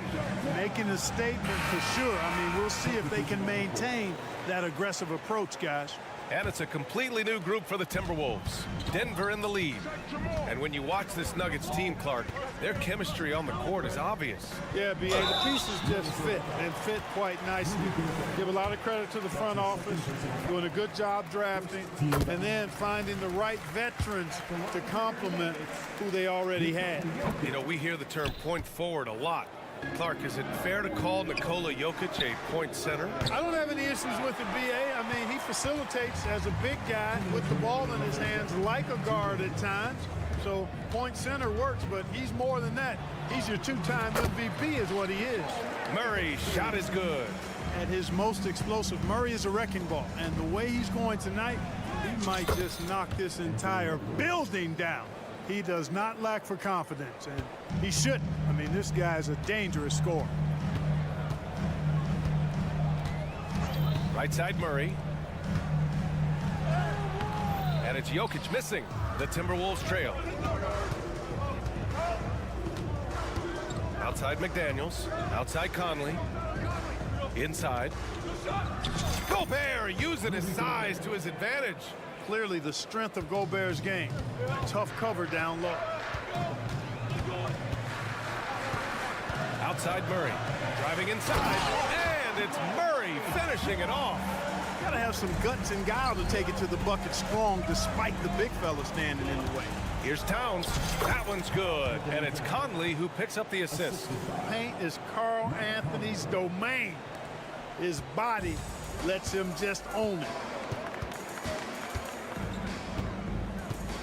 C: Making a statement for sure. I mean, we'll see if they can maintain that aggressive approach, guys.
A: And it's a completely new group for the Timberwolves. Denver in the lead. And when you watch this Nuggets team, Clark, their chemistry on the court is obvious.
C: Yeah, B.A., the pieces just fit, and fit quite nicely. Give a lot of credit to the front office, doing a good job drafting, and then finding the right veterans to complement who they already had.
A: You know, we hear the term point forward a lot. Clark, is it fair to call Nikola Jokic a point center?
C: I don't have any issues with the B.A. I mean, he facilitates as a big guy with the ball in his hands like a guard at times. So point center works, but he's more than that. He's your two-time MVP is what he is.
A: Murray, shot is good.
C: At his most explosive, Murray is a wrecking ball. And the way he's going tonight, he might just knock this entire building down. He does not lack for confidence, and he shouldn't. I mean, this guy is a dangerous scorer.
A: Right side Murray. And it's Jokic missing. The Timberwolves trail. Outside McDaniels. Outside Conley. Inside. Gobert using his size to his advantage.
C: Clearly the strength of Gobert's game. Tough cover down low.
A: Outside Murray. Driving inside. And it's Murray finishing it off.
C: Got to have some guts and guile to take it to the bucket strong despite the big fella standing in the way.
A: Here's Towns. That one's good. And it's Conley who picks up the assist.
C: Paint is Carl Anthony's domain. His body lets him just own it.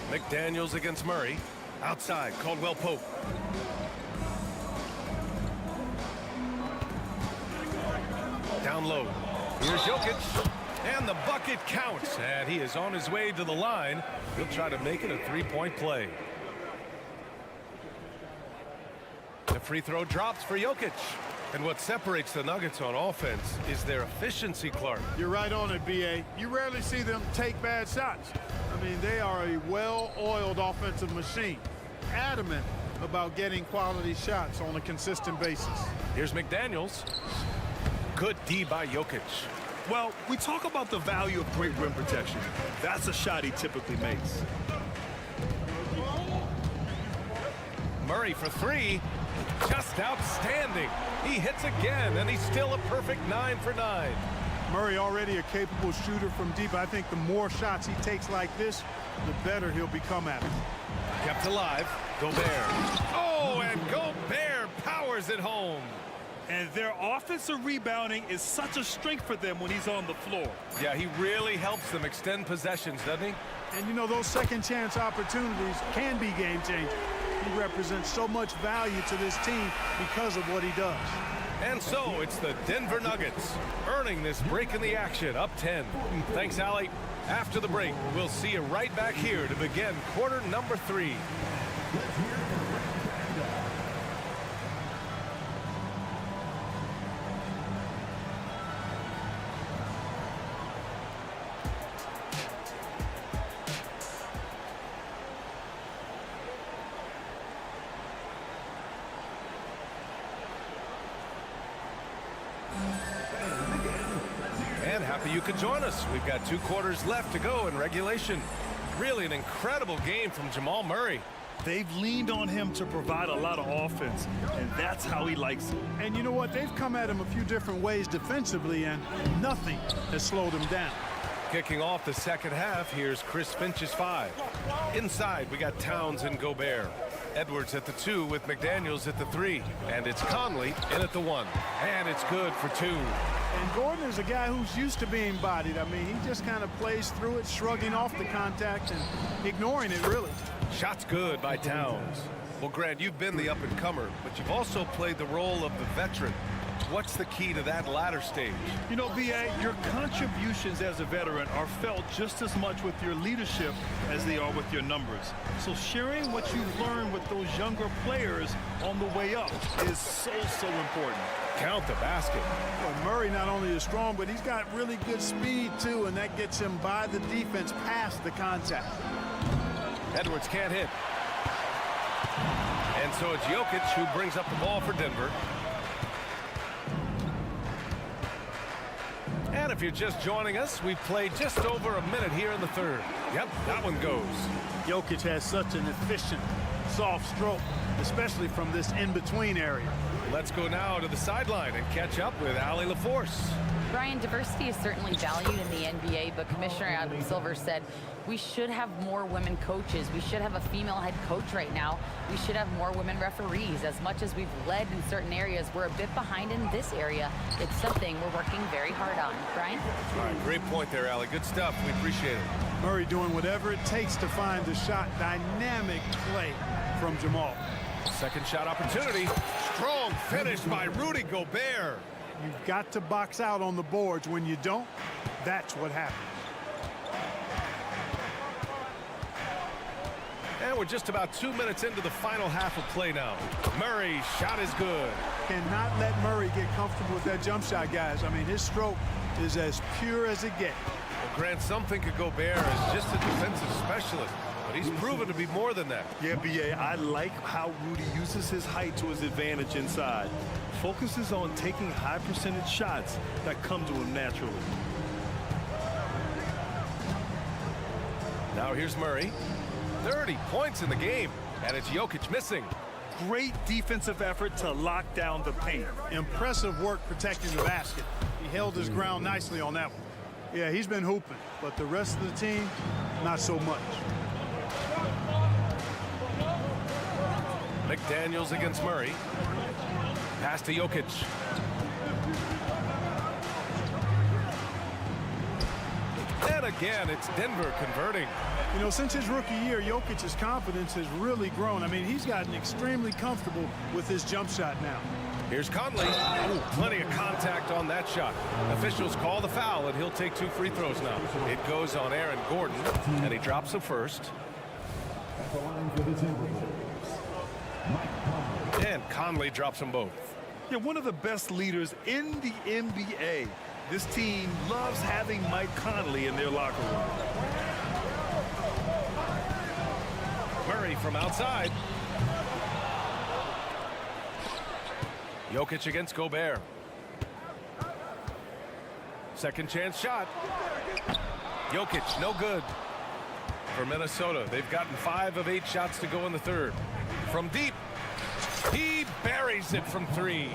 A: McDaniels against Murray. Outside, Caldwell Pope. Down low. Here's Jokic. And the bucket counts. And he is on his way to the line. He'll try to make it a three-point play. The free throw drops for Jokic. And what separates the Nuggets on offense is their efficiency, Clark.
C: You're right on it, B.A. You rarely see them take bad shots. I mean, they are a well-oiled offensive machine. Adamant about getting quality shots on a consistent basis.
A: Here's McDaniels. Good D by Jokic.
B: Well, we talk about the value of great rim protection. That's a shot he typically makes.
A: Murray for three. Just outstanding. He hits again, and he's still a perfect 9 for 9.
C: Murray already a capable shooter from deep. I think the more shots he takes like this, the better he'll become at it.
A: Kept alive. Gobert. Oh, and Gobert powers it home.
B: And their offensive rebounding is such a strength for them when he's on the floor.
A: Yeah, he really helps them extend possessions, doesn't he?
C: And, you know, those second chance opportunities can be game-changing. He represents so much value to this team because of what he does.
A: And so it's the Denver Nuggets earning this break in the action, up 10. Thanks, Allie. After the break, we'll see you right back here to begin quarter number 3. And happy you could join us. We've got 2 quarters left to go in regulation. Really an incredible game from Jamal Murray.
B: They've leaned on him to provide a lot of offense, and that's how he likes it.
C: And you know what? They've come at him a few different ways defensively, and nothing has slowed him down.
A: Kicking off the second half, here's Chris Finch's 5. Inside, we got Towns and Gobert. Edwards at the 2 with McDaniels at the 3. And it's Conley in at the 1. And it's good for 2.
C: And Gordon is a guy who's used to being bodied. I mean, he just kind of plays through it, shrugging off the contact and ignoring it, really.
A: Shot's good by Towns. Well, Grant, you've been the up-and-comer, but you've also played the role of the veteran. What's the key to that latter stage?
B: You know, B.A., your contributions as a veteran are felt just as much with your leadership as they are with your numbers. So sharing what you've learned with those younger players on the way up is so important.
A: Count the basket.
C: Well, Murray not only is strong, but he's got really good speed, too, and that gets him by the defense past the contact.
A: Edwards can't hit. And so it's Jokic who brings up the ball for Denver. And And if you're just joining us, we've played just over a minute here in the third. Yep, that one goes.
C: Jokic has such an efficient, soft stroke, especially from this in-between area.
A: Let's go now to the sideline and catch up with Allie LaForce.
D: Brian, diversity is certainly valued in the NBA, but Commissioner Adam Silver said we should have more women coaches. We should have a female head coach right now. We should have more women referees. As much as we've led in certain areas, we're a bit behind in this area. It's something we're working very hard on. Brian?
A: All right, great point there, Allie. Good stuff. We appreciate it.
C: Murray doing whatever it takes to find the shot. Dynamic play from Jamal.
A: Second shot opportunity. Strong finish by Rudy Gobert.
C: You've got to box out on the boards. When you don't, that's what happens.
A: And we're just about 2 minutes into the final half of play now. Murray's shot is good.
C: Cannot let Murray get comfortable with that jump shot, guys. I mean, his stroke is as pure as it gets.
A: Well, Grant, some think of Gobert as just a defensive specialist, but he's proven to be more than that.
B: Yeah, B.A., I like how Rudy uses his height to his advantage inside. Focuses on taking high percentage shots that come to him naturally.
A: Now here's Murray. 30 points in the game, and it's Jokic missing.
B: Great defensive effort to lock down the paint.
C: Impressive work protecting the basket. He held his ground nicely on that one. Yeah, he's been hooping, but the rest of the team, not so much.
A: McDaniels against Murray. Pass to Jokic. And again, it's Denver converting.
C: You know, since his rookie year, Jokic's confidence has really grown. I mean, he's gotten extremely comfortable with his jump shot now.
A: Here's Conley. Ooh, plenty of contact on that shot. Officials call the foul, and he'll take 2 free throws now. It goes on Aaron Gordon, and he drops the first. And Conley drops them both.
B: Yeah, one of the best leaders in the NBA. This team loves having Mike Conley in their locker room.
A: Murray from outside. Jokic against Gobert. Second chance shot. Jokic, no good. For Minnesota, they've gotten 5 of 8 shots to go in the third. From deep, he buries it from 3.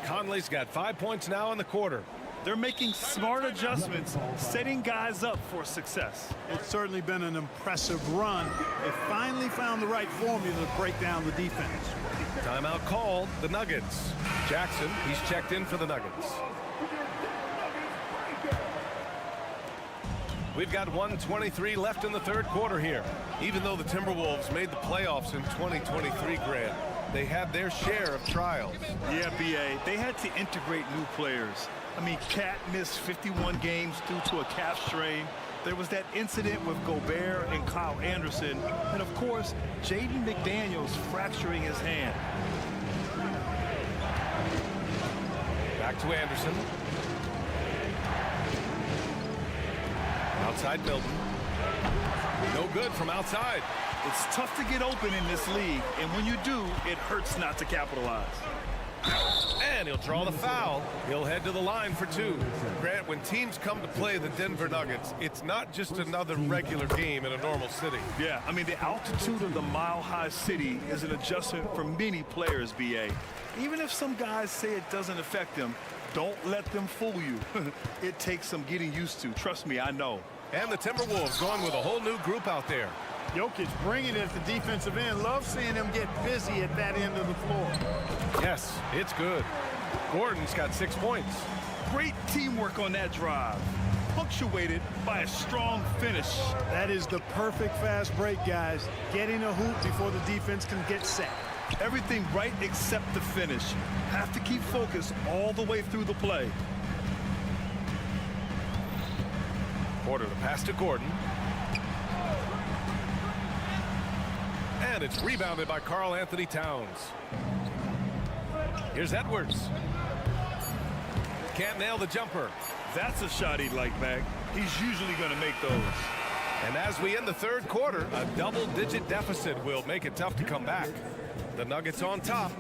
A: Conley's got 5 points now in the quarter.
B: They're making smart adjustments, setting guys up for success.
C: It's certainly been an impressive run. They finally found the right formula to break down the defense.
A: Timeout called, the Nuggets. Jackson, he's checked in for the Nuggets. We've got 1:23 left in the third quarter here. Even though the Timberwolves made the playoffs in 2023, Grant, they had their share of trials.
B: Yeah, B.A., they had to integrate new players. I mean, Cat missed 51 games due to a calf strain. There was that incident with Gobert and Kyle Anderson. And, of course, Jaden McDaniels fracturing his hand.
A: Back to Anderson. Outside Milton. No good from outside.
B: It's tough to get open in this league, and when you do, it hurts not to capitalize.
A: And he'll draw the foul. He'll head to the line for 2. Grant, when teams come to play the Denver Nuggets, it's not just another regular game in a normal city.
B: Yeah, I mean, the altitude of the mile-high city is an adjustment for many players, B.A. Even if some guys say it doesn't affect them, don't let them fool you. It takes some getting used to. Trust me, I know.
A: And the Timberwolves going with a whole new group out there.
C: Jokic bringing it at the defensive end. Love seeing him get busy at that end of the floor.
A: Yes, it's good. Gordon's got 6 points.
B: Great teamwork on that drive, punctuated by a strong finish.
C: That is the perfect fast break, guys. Getting a hoop before the defense can get set.
B: Everything right except the finish. Have to keep focused all the way through the play.
A: Porter the pass to Gordon. And it's rebounded by Karl Anthony Towns. Here's Edwards. Can't nail the jumper.
B: That's a shot he'd like back. He's usually going to make those.
A: And as we end the third quarter, a double-digit deficit will make it tough to come back. The Nuggets on top.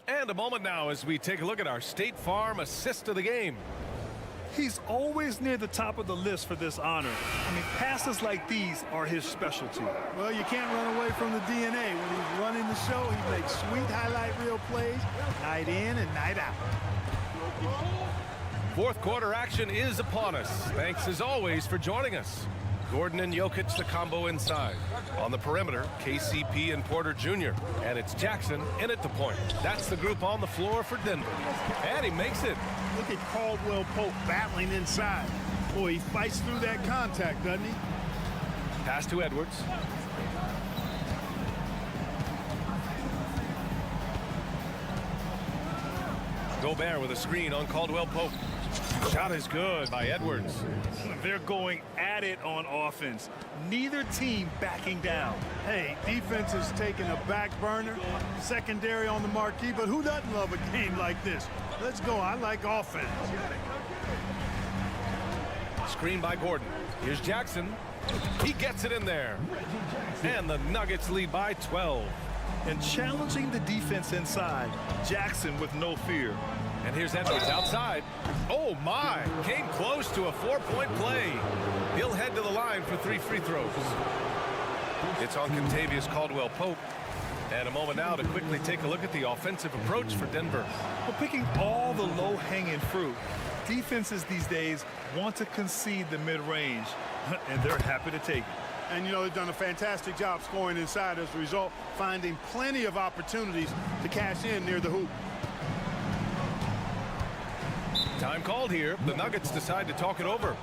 A: And a moment now as we take a look at our State Farm assist of the game.
B: He's always near the top of the list for this honor. I mean, passes like these are his specialty.
C: Well, you can't run away from the DNA. When he's running the show, he makes sweet highlight reel plays night in and night out.
A: Fourth quarter action is upon us. Thanks as always for joining us. Gordon and Jokic, the combo inside. On the perimeter, KCP and Porter Jr. And it's Jackson in at the point. That's the group on the floor for Denver. And he makes it.
C: Look at Caldwell Pope battling inside. Boy, he fights through that contact, doesn't he?
A: Pass to Edwards. Gobert with a screen on Caldwell Pope. Shot is good by Edwards.
B: They're going at it on offense. Neither team backing down.
C: Hey, defense is taking a back burner. Secondary on the marquee, but who doesn't love a game like this? Let's go. I like offense.
A: Screen by Gordon. Here's Jackson. He gets it in there. And the Nuggets lead by 12.
B: And challenging the defense inside, Jackson with no fear.
A: And here's Edwards outside. Oh, my. Came close to a 4-point play. He'll head to the line for 3 free throws. It's on Contavious Caldwell Pope. And a moment now to quickly take a look at the offensive approach for Denver.
B: We're picking all the low-hanging fruit. Defenses these days want to concede the mid-range, and they're happy to take it.
C: And, you know, they've done a fantastic job scoring inside as a result, finding plenty of opportunities to cash in near the hoop.
A: Time called here. The Nuggets decide to talk it over.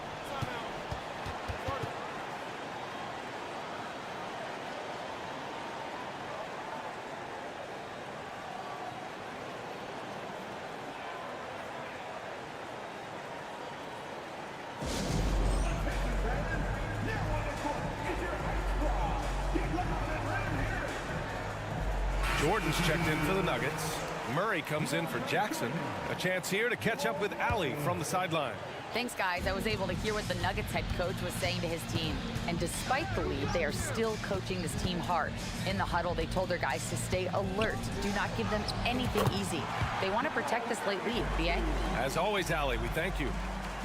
A: Jordan's checked in for the Nuggets. Murray comes in for Jackson. A chance here to catch up with Allie from the sideline.
D: Thanks, guys. I was able to hear what the Nuggets head coach was saying to his team. And despite the lead, they are still coaching this team hard. In the huddle, they told their guys to stay alert. Do not give them anything easy. They want to protect this late lead, BA.
A: As always, Allie, we thank you.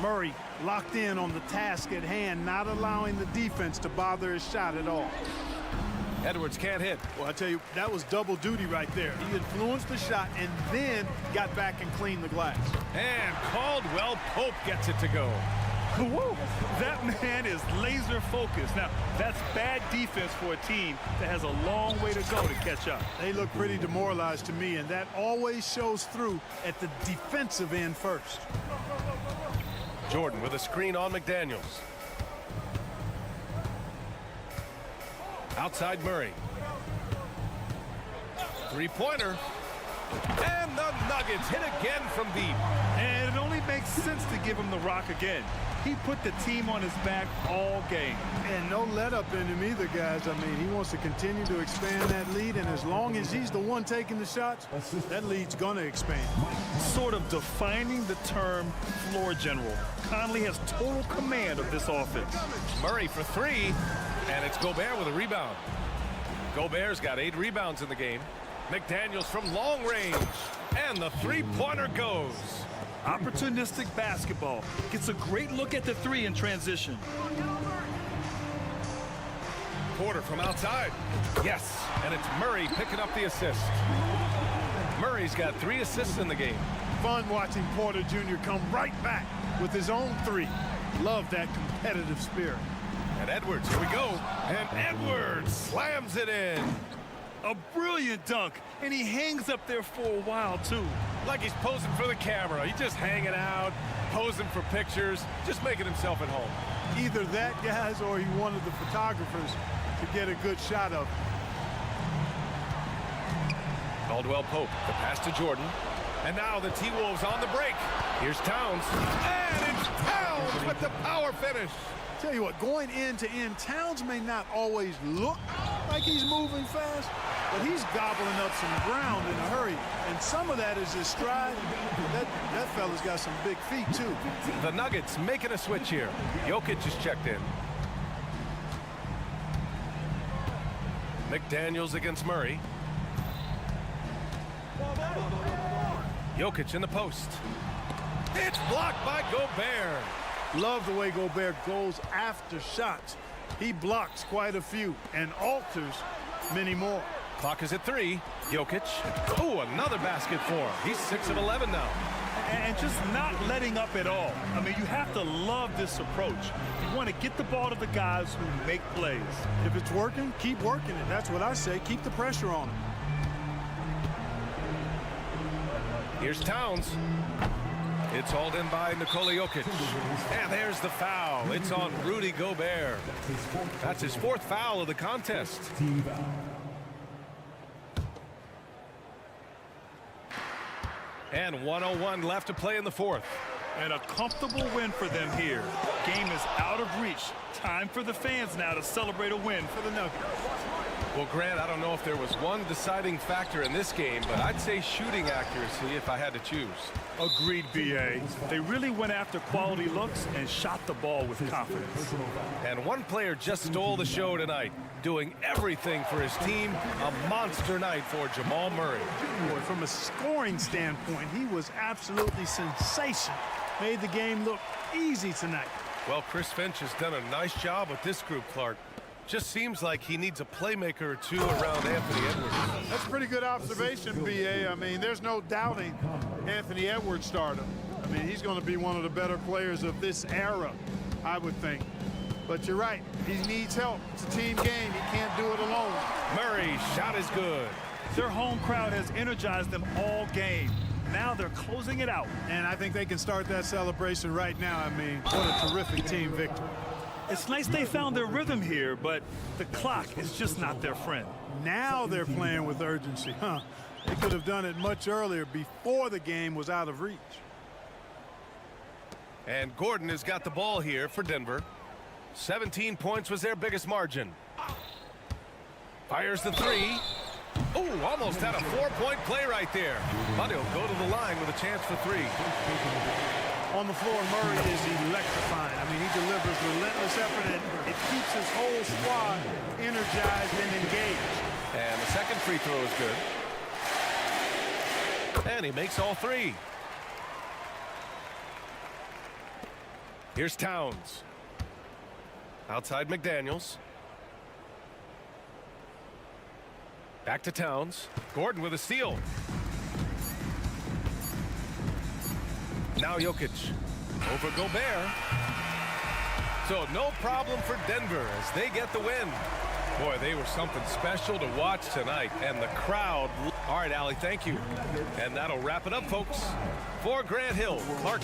C: Murray locked in on the task at hand, not allowing the defense to bother his shot at all.
A: Edwards can't hit.
C: Well, I tell you, that was double duty right there. He influenced the shot and then got back and cleaned the glass.
A: And Caldwell Pope gets it to go.
B: Whoa, that man is laser focused. Now, that's bad defense for a team that has a long way to go to catch up.
C: They look pretty demoralized to me, and that always shows through at the defensive end first.
A: Jordan with a screen on McDaniels. Outside Murray. Three-pointer. And the Nuggets hit again from deep.
B: And it only makes sense to give him the rock again. He put the team on his back all game.
C: And no let-up in him either, guys. I mean, he wants to continue to expand that lead, and as long as he's the one taking the shots, that lead's going to expand.
B: Sort of defining the term floor general. Conley has total command of this offense.
A: Murray for three, and it's Gobert with a rebound. Gobert's got 8 rebounds in the game. McDaniels from long range, and the three-pointer goes.
B: Opportunistic basketball. Gets a great look at the three in transition.
A: Porter from outside. Yes, and it's Murray picking up the assist. Murray's got 3 assists in the game.
C: Fun watching Porter Jr. come right back with his own 3. Love that competitive spirit.
A: And Edwards, here we go. And Edwards slams it in.
B: A brilliant dunk, and he hangs up there for a while, too.
A: Like he's posing for the camera. He's just hanging out, posing for pictures, just making himself at home.
C: Either that, guys, or he wanted the photographers to get a good shot of him.
A: Caldwell Pope, the pass to Jordan. And now the T-Wolves on the break. Here's Towns. And it's Towns with the power finish.
C: Tell you what, going end to end, Towns may not always look like he's moving fast, but he's gobbling up some ground in a hurry. And some of that is his stride. That fella's got some big feet, too.
A: The Nuggets making a switch here. Jokic is checked in. McDaniels against Murray. Jokic in the post. It's blocked by Gobert.
C: Love the way Gobert goes after shots. He blocks quite a few and alters many more.
A: Clock is at 3. Jokic. Oh, another basket for him. He's 6 of 11 now.
B: And just not letting up at all. I mean, you have to love this approach. You want to get the ball to the guys who make plays.
C: If it's working, keep working it. That's what I say. Keep the pressure on him.
A: Here's Towns. It's hauled in by Nikola Jokic. And there's the foul. It's on Rudy Gobert. That's his 4th foul of the contest. And 1:01 left to play in the 4th.
B: And a comfortable win for them here. Game is out of reach. Time for the fans now to celebrate a win for the Nuggets.
A: Well, Grant, I don't know if there was one deciding factor in this game, but I'd say shooting accuracy if I had to choose.
B: Agreed, B.A. They really went after quality looks and shot the ball with confidence.
A: And one player just stole the show tonight, doing everything for his team. A monster night for Jamal Murray.
C: Boy, from a scoring standpoint, he was absolutely sensational. Made the game look easy tonight.
A: Well, Chris Finch has done a nice job with this group, Clark. Just seems like he needs a playmaker or two around Anthony Edwards.
C: That's a pretty good observation, B.A. I mean, there's no doubting Anthony Edwards' stardom. I mean, he's going to be one of the better players of this era, I would think. But you're right. He needs help. It's a team game. He can't do it alone.
A: Murray, shot is good.
B: Their home crowd has energized them all game. Now they're closing it out.
C: And I think they can start that celebration right now. I mean, what a terrific team victory.
B: It's nice they found their rhythm here, but the clock is just not their friend.
C: Now they're playing with urgency, huh? They could have done it much earlier before the game was out of reach.
A: And Gordon has got the ball here for Denver. 17 points was their biggest margin. Fires the 3. Oh, almost had a 4-point play right there. But he'll go to the line with a chance for 3.
C: On the floor, Murray is electrifying. I mean, he delivers relentless effort, and it keeps his whole squad energized and engaged.
A: And the second free throw is good. And he makes all 3. Here's Towns. Outside McDaniels. Back to Towns. Gordon with a steal. Now Jokic over Gobert. So no problem for Denver as they get the win. Boy, they were something special to watch tonight, and the crowd. All right, Allie, thank you. And that'll wrap it up, folks. For Grant Hill, Clark.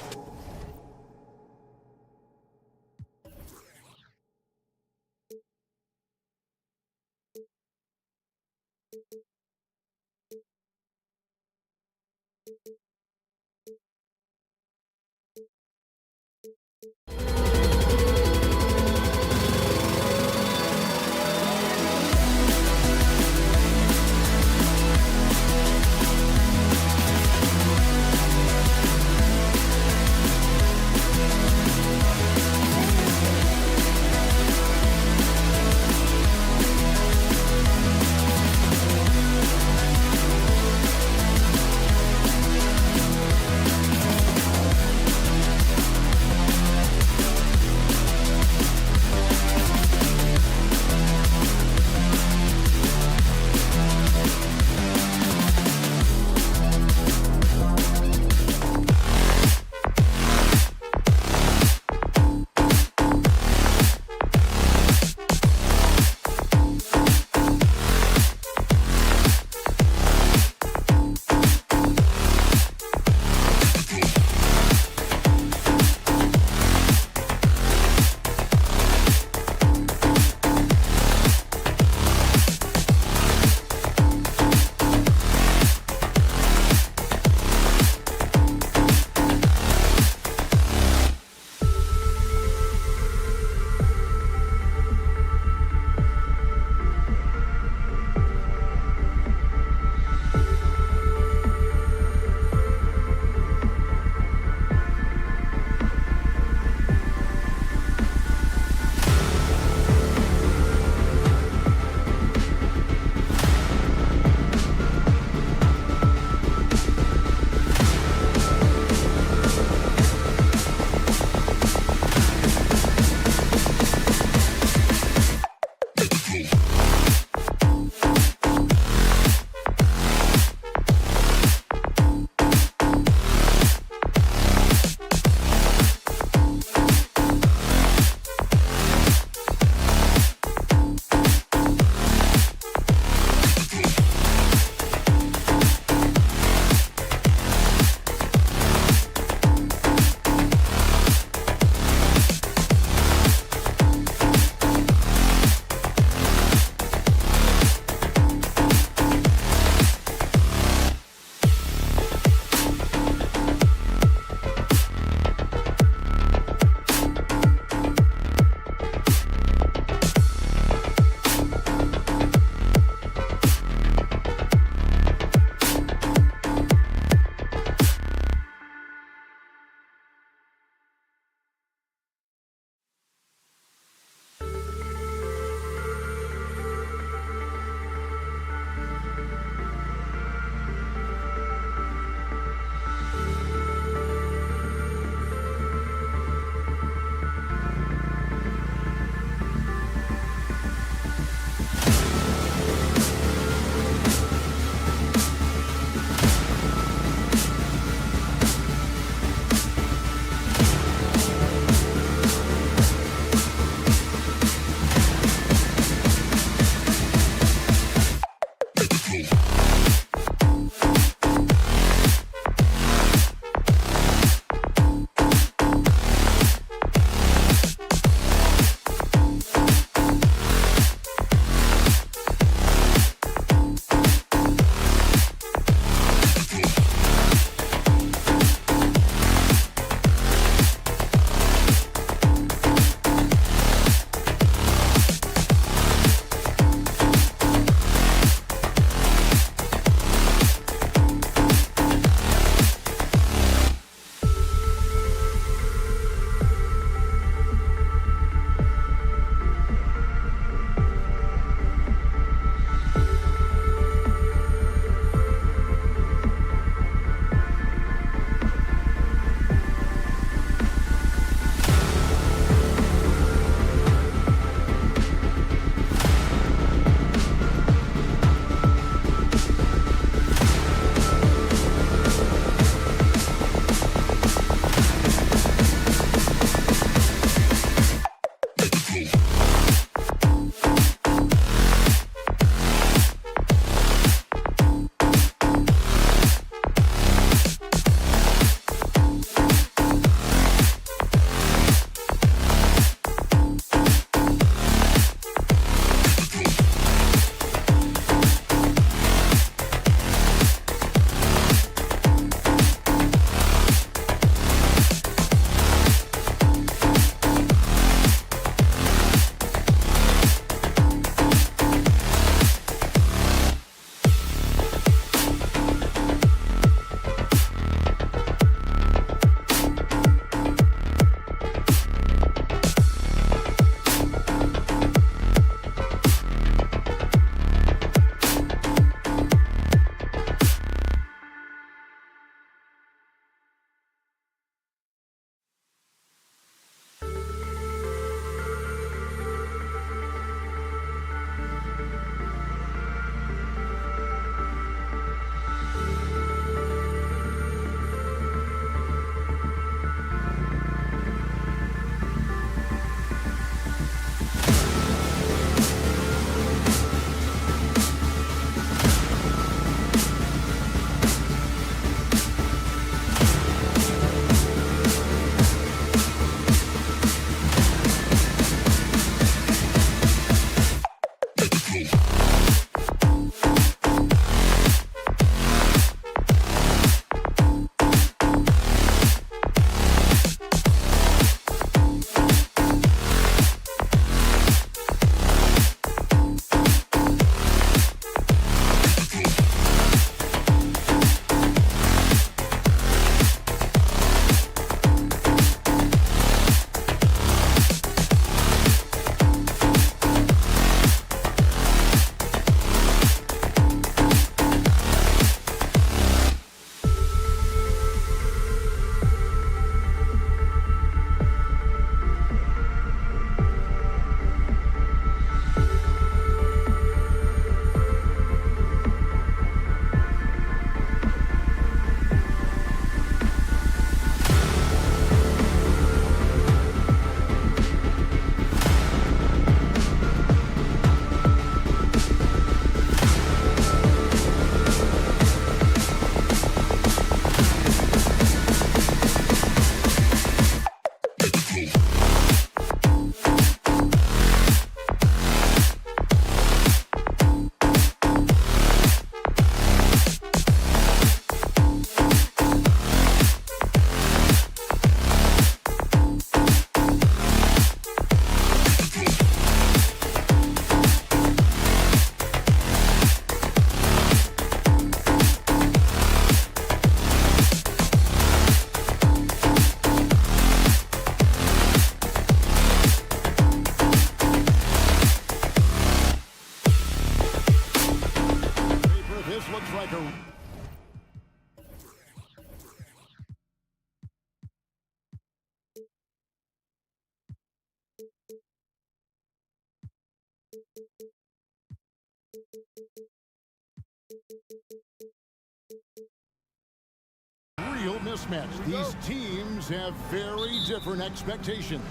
H: Real mismatch. These teams have very different expectations.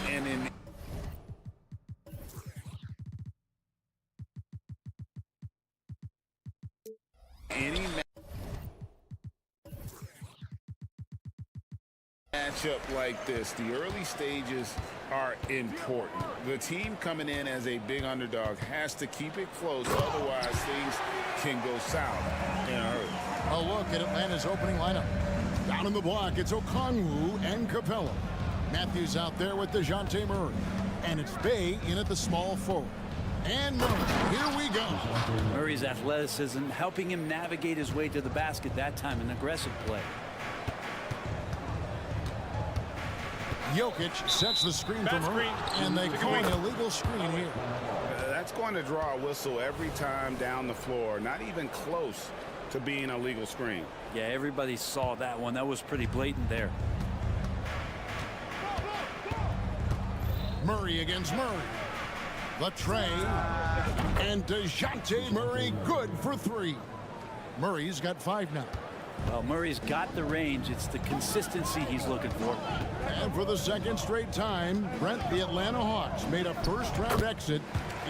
J: And in any matchup like this, the early stages are important. The team coming in as a big underdog has to keep it close, otherwise things can go south in a hurry.
H: A look at Atlanta's opening lineup. Down in the block, it's Okongwu and Capella. Matthews out there with DeJounte Murray. And it's Bay in at the small forward. And Murray, here we go.
E: Murray's athleticism helping him navigate his way to the basket that time, an aggressive play.
H: Jokic sets the screen for Murray, and they call an illegal screen here.
F: That's going to draw a whistle every time down the floor. Not even close to being a legal screen.
E: Yeah, everybody saw that one. That was pretty blatant there.
H: Murray against Murray. The tray. And DeJounte Murray good for three. Murray's got 5 now.
E: Well, Murray's got the range. It's the consistency he's looking for.
H: And for the second straight time, Brent, the Atlanta Hawks made a first-round exit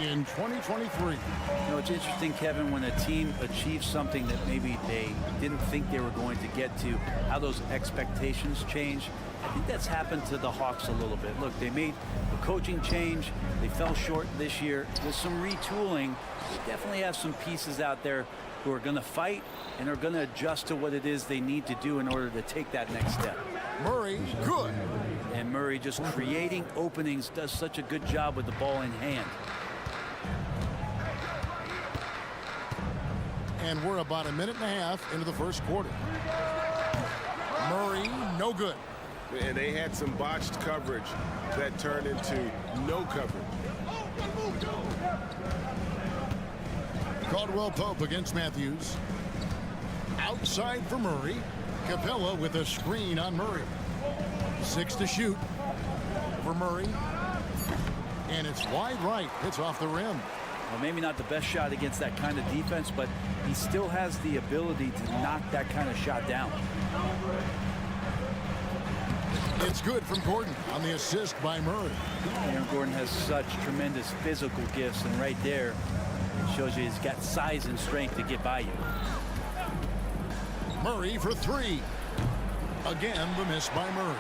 H: in 2023.
E: You know, it's interesting, Kevin, when a team achieves something that maybe they didn't think they were going to get to, how those expectations change. I think that's happened to the Hawks a little bit. Look, they made a coaching change. They fell short this year. With some retooling, they definitely have some pieces out there who are going to fight and are going to adjust to what it is they need to do in order to take that next step.
H: Murray, good.
E: And Murray just creating openings, does such a good job with the ball in hand.
H: And we're about a minute and a half into the first quarter. Murray, no good.
F: And they had some botched coverage that turned into no coverage.
H: Caldwell Pope against Matthews. Outside for Murray. Capella with a screen on Murray. 6 to shoot for Murray. And it's wide right. It's off the rim.
E: Well, maybe not the best shot against that kind of defense, but he still has the ability to knock that kind of shot down.
H: It's good from Gordon on the assist by Murray.
E: Aaron Gordon has such tremendous physical gifts, and right there it shows you he's got size and strength to get by you.
H: Murray for 3. Again, the miss by Murray.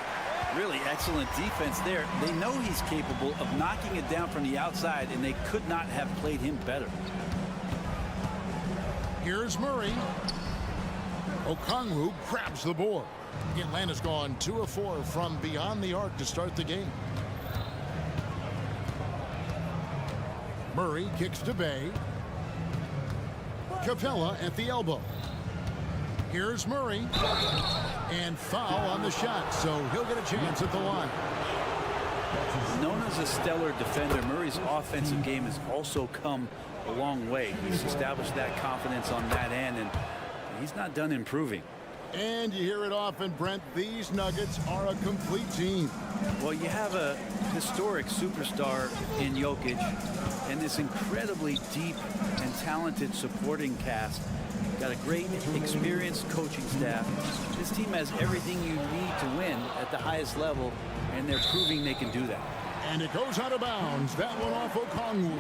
E: Really excellent defense there. They know he's capable of knocking it down from the outside, and they could not have played him better.
H: Here's Murray. Okongwu grabs the board. Atlanta's gone 2 of 4 from beyond the arc to start the game. Murray kicks to Bay. Capella at the elbow. Here's Murray. And foul on the shot, so he'll get a chance at the line.
E: Known as a stellar defender, Murray's offensive game has also come a long way. He's established that confidence on that end, and he's not done improving.
H: And you hear it often, Brent, these Nuggets are a complete team.
E: Well, you have a historic superstar in Jokic and this incredibly deep and talented supporting cast. Got a great, experienced coaching staff. This team has everything you need to win at the highest level, and they're proving they can do that.
H: And it goes out of bounds. That one off Okongwu.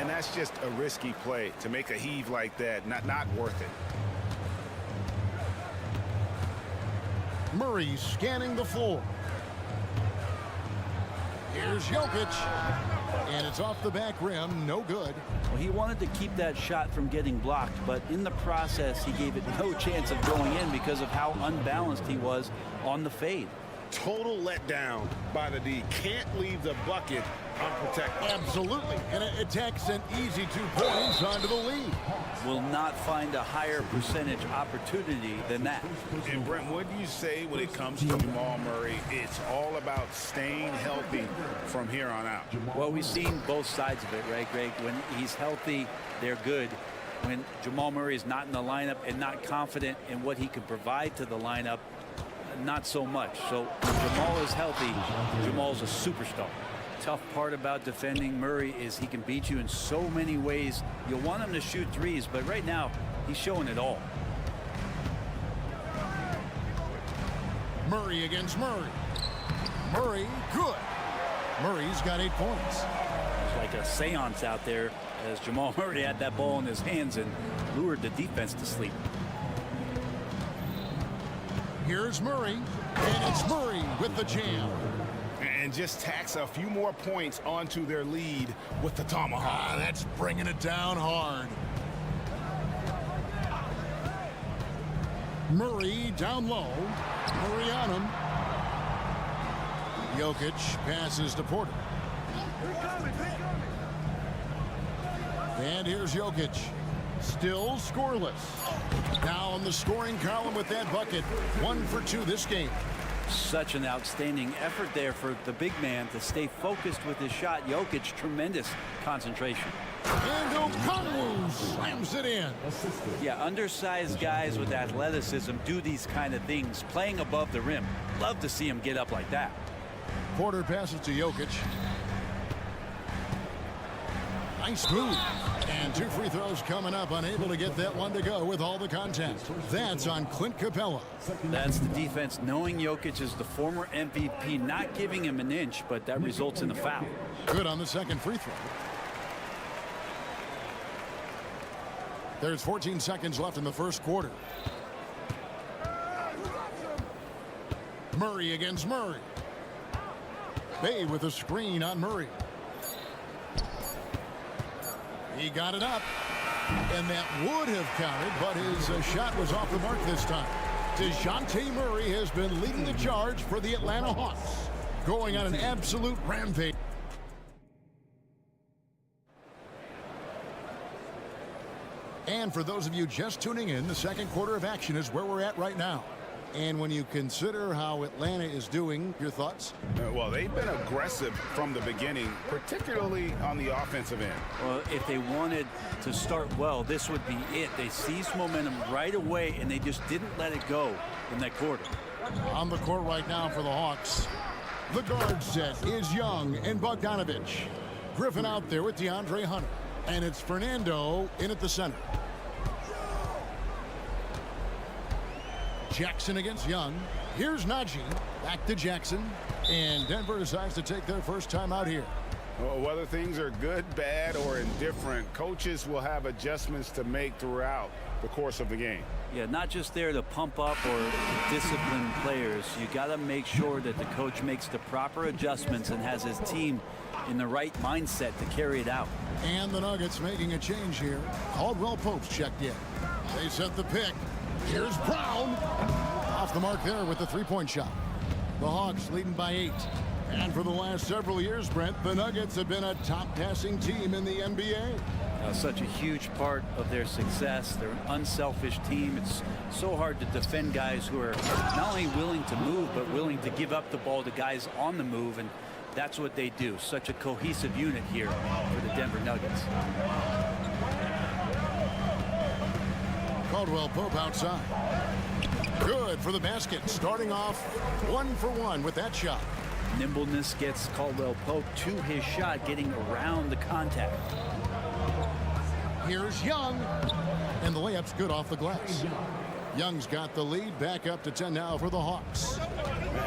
F: And that's just a risky play. To make a heave like that, not worth it.
H: Murray scanning the floor. Here's Jokic. And it's off the back rim. No good.
E: Well, he wanted to keep that shot from getting blocked, but in the process, he gave it no chance of going in because of how unbalanced he was on the fade.
F: Total letdown by the D. Can't leave the bucket unprotected.
H: Absolutely. And it takes an easy 2 points onto the lead.
E: Will not find a higher percentage opportunity than that.
F: And Brent, what do you say when it comes to Jamal Murray? It's all about staying healthy from here on out.
E: Well, we've seen both sides of it, right, Greg? When he's healthy, they're good. When Jamal Murray is not in the lineup and not confident in what he can provide to the lineup, not so much. So when Jamal is healthy, Jamal's a superstar. Tough part about defending Murray is he can beat you in so many ways. You'll want him to shoot threes, but right now he's showing it all.
H: Murray against Murray. Murray, good. Murray's got 8 points.
E: It's like a seance out there as Jamal Murray had that ball in his hands and lured the defense to sleep.
H: Here's Murray, and it's Murray with the jam.
F: And just tacks a few more points onto their lead with the tomahawk.
H: That's bringing it down hard. Murray down low. Murray on him. Jokic passes to Porter. And here's Jokic. Still scoreless. Now on the scoring column with that bucket. 1 for 2 this game.
E: Such an outstanding effort there for the big man to stay focused with his shot. Jokic, tremendous concentration.
H: And Okongwu slams it in.
E: Yeah, undersized guys with athleticism do these kind of things, playing above the rim. Love to see him get up like that.
H: Porter passes to Jokic. Nice move. And 2 free throws coming up. Unable to get that one to go with all the contact. That's on Clint Capella.
E: That's the defense knowing Jokic is the former MVP, not giving him an inch, but that results in a foul.
H: Good on the second free throw. There's 14 seconds left in the first quarter. Murray against Murray. Bay with a screen on Murray. He got it up, and that would have counted, but his shot was off the mark this time. DeJounte Murray has been leading the charge for the Atlanta Hawks, going on an absolute rampage. And for those of you just tuning in, the second quarter of action is where we're at right now. And when you consider how Atlanta is doing, your thoughts?
F: Well, they've been aggressive from the beginning, particularly on the offensive end.
E: Well, if they wanted to start well, this would be it. They seized momentum right away, and they just didn't let it go in that quarter.
H: On the court right now for the Hawks, the guard set is Young and Bogdanovich. Griffin out there with DeAndre Hunter. And it's Fernando in at the center. Jackson against Young. Here's Najee. Back to Jackson. And Denver decides to take their first time out here.
F: Well, whether things are good, bad, or indifferent, coaches will have adjustments to make throughout the course of the game.
E: Yeah, not just there to pump up or discipline players. You got to make sure that the coach makes the proper adjustments and has his team in the right mindset to carry it out.
H: And the Nuggets making a change here. Caldwell Pope's checked in. They set the pick. Here's Brown. Off the mark there with the three-point shot. The Hawks leading by 8. And for the last several years, Brent, the Nuggets have been a top passing team in the NBA.
E: Such a huge part of their success. They're an unselfish team. It's so hard to defend guys who are not only willing to move, but willing to give up the ball to guys on the move. And that's what they do. Such a cohesive unit here for the Denver Nuggets.
H: Caldwell Pope outside. Good for the basket. Starting off 1 for 1 with that shot.
E: Nimbleness gets Caldwell Pope to his shot, getting around the contact.
H: Here's Young. And the layup's good off the glass. Young's got the lead. Back up to 10 now for the Hawks.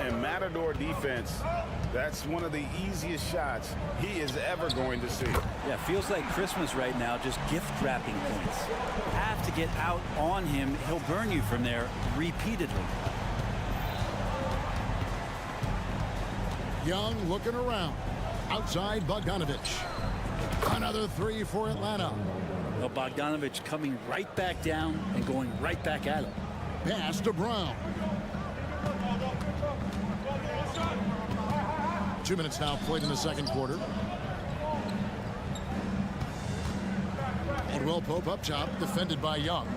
F: And Matador defense, that's one of the easiest shots he is ever going to see.
E: Yeah, feels like Christmas right now, just gift wrapping points. Have to get out on him. He'll burn you from there repeatedly.
H: Young looking around. Outside Bogdanovich. Another 3 for Atlanta.
E: Well, Bogdanovich coming right back down and going right back at him.
H: Pass to Brown. 2 minutes now played in the second quarter. Caldwell Pope up top, defended by Young.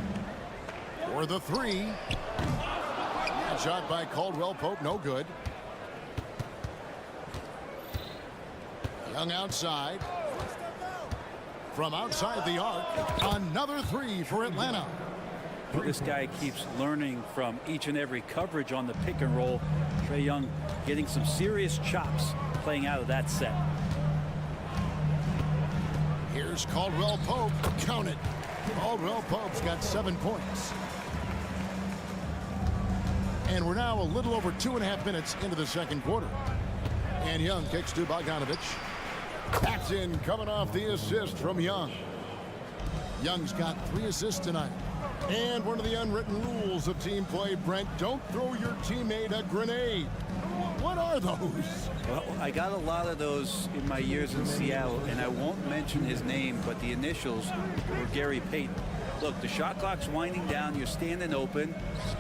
H: For the 3. That shot by Caldwell Pope, no good. Young outside. From outside the arc, another 3 for Atlanta.
E: This guy keeps learning from each and every coverage on the pick and roll. Trae Young getting some serious chops playing out of that set.
H: Here's Caldwell Pope. Count it. Caldwell Pope's got 7 points. And we're now a little over 2.5 minutes into the second quarter. And Young kicks to Bogdanovich. That's in, coming off the assist from Young. Young's got 3 assists tonight. And one of the unwritten rules of team play, Brent, don't throw your teammate a grenade. What are those?
E: Well, I got a lot of those in my years in Seattle, and I won't mention his name, but the initials were Gary Payton. Look, the shot clock's winding down, you're standing open,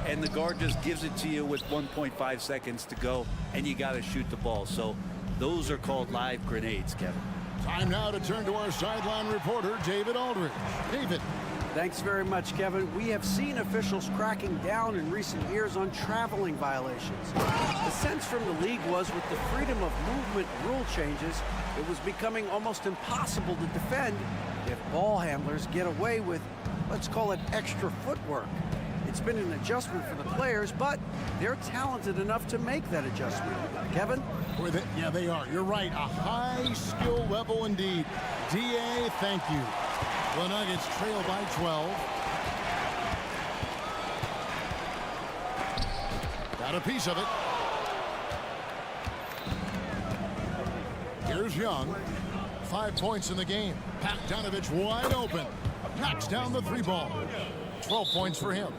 E: and the guard just gives it to you with 1.5 seconds to go, and you got to shoot the ball. So those are called live grenades, Kevin.
H: Time now to turn to our sideline reporter, David Aldridge. David.
K: Thanks very much, Kevin. We have seen officials cracking down in recent years on traveling violations. The sense from the league was with the freedom of movement rule changes, it was becoming almost impossible to defend if ball handlers get away with, let's call it, extra footwork. It's been an adjustment for the players, but they're talented enough to make that adjustment. Kevin?
H: Yeah, they are. You're right. A high skill level indeed. DA, thank you. The Nuggets trail by 12. Got a piece of it. Here's Young. 5 points in the game. Bogdanovich wide open. Knocks down the 3 ball. 12 points for him.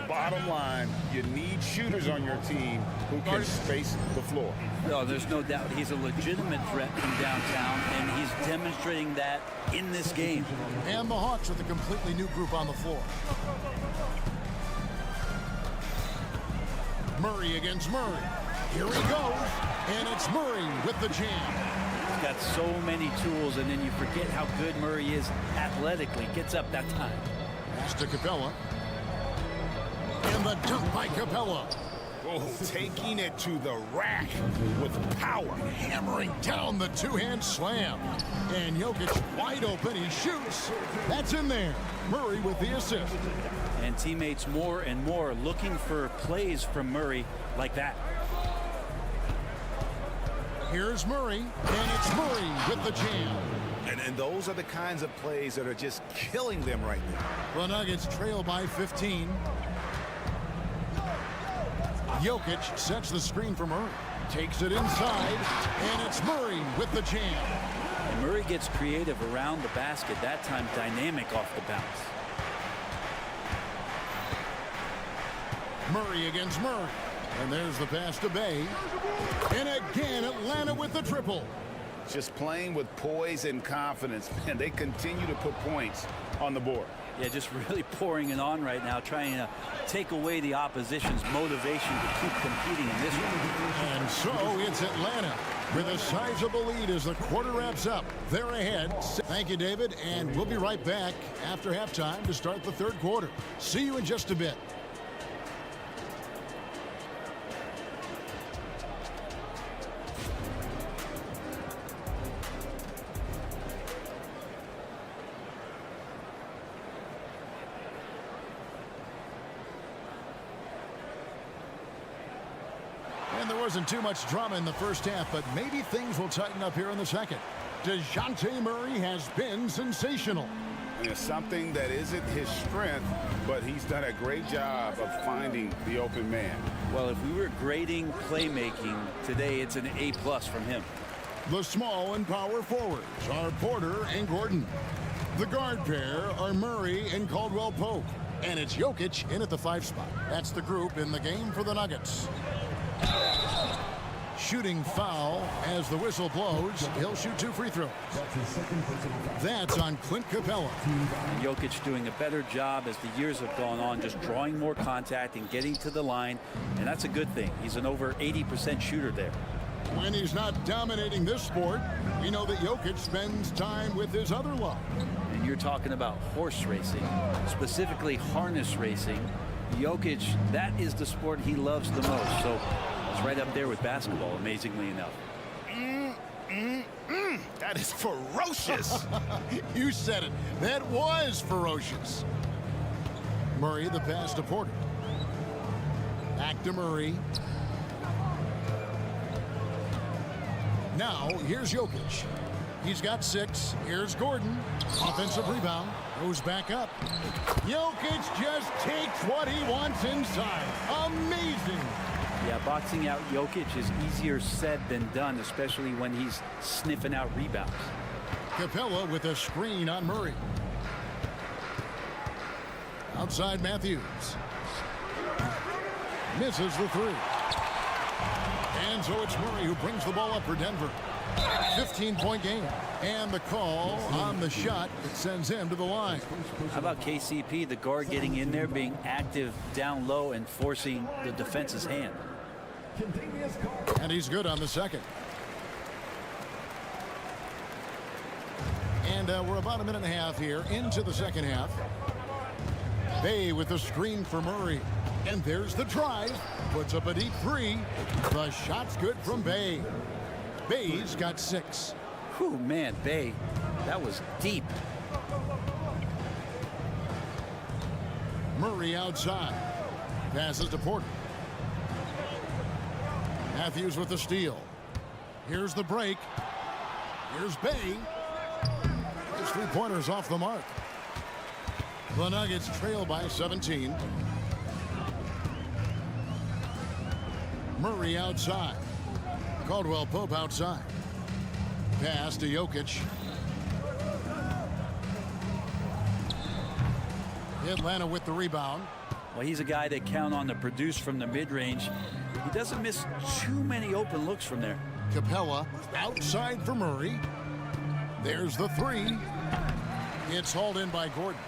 J: Bottom line, you need shooters on your team who can space the floor.
E: No, there's no doubt he's a legitimate threat from downtown, and he's demonstrating that in this game.
H: And the Hawks with a completely new group on the floor. Murray against Murray. Here he goes, and it's Murray with the jam.
E: He's got so many tools, and then you forget how good Murray is athletically. Gets up that time.
H: Pass to Capella. And the dunk by Capella.
J: Oh, taking it to the rack with power.
H: Hammering down the two-hand slam. And Jokic wide open. He shoots. That's in there. Murray with the assist.
E: And teammates more and more looking for plays from Murray like that.
H: Here's Murray. And it's Murray with the jam.
J: And those are the kinds of plays that are just killing them right now.
H: The Nuggets trail by 15. Jokic sets the screen for Murray. Takes it inside, and it's Murray with the jam.
E: And Murray gets creative around the basket, that time dynamic off the bounce.
H: Murray against Murray. And there's the pass to Bay. And again, Atlanta with the triple.
J: Just playing with poise and confidence, and they continue to put points on the board.
E: Yeah, just really pouring it on right now, trying to take away the opposition's motivation to keep competing in this one.
H: And so it's Atlanta with a sizable lead as the quarter wraps up. They're ahead. Thank you, David, and we'll be right back after halftime to start the third quarter. See you in just a bit. And there wasn't too much drama in the first half, but maybe things will tighten up here in the second. DeJounte Murray has been sensational.
J: It's something that isn't his strength, but he's done a great job of finding the open man.
E: Well, if we were grading playmaking today, it's an A+ from him.
H: The small and power forwards are Porter and Gordon. The guard pair are Murray and Caldwell Pope. And it's Jokic in at the 5 spot. That's the group in the game for the Nuggets. Shooting foul as the whistle blows. He'll shoot 2 free throws. That's on Clint Capella.
E: And Jokic doing a better job as the years have gone on, just drawing more contact and getting to the line. And that's a good thing. He's an over 80% shooter there.
H: When he's not dominating this sport, we know that Jokic spends time with his other love.
E: And you're talking about horse racing, specifically harness racing. Jokic, that is the sport he loves the most. So it's right up there with basketball, amazingly enough.
J: That is ferocious.
H: You said it. That was ferocious. Murray, the pass to Porter. Back to Murray. Now, here's Jokic. He's got 6. Here's Gordon. Offensive rebound. Goes back up. Jokic just takes what he wants inside. Amazing.
E: Yeah, boxing out Jokic is easier said than done, especially when he's sniffing out rebounds.
H: Capella with a screen on Murray. Outside Matthews. Misses the 3. And so it's Murray who brings the ball up for Denver. 15-point game. And the call on the shot that sends him to the line.
E: How about KCP, the guard, getting in there, being active down low and forcing the defense's hand?
H: And he's good on the second. And we're about a minute and a half here into the second half. Bay with the screen for Murray. And there's the drive. Puts up a deep 3. The shot's good from Bay. Bay's got 6.
E: Whew, man, Bay, that was deep.
H: Murray outside. Passes to Porter. Matthews with the steal. Here's the break. Here's Bay. His 3-pointers off the mark. The Nuggets trail by 17. Murray outside. Caldwell Pope outside. Pass to Jokic. Atlanta with the rebound.
E: Well, he's a guy they count on to produce from the mid-range. He doesn't miss too many open looks from there.
H: Capella outside for Murray. There's the 3. It's hauled in by Gordon.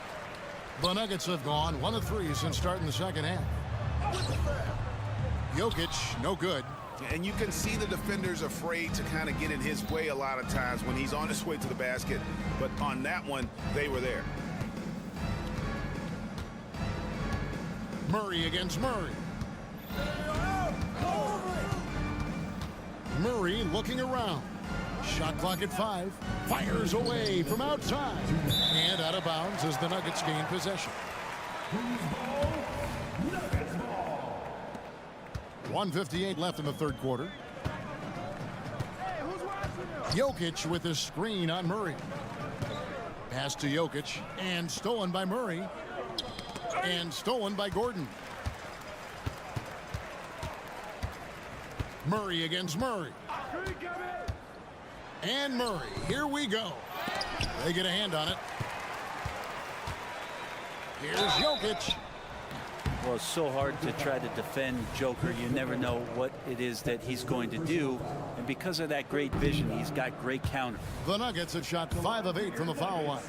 H: The Nuggets have gone 1 of 3 since starting the second half. Jokic, no good.
F: And you can see the defenders afraid to kind of get in his way a lot of times when he's on his way to the basket. But on that one, they were there.
H: Murray against Murray. Murray looking around. Shot clock at 5. Fires away from outside. And out of bounds as the Nuggets gain possession. 1:58 left in the third quarter. Jokic with his screen on Murray. Pass to Jokic and stolen by Murray. And stolen by Gordon. Murray against Murray. And Murray. Here we go. They get a hand on it. Here's Jokic.
E: Well, it's so hard to try to defend Joker. You never know what it is that he's going to do. And because of that great vision, he's got great counter.
H: The Nuggets have shot 5 of 8 from the foul line.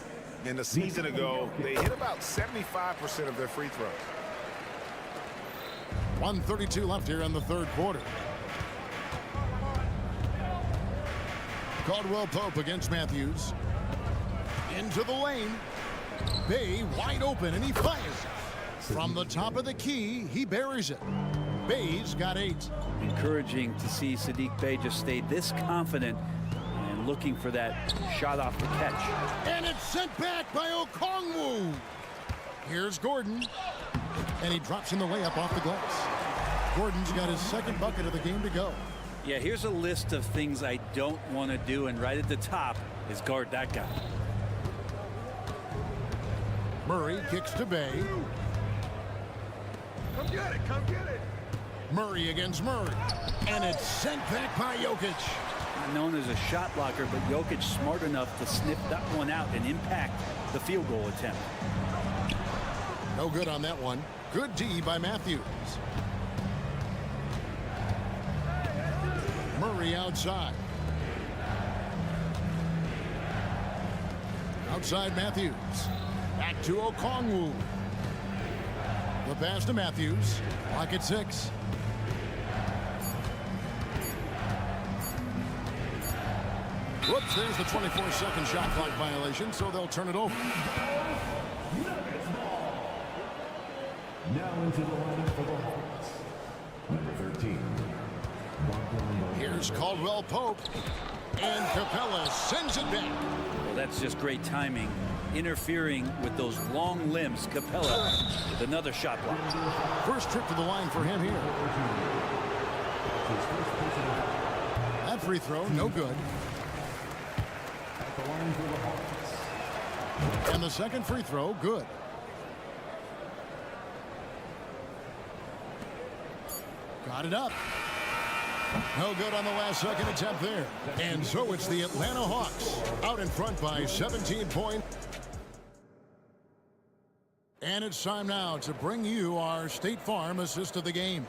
F: And a season ago, they hit about 75% of their free throws.
H: 1:32 left here in the third quarter. Caldwell Pope against Matthews. Into the lane. Bay wide open, and he fires. From the top of the key, he buries it. Bay's got 8.
E: Encouraging to see Saddiq Bey just stay this confident and looking for that shot off the catch.
H: And it's sent back by Okongwu. Here's Gordon. And he drops in the layup off the glass. Gordon's got his second bucket of the game to go.
E: Yeah, here's a list of things I don't want to do, and right at the top is guard that guy.
H: Murray kicks to Bay.
F: Come get it, come get it.
H: Murray against Murray. And it's sent back by Jokic.
E: Not known as a shot blocker, but Jokic smart enough to sniff that one out and impact the field goal attempt.
H: No good on that one. Good D by Matthews. Murray outside. Outside Matthews. Back to Okongwu. The pass to Matthews. Clock at 6. Whoops, there's the 24-second shot clock violation, so they'll turn it over.
M: Now into the lineup for the Hawks. Number 13.
H: Here's Caldwell Pope. And Capella sends it back.
E: Well, that's just great timing. Interfering with those long limbs. Capella with another shot block.
H: First trip to the line for him here. That free throw, no good.
M: Scoring for the Hawks.
H: And the second free throw, good. Got it up. No good on the last second attempt there. And so it's the Atlanta Hawks out in front by 17 points. And it's time now to bring you our State Farm assist of the game.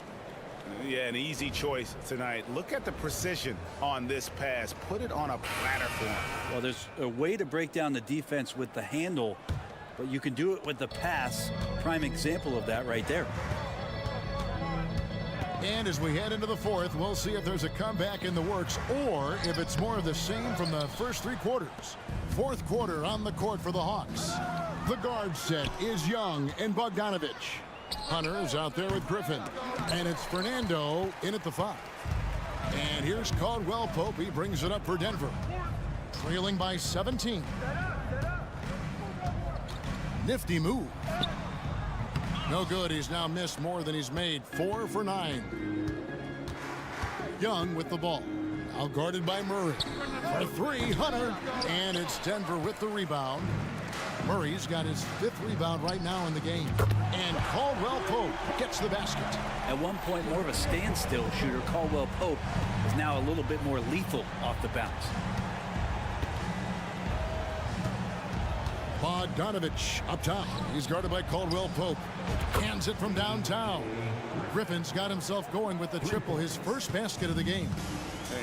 J: Yeah, an easy choice tonight. Look at the precision on this pass. Put it on a platter for him.
E: Well, there's a way to break down the defense with the handle, but you can do it with the pass. Prime example of that right there.
H: And as we head into the fourth, we'll see if there's a comeback in the works or if it's more of the same from the first three quarters. Fourth quarter on the court for the Hawks. The guard set is Young and Bogdanovich. Hunter is out there with Griffin. And it's Fernando in at the 5. And here's Caldwell Pope. He brings it up for Denver. Trailing by 17. Nifty move. No good. He's now missed more than he's made. 4 for 9. Young with the ball. Now guarded by Murray. For 3, Hunter. And it's Denver with the rebound. Murray's got his 5th rebound right now in the game. And Caldwell Pope gets the basket.
E: At one point, more of a standstill shooter, Caldwell Pope is now a little bit more lethal off the bounce.
H: Bogdanovich up top. He's guarded by Caldwell Pope. Hands it from downtown. Griffin's got himself going with the triple, his first basket of the game.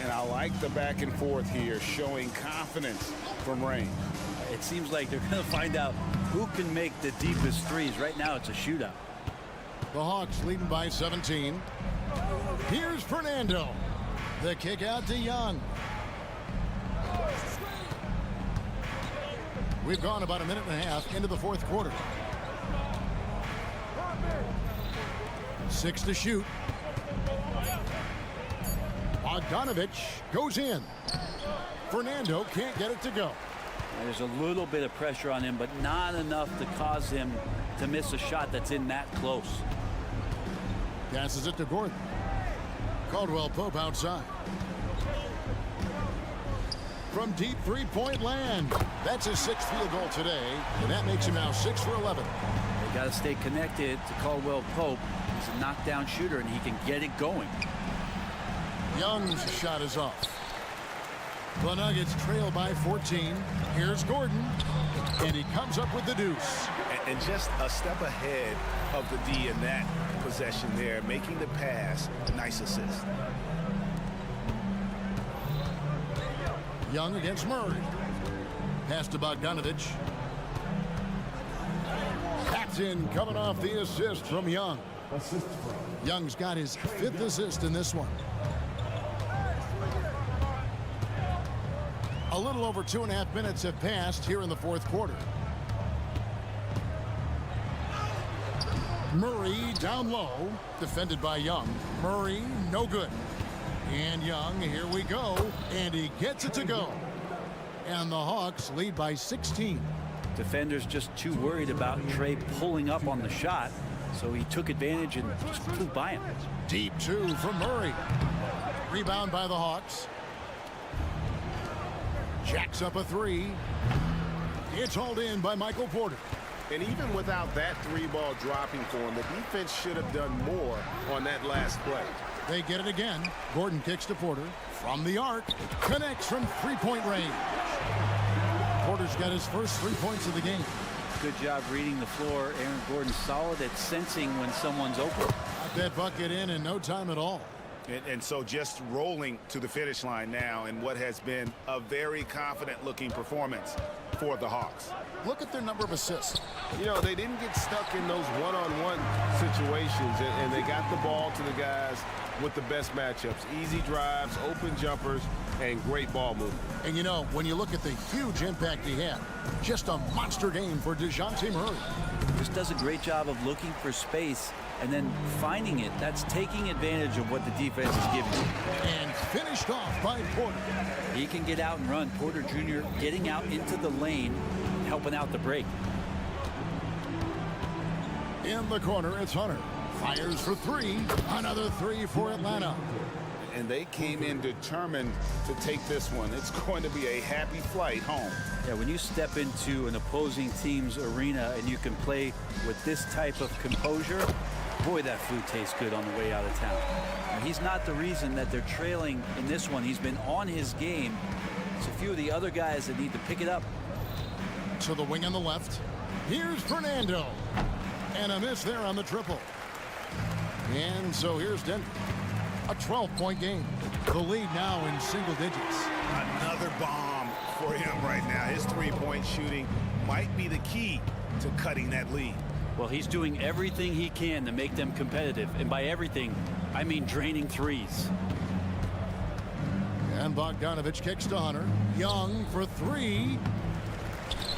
J: And I like the back and forth here, showing confidence from Rain.
E: It seems like they're going to find out who can make the deepest threes. Right now, it's a shootout.
H: The Hawks leading by 17. Here's Fernando. The kick out to Young. We've gone about a minute and a half into the fourth quarter. 6 to shoot. Bogdanovich goes in. Fernando can't get it to go.
E: There's a little bit of pressure on him, but not enough to cause him to miss a shot that's in that close.
H: Passes it to Gordon. Caldwell Pope outside. From deep three-point land. That's his 6th field goal today, and that makes him now 6 for 11.
E: They got to stay connected to Caldwell Pope. He's a knockdown shooter, and he can get it going.
H: Young's shot is off. The Nuggets trail by 14. Here's Gordon, and he comes up with the deuce.
J: And just a step ahead of the D in that possession there, making the pass. Nice assist.
H: Young against Murray. Pass to Bogdanovich. Paxton coming off the assist from Young. Young's got his 5th assist in this one. A little over 2.5 minutes have passed here in the fourth quarter. Murray down low, defended by Young. Murray, no good. And Young, here we go, and he gets it to go. And the Hawks lead by 16.
E: Defenders just too worried about Trey pulling up on the shot, so he took advantage and just flew by him.
H: Deep 2 from Murray. Rebound by the Hawks. Jacks up a 3. It's hauled in by Michael Porter.
F: And even without that 3-ball dropping for him, the defense should have done more on that last play.
H: They get it again. Gordon kicks to Porter. From the arc. Connects from 3-point range. Porter's got his first 3 points of the game.
E: Good job reading the floor. Aaron Gordon solid at sensing when someone's open.
H: Got that bucket in no time at all.
J: And so just rolling to the finish line now in what has been a very confident-looking performance for the Hawks.
H: Look at their number of assists.
F: You know, they didn't get stuck in those one-on-one situations, and they got the ball to the guys with the best matchups. Easy drives, open jumpers, and great ball movement.
H: And, you know, when you look at the huge impact he had, just a monster game for DeJounte Murray.
E: Just does a great job of looking for space and then finding it. That's taking advantage of what the defense is giving him.
H: And finished off by Porter.
E: He can get out and run. Porter Jr. getting out into the lane, helping out the break.
H: In the corner, it's Hunter. Fires for 3. Another 3 for Atlanta.
J: and they came in determined to take this one. It's going to be a happy flight home.
E: Yeah, when you step into an opposing team's arena and you can play with this type of composure, boy, that food tastes good on the way out of town. Now, he's not the reason that they're trailing in this one. He's been on his game. It's a few of the other guys that need to pick it up.
H: To the wing on the left. Here's Fernando. And a miss there on the triple. And so here's Denver. A 12-point game. The lead now in single digits.
F: Another bomb for him right now. His three-point shooting might be the key to cutting that lead.
E: Well, he's doing everything he can to make them competitive. And by everything, I mean draining threes.
H: And Bogdanovich kicks to Hunter. Young for three.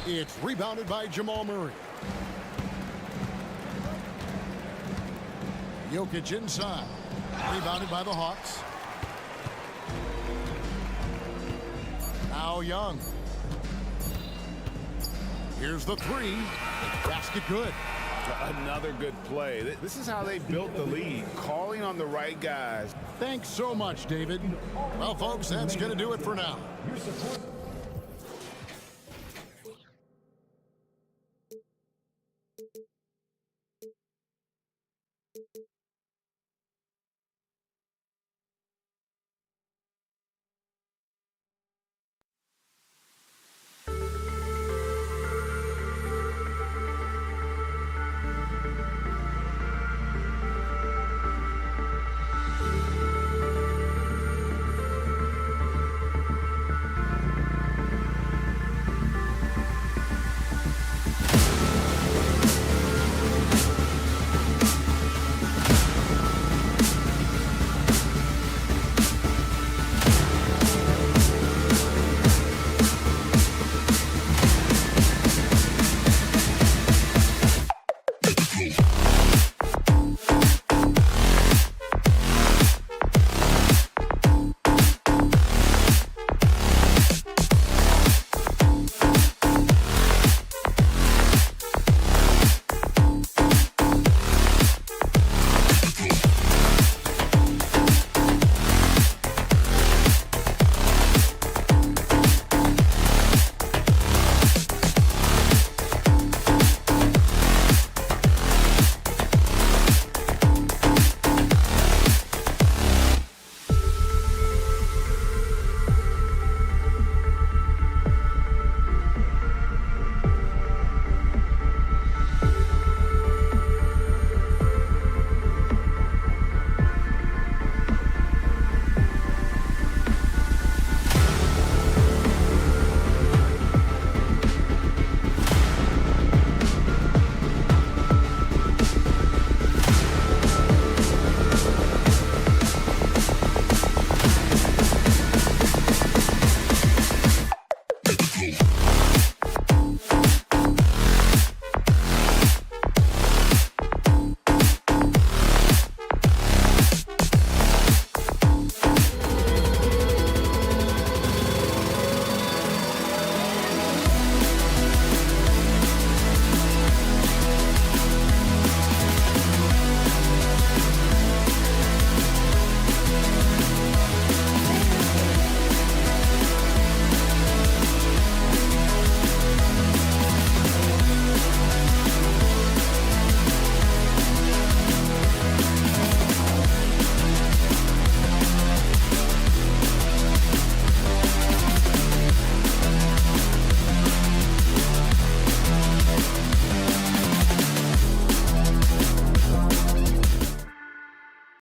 H: It's rebounded by Jamal Murray. Jokic inside. Rebounded by the Hawks. Now Young. Here's the three. Basket good.
F: Another good play. This is how they built the lead, calling on the right guys.
H: Thanks so much, David. Well, folks, that's going to do it for now.